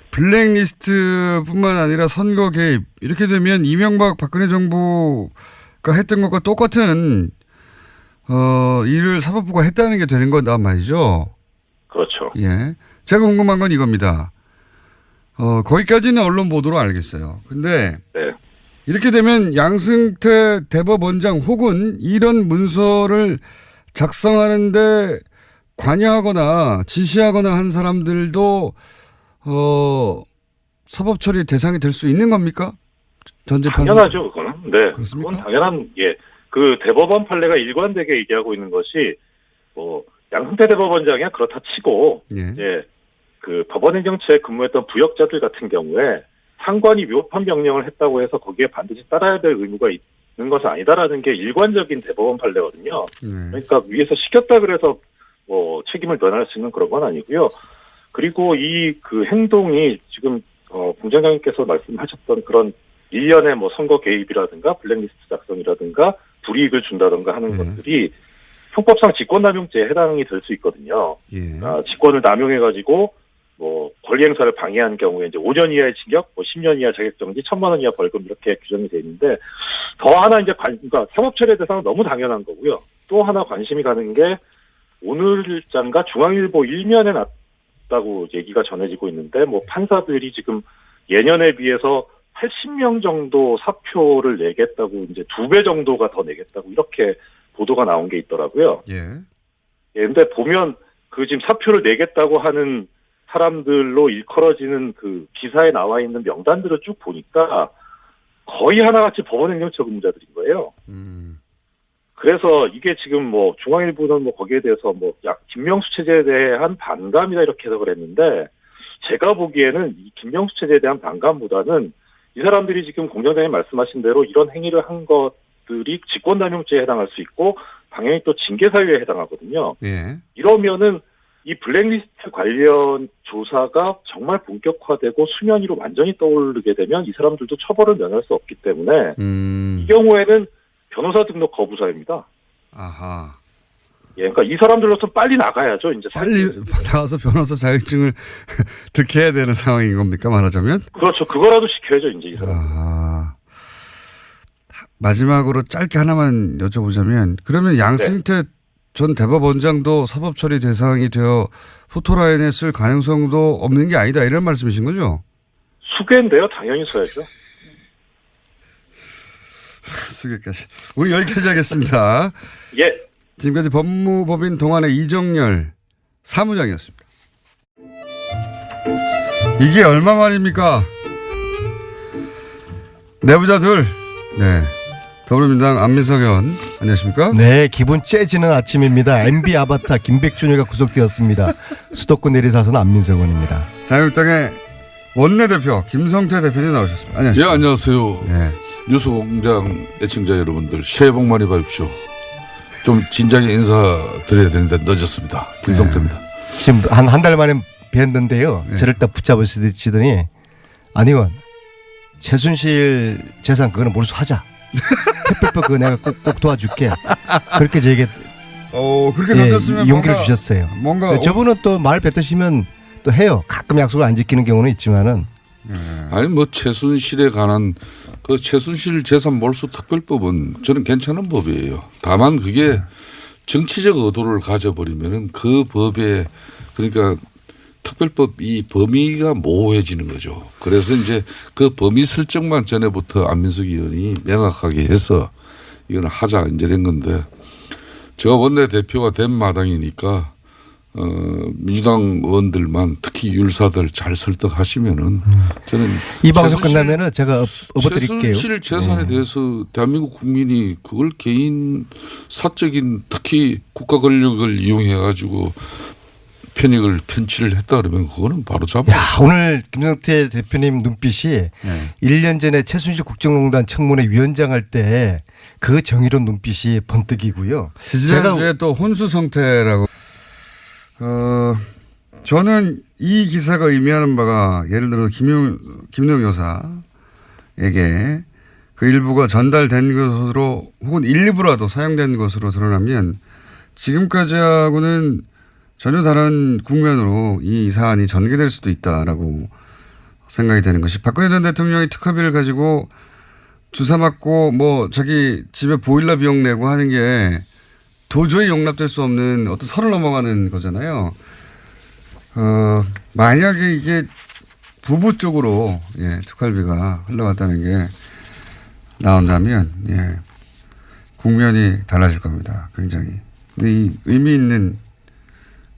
블랙리스트뿐만 아니라 선거 개입 이렇게 되면 이명박 박근혜 정부가 했던 것과 똑같은 일을 사법부가 했다는 게 되는 거단 말이죠. 그렇죠. 예. 제가 궁금한 건 이겁니다. 거기까지는 언론 보도로 알겠어요. 근데 이렇게 되면 양승태 대법원장 혹은 이런 문서를 작성하는데 관여하거나 지시하거나 한 사람들도 사법 처리 대상이 될 수 있는 겁니까? 전재 판사. 당연하죠, 그거는. 네. 그렇습니까? 그건 당연한 그 대법원 판례가 일관되게 얘기하고 있는 것이 뭐 양승태 대법원장이야 그렇다 치고 그 법원행정처에 근무했던 부역자들 같은 경우에 상관이 위법한 명령을 했다고 해서 거기에 반드시 따라야 될 의무가 있는 것은 아니다라는 게 일관적인 대법원 판례거든요. 그러니까 위에서 시켰다 그래서 뭐 책임을 면할 수 있는 그런 건 아니고요. 그리고 이 그 행동이 지금 공장장님께서 말씀하셨던 그런 일련의 뭐 선거 개입이라든가 블랙리스트 작성이라든가 불이익을 준다든가 하는 것들이 형법상 직권남용죄에 해당이 될 수 있거든요. 직권을 남용해가지고 뭐 권리 행사를 방해한 경우에 이제 5년 이하의 징역, 뭐 10년 이하 자격정지, 1,000만 원 이하 벌금 이렇게 규정이 돼 있는데 더 하나 이제 그러니까 사법처리 대상은 너무 당연한 거고요. 또 하나 관심이 가는 게 오늘자인가 중앙일보 1면에 났다고 얘기가 전해지고 있는데 뭐 판사들이 지금 예년에 비해서 80명 정도 사표를 내겠다고 이제 2배 정도가 더 내겠다고 이렇게 보도가 나온 게 있더라고요. 근데 보면 그 지금 사표를 내겠다고 하는 사람들로 일컬어지는 그 기사에 나와 있는 명단들을 쭉 보니까 거의 하나같이 법원행정처 근무자들인 거예요. 그래서 이게 지금 뭐 중앙일보는 뭐 거기에 대해서 뭐 김명수 체제에 대한 반감이다 이렇게 해석을 했는데 제가 보기에는 이 김명수 체제에 대한 반감보다는 이 사람들이 지금 공장장님 말씀하신 대로 이런 행위를 한 것들이 직권남용죄에 해당할 수 있고 당연히 또 징계사유에 해당하거든요. 이러면은 이 블랙리스트 관련 조사가 정말 본격화되고 수면 위로 완전히 떠오르게 되면 이 사람들도 처벌을 면할 수 없기 때문에 이 경우에는 변호사 등록 거부 사유입니다. 아하. 예, 그러니까 이 사람들로서 빨리 나가야죠. 이제 빨리 나가서 변호사 자격증을 득해야 되는 상황인 겁니까, 말하자면? 그렇죠. 그거라도 시켜야죠, 이제 이 사람. 아. 마지막으로 짧게 하나만 여쭤보자면, 그러면 양승태 전 대법원장도 사법처리 대상이 되어 포토라인에 쓸 가능성도 없는 게 아니다, 이런 말씀이신 거죠? 수괴인데요. 당연히 써야죠. 수괴까지. 우리 여기까지 하겠습니다. 예. 지금까지 법무법인 동안의 이정열 사무장이었습니다. 이게 얼마 만입니까? 내부자 둘. 네. 더불어민주당 안민석 의원 안녕하십니까? 네, 기분 째지는 아침입니다. MB 아바타 김백준이가 구속되었습니다. 수도권 내리사선 안민석 의원입니다. 자유한국당의 원내대표 김성태 대표님 나오셨습니다. 안녕하십니까? 예, 안녕하세요. 네. 뉴스공장 애청자 여러분들 새해 복 많이 받으십시오. 좀 진작에 인사드려야 되는데 늦었습니다. 김성태입니다. 네. 지금 한 달 만에 뵀는데요. 네. 저를 딱 붙잡으시더니 안 의원 최순실 재산 그거는 몰수하자. 특별법 그거 내가 꼭 도와줄게. 그렇게 저에게 그렇게 던졌으면 용기를 주셨어요. 뭔가 저분은 또 말 뱉으시면 또 해요. 가끔 약속을 안 지키는 경우는 있지만은. 아니 뭐 최순실에 관한 그 최순실 재산 몰수 특별법은 저는 괜찮은 법이에요. 다만 그게 정치적 의도를 가져버리면은 그 법에 그러니까 특별법 이 범위가 모호해지는 거죠. 그래서 이제 그 범위 설정만 전에부터 안민석 의원이 명확하게 해서 이거는 하자 이제 된 건데 제가 원내대표가 된 마당이니까 민주당 의원들만 특히 율사들 잘 설득하시면은 저는 이 방송 끝나면은 제가 업어드릴게요. 최순실 재산에 대해서 대한민국 국민이 그걸 개인 사적인 특히 국가 권력을 이용해 가지고 편치를 했다 그러면 그거는 바로 잡아. 야, 오늘 김성태 대표님 눈빛이 1년 전에 최순실 국정농단 청문회 위원장 할 때 그 정의로운 눈빛이 번뜩이고요. 지지난주에 또 혼수 성태라고. 저는 이 기사가 의미하는 바가 예를 들어 김용 여사에게 그 일부가 전달된 것으로 혹은 일부라도 사용된 것으로 드러나면 지금까지하고는 전혀 다른 국면으로 이 사안이 전개될 수도 있다라고 생각이 되는 것이 박근혜 전 대통령이 특허비를 가지고 주사 맞고 뭐 자기 집에 보일러 비용 내고 하는 게 도저히 용납될 수 없는 어떤 선을 넘어가는 거잖아요. 만약에 이게 부부 쪽으로 특활비가 흘러갔다는 게 나온다면 국면이 달라질 겁니다. 굉장히. 근데 이 의미 있는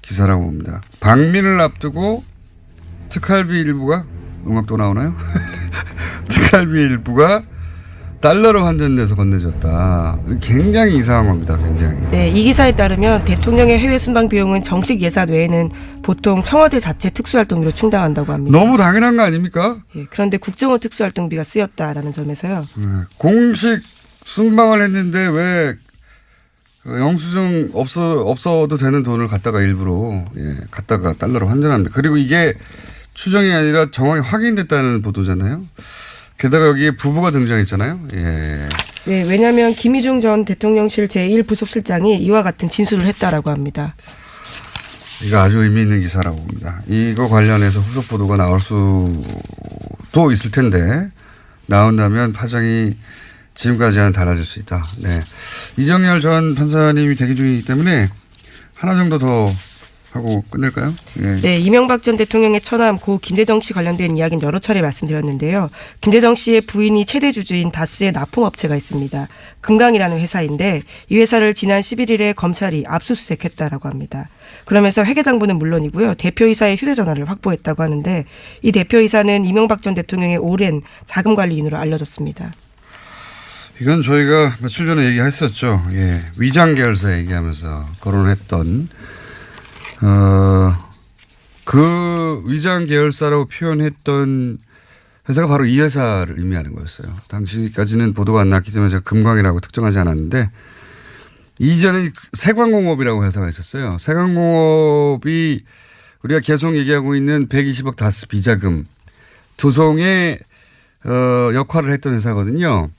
기사라고 봅니다. 방민을 앞두고 특활비 일부가 음악도 나오나요? 특활비 일부가 달러로 환전돼서 건네졌다. 굉장히 이상한 겁니다. 굉장히. 네, 이 기사에 따르면 대통령의 해외 순방 비용은 정식 예산 외에는 보통 청와대 자체 특수활동비로 충당한다고 합니다. 너무 당연한 거 아닙니까? 예, 그런데 국정원 특수활동비가 쓰였다라는 점에서요. 공식 순방을 했는데 왜 영수증 없어도 되는 돈을 갖다가 일부러 갖다가 달러로 환전합니다. 그리고 이게 추정이 아니라 정확히 확인됐다는 보도잖아요. 게다가 여기에 부부가 등장했잖아요. 예. 네, 왜냐하면 김희중 전 대통령실 제1부속실장이 이와 같은 진술을 했다라고 합니다. 이거 아주 의미 있는 기사라고 봅니다. 이거 관련해서 후속 보도가 나올 수도 있을 텐데 나온다면 파장이 지금까지와는 달라질 수 있다. 네. 이정열 전 판사님이 대기 중이기 때문에 하나 정도 더 하고 끝낼까요? 예. 네, 이명박 전 대통령의 처남 고 김대정 씨 관련된 이야기는 여러 차례 말씀드렸는데요. 김대정 씨의 부인이 최대 주주인 다스의 납품업체가 있습니다. 금강이라는 회사인데 이 회사를 지난 11일에 검찰이 압수수색했다라고 합니다. 그러면서 회계장부는 물론이고요. 대표이사의 휴대전화를 확보했다고 하는데 이 대표이사는 이명박 전 대통령의 오랜 자금관리인으로 알려졌습니다. 이건 저희가 며칠 전에 얘기했었죠. 예. 위장 계열사 얘기하면서 거론했던 그 위장 계열사라고 표현했던 회사가 바로 이 회사를 의미하는 거였어요. 당시까지는 보도가 안 났기 때문에 제가 금광이라고 특정하지 않았는데 이전에 세관공업이라고 회사가 있었어요. 세관공업이 우리가 계속 얘기하고 있는 120억 다스 비자금 조성의 역할을 했던 회사거든요.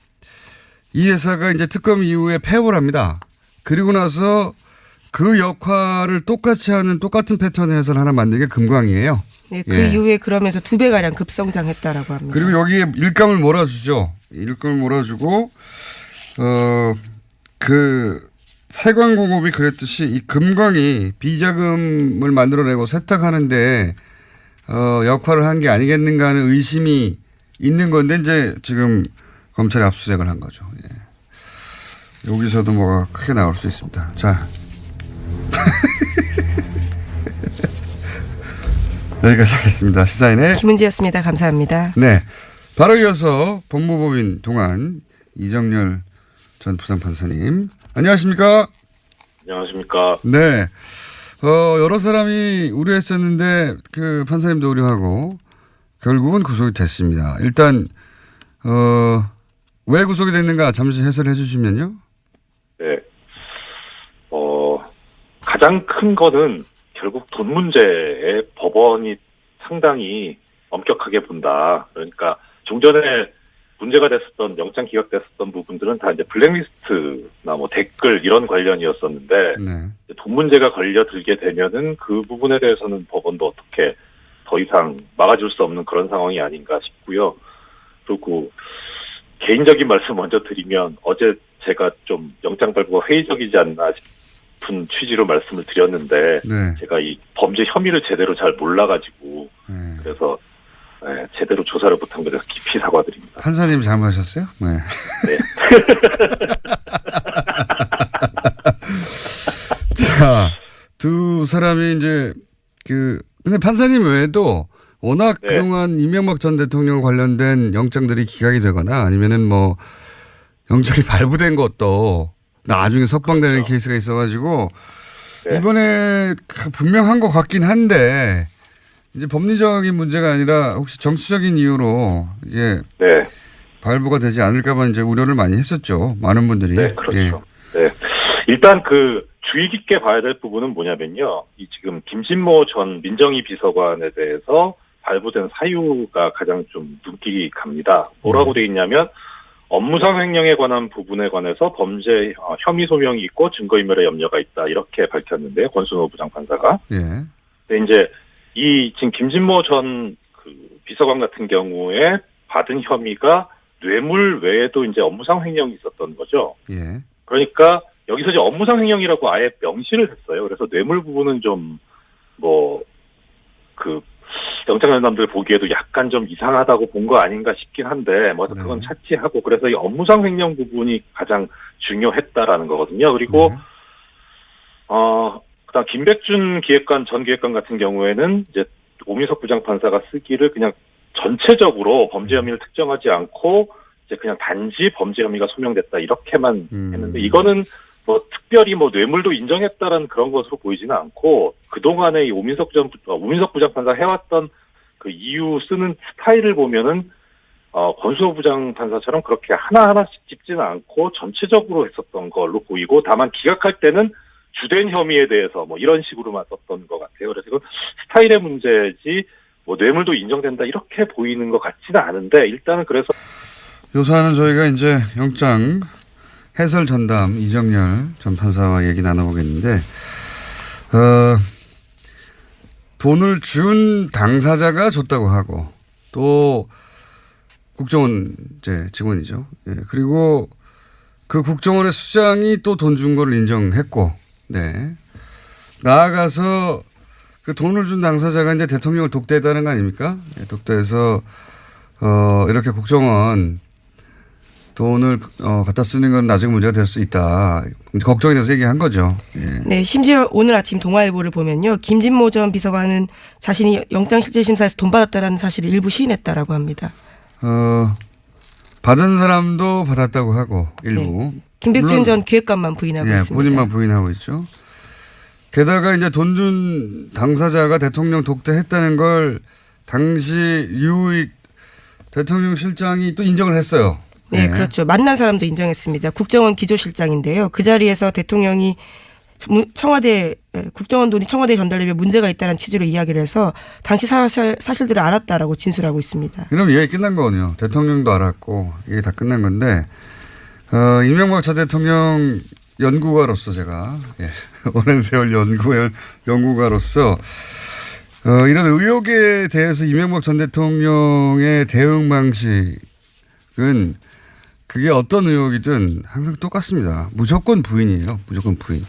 이 회사가 이제 특검 이후에 폐업을 합니다. 그리고 나서 그 역할을 똑같이 하는 똑같은 패턴의 회사를 하나 만든 게 금광이에요. 네, 그 이후에 그러면서 2배가량 급성장했다라고 합니다. 그리고 여기에 일감을 몰아주죠. 일감을 몰아주고 그 세관공업이 그랬듯이 이 금광이 비자금을 만들어내고 세탁하는데 역할을 한 게 아니겠는가 하는 의심이 있는 건데 이제 지금 검찰이 압수수색을 한 거죠. 예. 여기서도 뭐가 크게 나올 수 있습니다. 자. 여기까지 하겠습니다. 시사인의 김은지였습니다. 감사합니다. 네. 바로 이어서 법무법인 동안 이정열 전 부산판사님. 안녕하십니까? 안녕하십니까? 네. 여러 사람이 우려했었는데 그 판사님도 우려하고 결국은 구속이 됐습니다. 일단 왜 구속이 됐는가 잠시 해설해 주시면요. 네. 가장 큰 거는 결국 돈 문제에 법원이 상당히 엄격하게 본다. 그러니까 종전에 문제가 됐었던 영장 기각됐었던 부분들은 다 이제 블랙리스트나 뭐 댓글 이런 관련이었었는데 네. 돈 문제가 걸려들게 되면은 그 부분에 대해서는 법원도 어떻게 더 이상 막아줄 수 없는 그런 상황이 아닌가 싶고요. 그리고 개인적인 말씀 먼저 드리면 어제 제가 좀 영장 발부가 회의적이지 않나 싶은 취지로 말씀을 드렸는데 네. 제가 이 범죄 혐의를 제대로 잘 몰라가지고 그래서 제대로 조사를 못한 것에 깊이 사과드립니다. 판사님 잘못하셨어요? 네. 네. 자, 두 사람이 이제 근데 판사님 외에도 워낙 네. 그동안 이명박 전 대통령 관련된 영장들이 기각이 되거나 아니면은 뭐 영장이 발부된 것도 나중에 석방되는 그렇죠. 케이스가 있어가지고 네. 이번에 분명한 것 같긴 한데 이제 법리적인 문제가 아니라 혹시 정치적인 이유로 이게 네. 발부가 되지 않을까봐 이제 우려를 많이 했었죠. 많은 분들이. 네, 그렇죠. 예. 네. 일단 주의 깊게 봐야 될 부분은 뭐냐면요. 이 지금 김진모 전 민정위 비서관에 대해서 발부된 사유가 가장 좀 눈길이 갑니다. 뭐라고 돼 있냐면 업무상 횡령에 관한 부분에 관해서 범죄 혐의 소명이 있고 증거인멸의 염려가 있다 이렇게 밝혔는데요. 권순호 부장판사가. 예. 근데 이제 지금 김진모 전 비서관 같은 경우에 받은 혐의가 뇌물 외에도 이제 업무상 횡령이 있었던 거죠. 예. 그러니까 여기서 이제 업무상 횡령이라고 아예 명시를 했어요. 그래서 뇌물 부분은 좀 영장전담들 보기에도 약간 좀 이상하다고 본 거 아닌가 싶긴 한데 뭐 그건 네. 차치하고 그래서 이 업무상 횡령 부분이 가장 중요했다라는 거거든요. 그리고 네. 그다음 김백준 전 기획관 같은 경우에는 이제 오민석 부장판사가 쓰기를 그냥 전체적으로 범죄 혐의를 특정하지 않고 이제 그냥 단지 범죄 혐의가 소명됐다 이렇게만 했는데 이거는 뭐 특별히 뭐 뇌물도 인정했다라는 그런 것으로 보이지는 않고 그동안에 이 오민석 부장판사 해왔던 그 이유 쓰는 스타일을 보면은 권순호 부장판사처럼 그렇게 하나하나씩 짚지는 않고 전체적으로 했었던 걸로 보이고 다만 기각할 때는 주된 혐의에 대해서 뭐 이런 식으로만 썼던 것 같아요. 그래서 이건 스타일의 문제지 뭐 뇌물도 인정된다 이렇게 보이는 것 같지는 않은데 일단은 그래서 요사는 저희가 이제 영장 해설 전담 이정열 전 판사와 얘기 나눠보겠는데 돈을 준 당사자가 줬다고 하고 또 국정원 이제 직원이죠. 예, 그리고 그 국정원의 수장이 또 돈 준 거를 인정했고, 네. 나아가서 그 돈을 준 당사자가 이제 대통령을 독대했다는 거 아닙니까? 예, 독대해서 이렇게 국정원 돈을 갖다 쓰는 건 나중에 문제가 될 수 있다. 걱정이 돼서 얘기한 거죠. 예. 네, 심지어 오늘 아침 동아일보를 보면요. 김진모 전 비서관은 자신이 영장실질심사에서 돈 받았다라는 사실을 일부 시인했다라고 합니다. 받은 사람도 받았다고 하고 일부. 네. 김백준 전 기획관만 부인하고 있습니다. 본인만 부인하고 있죠. 게다가 이제 돈 준 당사자가 대통령 독대했다는 걸 당시 유익 대통령 실장이 또 인정을 했어요. 네, 그렇죠. 만난 사람도 인정했습니다. 국정원 기조실장인데요. 그 자리에서 대통령이 청와대 국정원 돈이 청와대에 전달되면 문제가 있다는 취지로 이야기를 해서 당시 사실들을 알았다라고 진술하고 있습니다. 그럼 이게 끝난 거군요. 대통령도 알았고 이게 다 끝난 건데 이명박 전 대통령 연구가로서 제가 오랜 세월 연구가로서 이런 의혹에 대해서 이명박 전 대통령의 대응 방식은 그게 어떤 의혹이든 항상 똑같습니다. 무조건 부인이에요. 무조건 부인.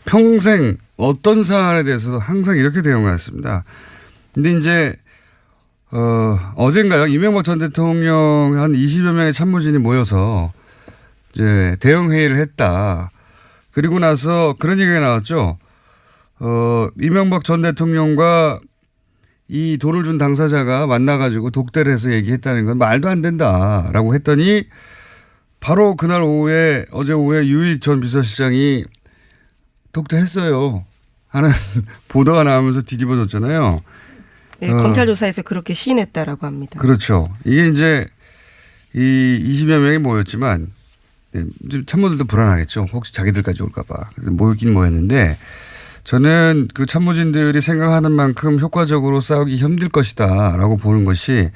평생 어떤 사안에 대해서도 항상 이렇게 대응했습니다. 근데 이제 어젠가요? 이명박 전 대통령 한 20여 명의 참모진이 모여서 이제 대응 회의를 했다. 그리고 나서 그런 얘기가 나왔죠. 이명박 전 대통령과 이 돈을 준 당사자가 만나가지고 독대를 해서 얘기했다는 건 말도 안 된다라고 했더니 바로 그날 오후에 어제 오후에 유익 전 비서실장이 독대했어요 하는 보도가 나오면서 뒤집어졌잖아요. 네, 검찰 조사에서 그렇게 시인했다라고 합니다. 그렇죠. 이게 이제 이 20여 명이 모였지만 참모들도 불안하겠죠. 혹시 자기들까지 올까 봐. 그래서 모이긴 모였는데 저는 그 참모진들이 생각하는 만큼 효과적으로 싸우기 힘들 것이다 라고 보는 것이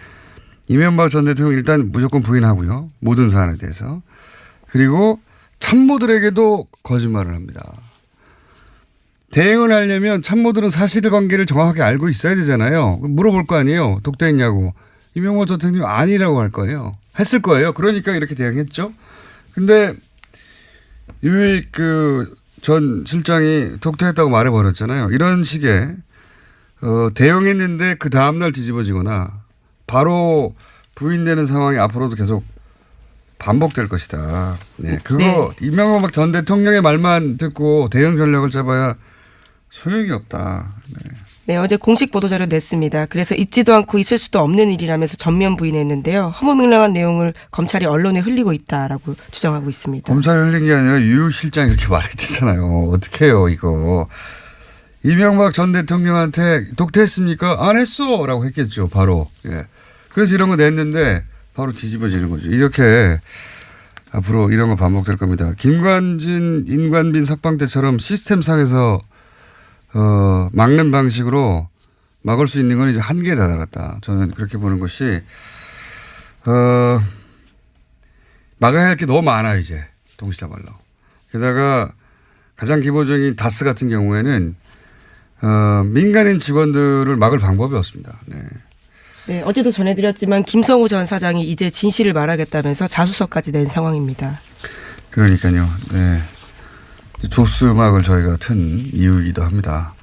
이명박 전 대통령 일단 무조건 부인하고요. 모든 사안에 대해서. 그리고 참모들에게도 거짓말을 합니다. 대응을 하려면 참모들은 사실관계를 정확하게 알고 있어야 되잖아요. 물어볼 거 아니에요. 독대했냐고. 이명박 전 대통령 아니라고 할 거예요. 했을 거예요. 그러니까 이렇게 대응했죠. 근데 유익 전 실장이 독대했다고 말해버렸잖아요. 이런 식의 대응했는데 그 다음날 뒤집어지거나 바로 부인되는 상황이 앞으로도 계속 반복될 것이다. 네, 그거 네. 이명박 전 대통령의 말만 듣고 대응 전략을 잡아야 소용이 없다. 네, 어제 공식 보도자료 냈습니다. 그래서 있지도 않고 있을 수도 없는 일이라면서 전면 부인했는데요. 허무맹랑한 내용을 검찰이 언론에 흘리고 있다라고 주장하고 있습니다. 검찰이 흘린 게 아니라 유 실장이 이렇게 말했잖아요. 어떻게 해요 이거. 이명박 전 대통령한테 독대했습니까? 안 했어 라고 했겠죠. 바로. 예. 그래서 이런 거 냈는데 바로 뒤집어지는 거죠. 이렇게 앞으로 이런 거 반복될 겁니다. 김관진, 인관빈 석방 때처럼 시스템상에서 막는 방식으로 막을 수 있는 건 이제 한계에 다다랐다. 저는 그렇게 보는 것이 막아야 할 게 너무 많아 이제 동시다발로. 게다가 가장 기본적인 다스 같은 경우에는 민간인 직원들을 막을 방법이 없습니다. 네. 네, 어제도 전해드렸지만 김성우 전 사장이 이제 진실을 말하겠다면서 자수서까지 낸 상황입니다. 그러니까요. 네. 조스 음악을 저희가 튼 이유이기도 합니다.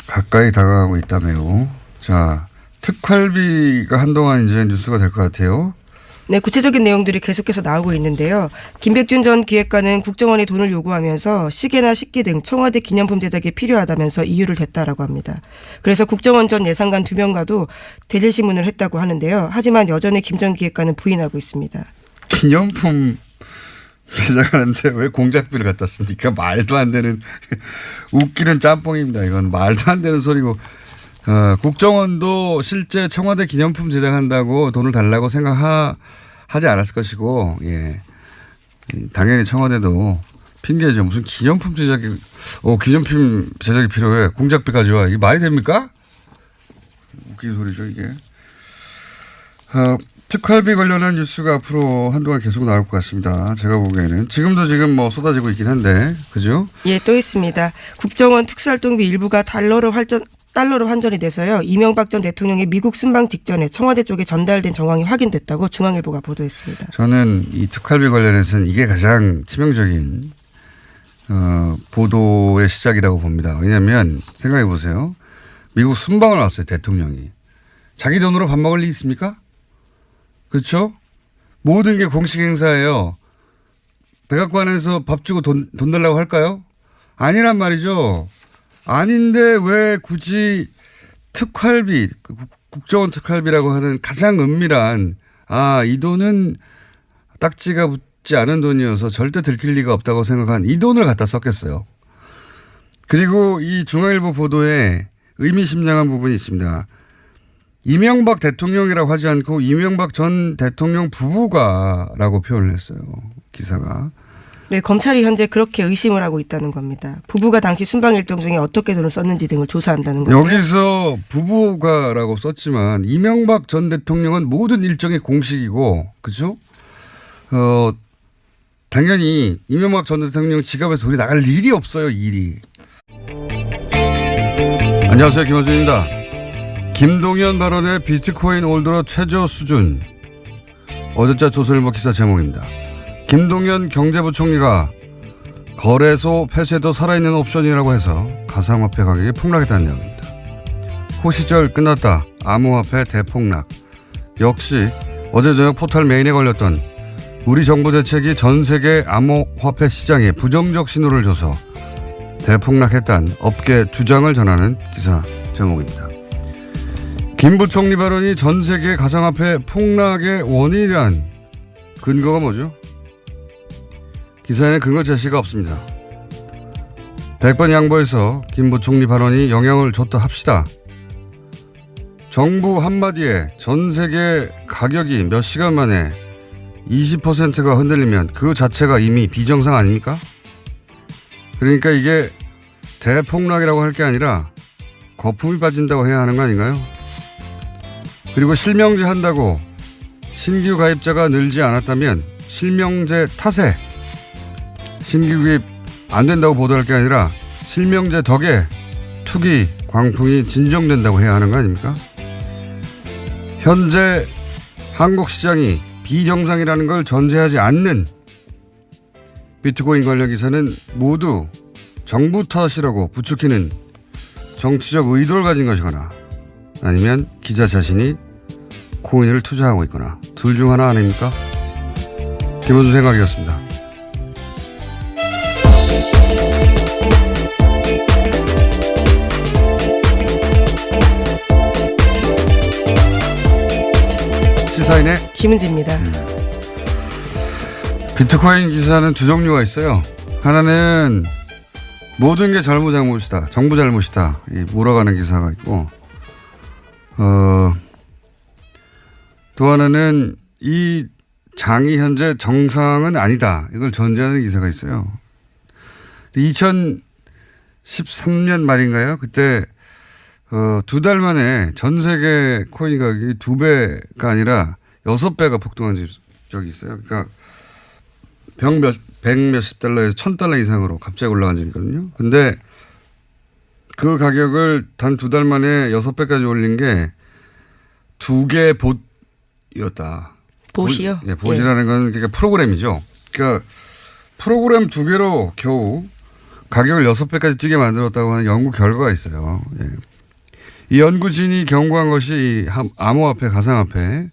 가까이 다가가고 있다 매우. 자, 특활비가 한동안 이제 뉴스가 될 것 같아요. 네, 구체적인 내용들이 계속해서 나오고 있는데요. 김백준 전 기획관은 국정원이 돈을 요구하면서 시계나 식기 등 청와대 기념품 제작에 필요하다면서 이유를 댔다라고 합니다. 그래서 국정원 전 예산관 2명과도 대질신문을 했다고 하는데요. 하지만 여전히 김 전 기획관은 부인하고 있습니다. 기념품 제작하는데 왜 공작비를 갖다 씁니까? 말도 안 되는 웃기는 짬뽕입니다. 이건 말도 안 되는 소리고. 국정원도 실제 청와대 기념품 제작한다고 돈을 달라고 생각하지 않았을 것이고, 예. 당연히 청와대도 핑계죠. 무슨 기념품 제작이, 기념품 제작이 필요해. 공작비 가져와. 이게 말이 됩니까? 웃긴 소리죠, 이게. 특활비 관련한 뉴스가 앞으로 한동안 계속 나올 것 같습니다. 제가 보기에는. 지금도 뭐 쏟아지고 있긴 한데, 그죠? 예, 또 있습니다. 국정원 특수활동비 일부가 달러로 환전이 돼서요. 이명박 전 대통령의 미국 순방 직전에 청와대 쪽에 전달된 정황이 확인됐다고 중앙일보가 보도했습니다. 저는 이 특활비 관련해서는 이게 가장 치명적인 보도의 시작이라고 봅니다. 왜냐하면 생각해 보세요. 미국 순방을 왔어요. 대통령이. 자기 돈으로 밥 먹을 리 있습니까? 그렇죠? 모든 게 공식 행사예요. 백악관에서 밥 주고 돈 달라고 할까요? 아니란 말이죠. 아닌데 왜 굳이 특활비, 국정원 특활비라고 하는 가장 은밀한 이 돈은 딱지가 붙지 않은 돈이어서 절대 들킬 리가 없다고 생각한 이 돈을 갖다 썼겠어요. 그리고 이 중앙일보 보도에 의미심장한 부분이 있습니다. 이명박 대통령이라고 하지 않고 이명박 전 대통령 부부가라고 표현을 했어요. 기사가. 네, 검찰이 현재 그렇게 의심을 하고 있다는 겁니다. 부부가 당시 순방 일정 중에 어떻게 돈을 썼는지 등을 조사한다는 거예요. 여기서 부부가라고 썼지만 이명박 전 대통령은 모든 일정이 공식이고, 그렇죠? 당연히 이명박 전 대통령 지갑에서 돈이 나갈 일이 없어요. 일이. 안녕하세요. 김원준입니다. 김동연 발언의 비트코인 올 들어 최저 수준. 어제자 조선일보 기사 제목입니다. 김동연 경제부총리가 거래소 폐쇄도 살아있는 옵션이라고 해서 가상화폐 가격이 폭락했다는 내용입니다. 호시절 끝났다. 암호화폐 대폭락. 역시 어제 저녁 포털 메인에 걸렸던 우리 정부 대책이 전 세계 암호화폐 시장에 부정적 신호를 줘서 대폭락했다는 업계 주장을 전하는 기사 제목입니다. 김 부총리 발언이 전 세계 가상화폐 폭락의 원인이란 근거가 뭐죠? 기사에는 근거 제시가 없습니다. 100번 양보해서 김 부총리 발언이 영향을 줬다 합시다. 정부 한마디에 전 세계 가격이 몇 시간 만에 20%가 흔들리면 그 자체가 이미 비정상 아닙니까? 그러니까 이게 대폭락이라고 할 게 아니라 거품이 빠진다고 해야 하는 거 아닌가요? 그리고 실명제 한다고 신규 가입자가 늘지 않았다면 실명제 탓에 신규 가입 안 된다고 보도할 게 아니라 실명제 덕에 투기 광풍이 진정된다고 해야 하는 거 아닙니까? 현재 한국 시장이 비정상이라는 걸 전제하지 않는 비트코인 관련 기사는 모두 정부 탓이라고 부추기는 정치적 의도를 가진 것이거나 아니면 기자 자신이 코인을 투자하고 있거나 둘 중 하나 아닙니까? 김원준 생각이었습니다. 시사인의 김은지입니다. 비트코인 기사는 두 종류가 있어요. 하나는 모든 게 잘못이다. 정부 잘못이다. 몰아가는 기사가 있고, 또 하나는 이 장이 현재 정상은 아니다. 이걸 전제하는 기사가 있어요. 2013년 말인가요? 그때 두 달 만에 전 세계 코인 가격이 2배가 아니라 6배가 폭등한 적이 있어요. 그러니까 백 몇십 달러에서 $1,000 이상으로 갑자기 올라간 적이 있거든요. 근데 그 가격을 단 2달 만에 6배까지 올린 게 2개 봇이었다. 봇이요? 예, 봇이라는 건 그러니까 프로그램이죠. 그러니까 프로그램 2개로 겨우 가격을 6배까지 뛰게 만들었다고 하는 연구 결과가 있어요. 예. 이 연구진이 경고한 것이 암호화폐, 가상화폐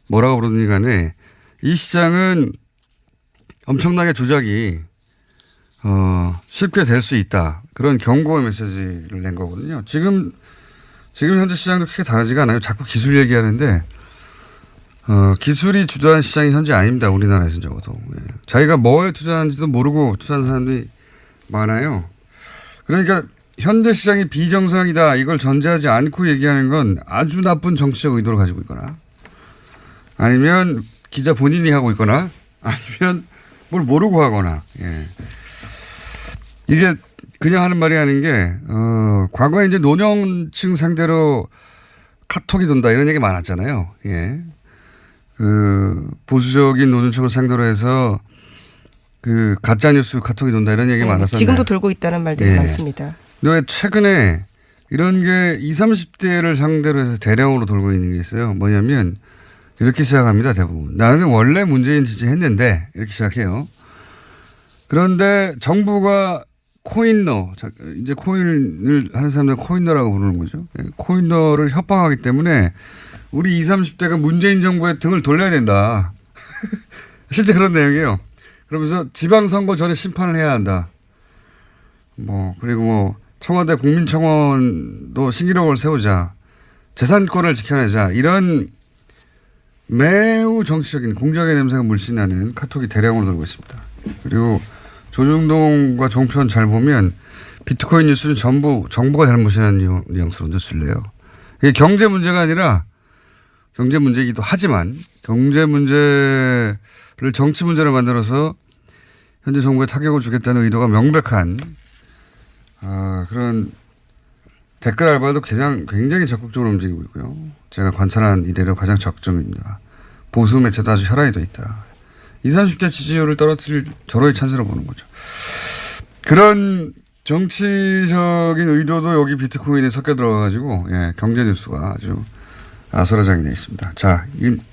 뭐라고 부르든지 간에 이 시장은 엄청나게 조작이 쉽게 될 수 있다. 그런 경고의 메시지를 낸 거거든요. 지금 현재 시장도 크게 다르지가 않아요. 자꾸 기술 얘기하는데 기술이 주도하는 시장이 현재 아닙니다. 우리나라에서는 적어도. 예. 자기가 뭐에 투자하는지도 모르고 투자하는 사람들이 많아요. 그러니까 현재 시장이 비정상이다. 이걸 전제하지 않고 얘기하는 건 아주 나쁜 정치적 의도를 가지고 있거나 아니면 기자 본인이 하고 있거나 아니면 뭘 모르고 하거나. 예. 이게 그냥 하는 말이 아닌 게 과거에 이제 노년층 상대로 카톡이 돈다 이런 얘기 많았잖아요. 예. 보수적인 노년층을 상대로 해서 가짜뉴스 카톡이 돈다 이런 얘기 많았었는데 지금도 돌고 있다는 말들이 예. 많습니다. 근데 최근에 이런 게 20, 30대를 상대로 해서 대량으로 돌고 있는 게 있어요. 뭐냐면 이렇게 시작합니다. 대부분. 나는 원래 문재인 지지했는데 이렇게 시작해요. 그런데 정부가 코인러, 이제 코인을 하는 사람들 코인러라고 부르는 거죠. 코인러를 협박하기 때문에 우리 20, 30대가 문재인 정부의 등을 돌려야 된다. 실제 그런 내용이에요. 그러면서 지방선거 전에 심판을 해야 한다. 그리고 청와대 국민청원도 신기록을 세우자. 재산권을 지켜내자. 이런 매우 정치적인 공작의 냄새가 물씬 나는 카톡이 대량으로 돌고 있습니다. 그리고 조중동과 종편 잘 보면 비트코인 뉴스는 전부 정부가 잘못이라는 뉘앙스로 뉴스를 내요. 이게 경제 문제가 아니라 경제 문제이기도 하지만 경제 문제를 정치 문제로 만들어서 현재 정부에 타격을 주겠다는 의도가 명백한 그런 댓글 알바도 굉장히 적극적으로 움직이고 있고요. 제가 관찰한 이래로 가장 적점입니다. 보수 매체도 아주 혈안이 돼 있다. 20, 30대 지지율을 떨어뜨릴 절호의 찬스로 보는 거죠. 그런 정치적인 의도도 여기 비트코인에 섞여 들어가가지고 경제 뉴스가 아주 아수라장이 되어 있습니다. 자,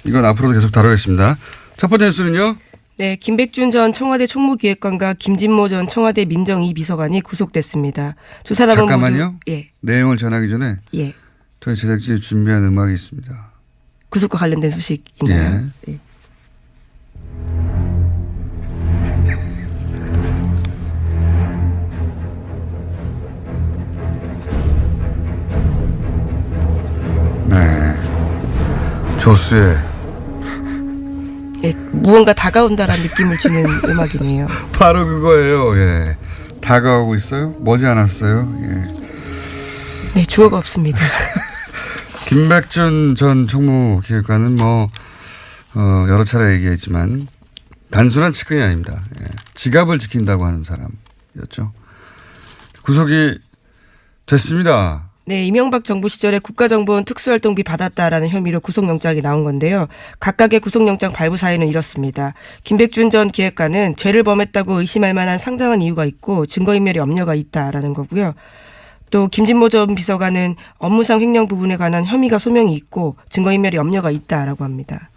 이건 앞으로도 계속 다루겠습니다. 첫 번째 뉴스는요. 네, 김백준 전 청와대 총무기획관과 김진모 전 청와대 민정이 비서관이 구속됐습니다. 두 사람은 잠깐만요. 모두 내용을 전하기 전에 저희 제작진이 준비한 음악이 있습니다. 구속과 관련된 소식인가요? 예. 네. 조수의 무언가 다가온다라는 느낌을 주는 음악이네요. 바로 그거예요. 예. 다가오고 있어요? 머지않았어요. 예. 네, 주어가 없습니다. 김백준 전 총무기획관은 여러 차례 얘기했지만 단순한 측근이 아닙니다. 예. 지갑을 지킨다고 하는 사람이었죠. 구속이 됐습니다. 네, 이명박 정부 시절에 국가정보원 특수활동비 받았다라는 혐의로 구속영장이 나온 건데요. 각각의 구속영장 발부 사유는 이렇습니다. 김백준 전 기획관은 죄를 범했다고 의심할 만한 상당한 이유가 있고 증거인멸의 염려가 있다라는 거고요. 또 김진모 전 비서관은 업무상 횡령 부분에 관한 혐의가 소명이 있고 증거인멸의 염려가 있다라고 합니다.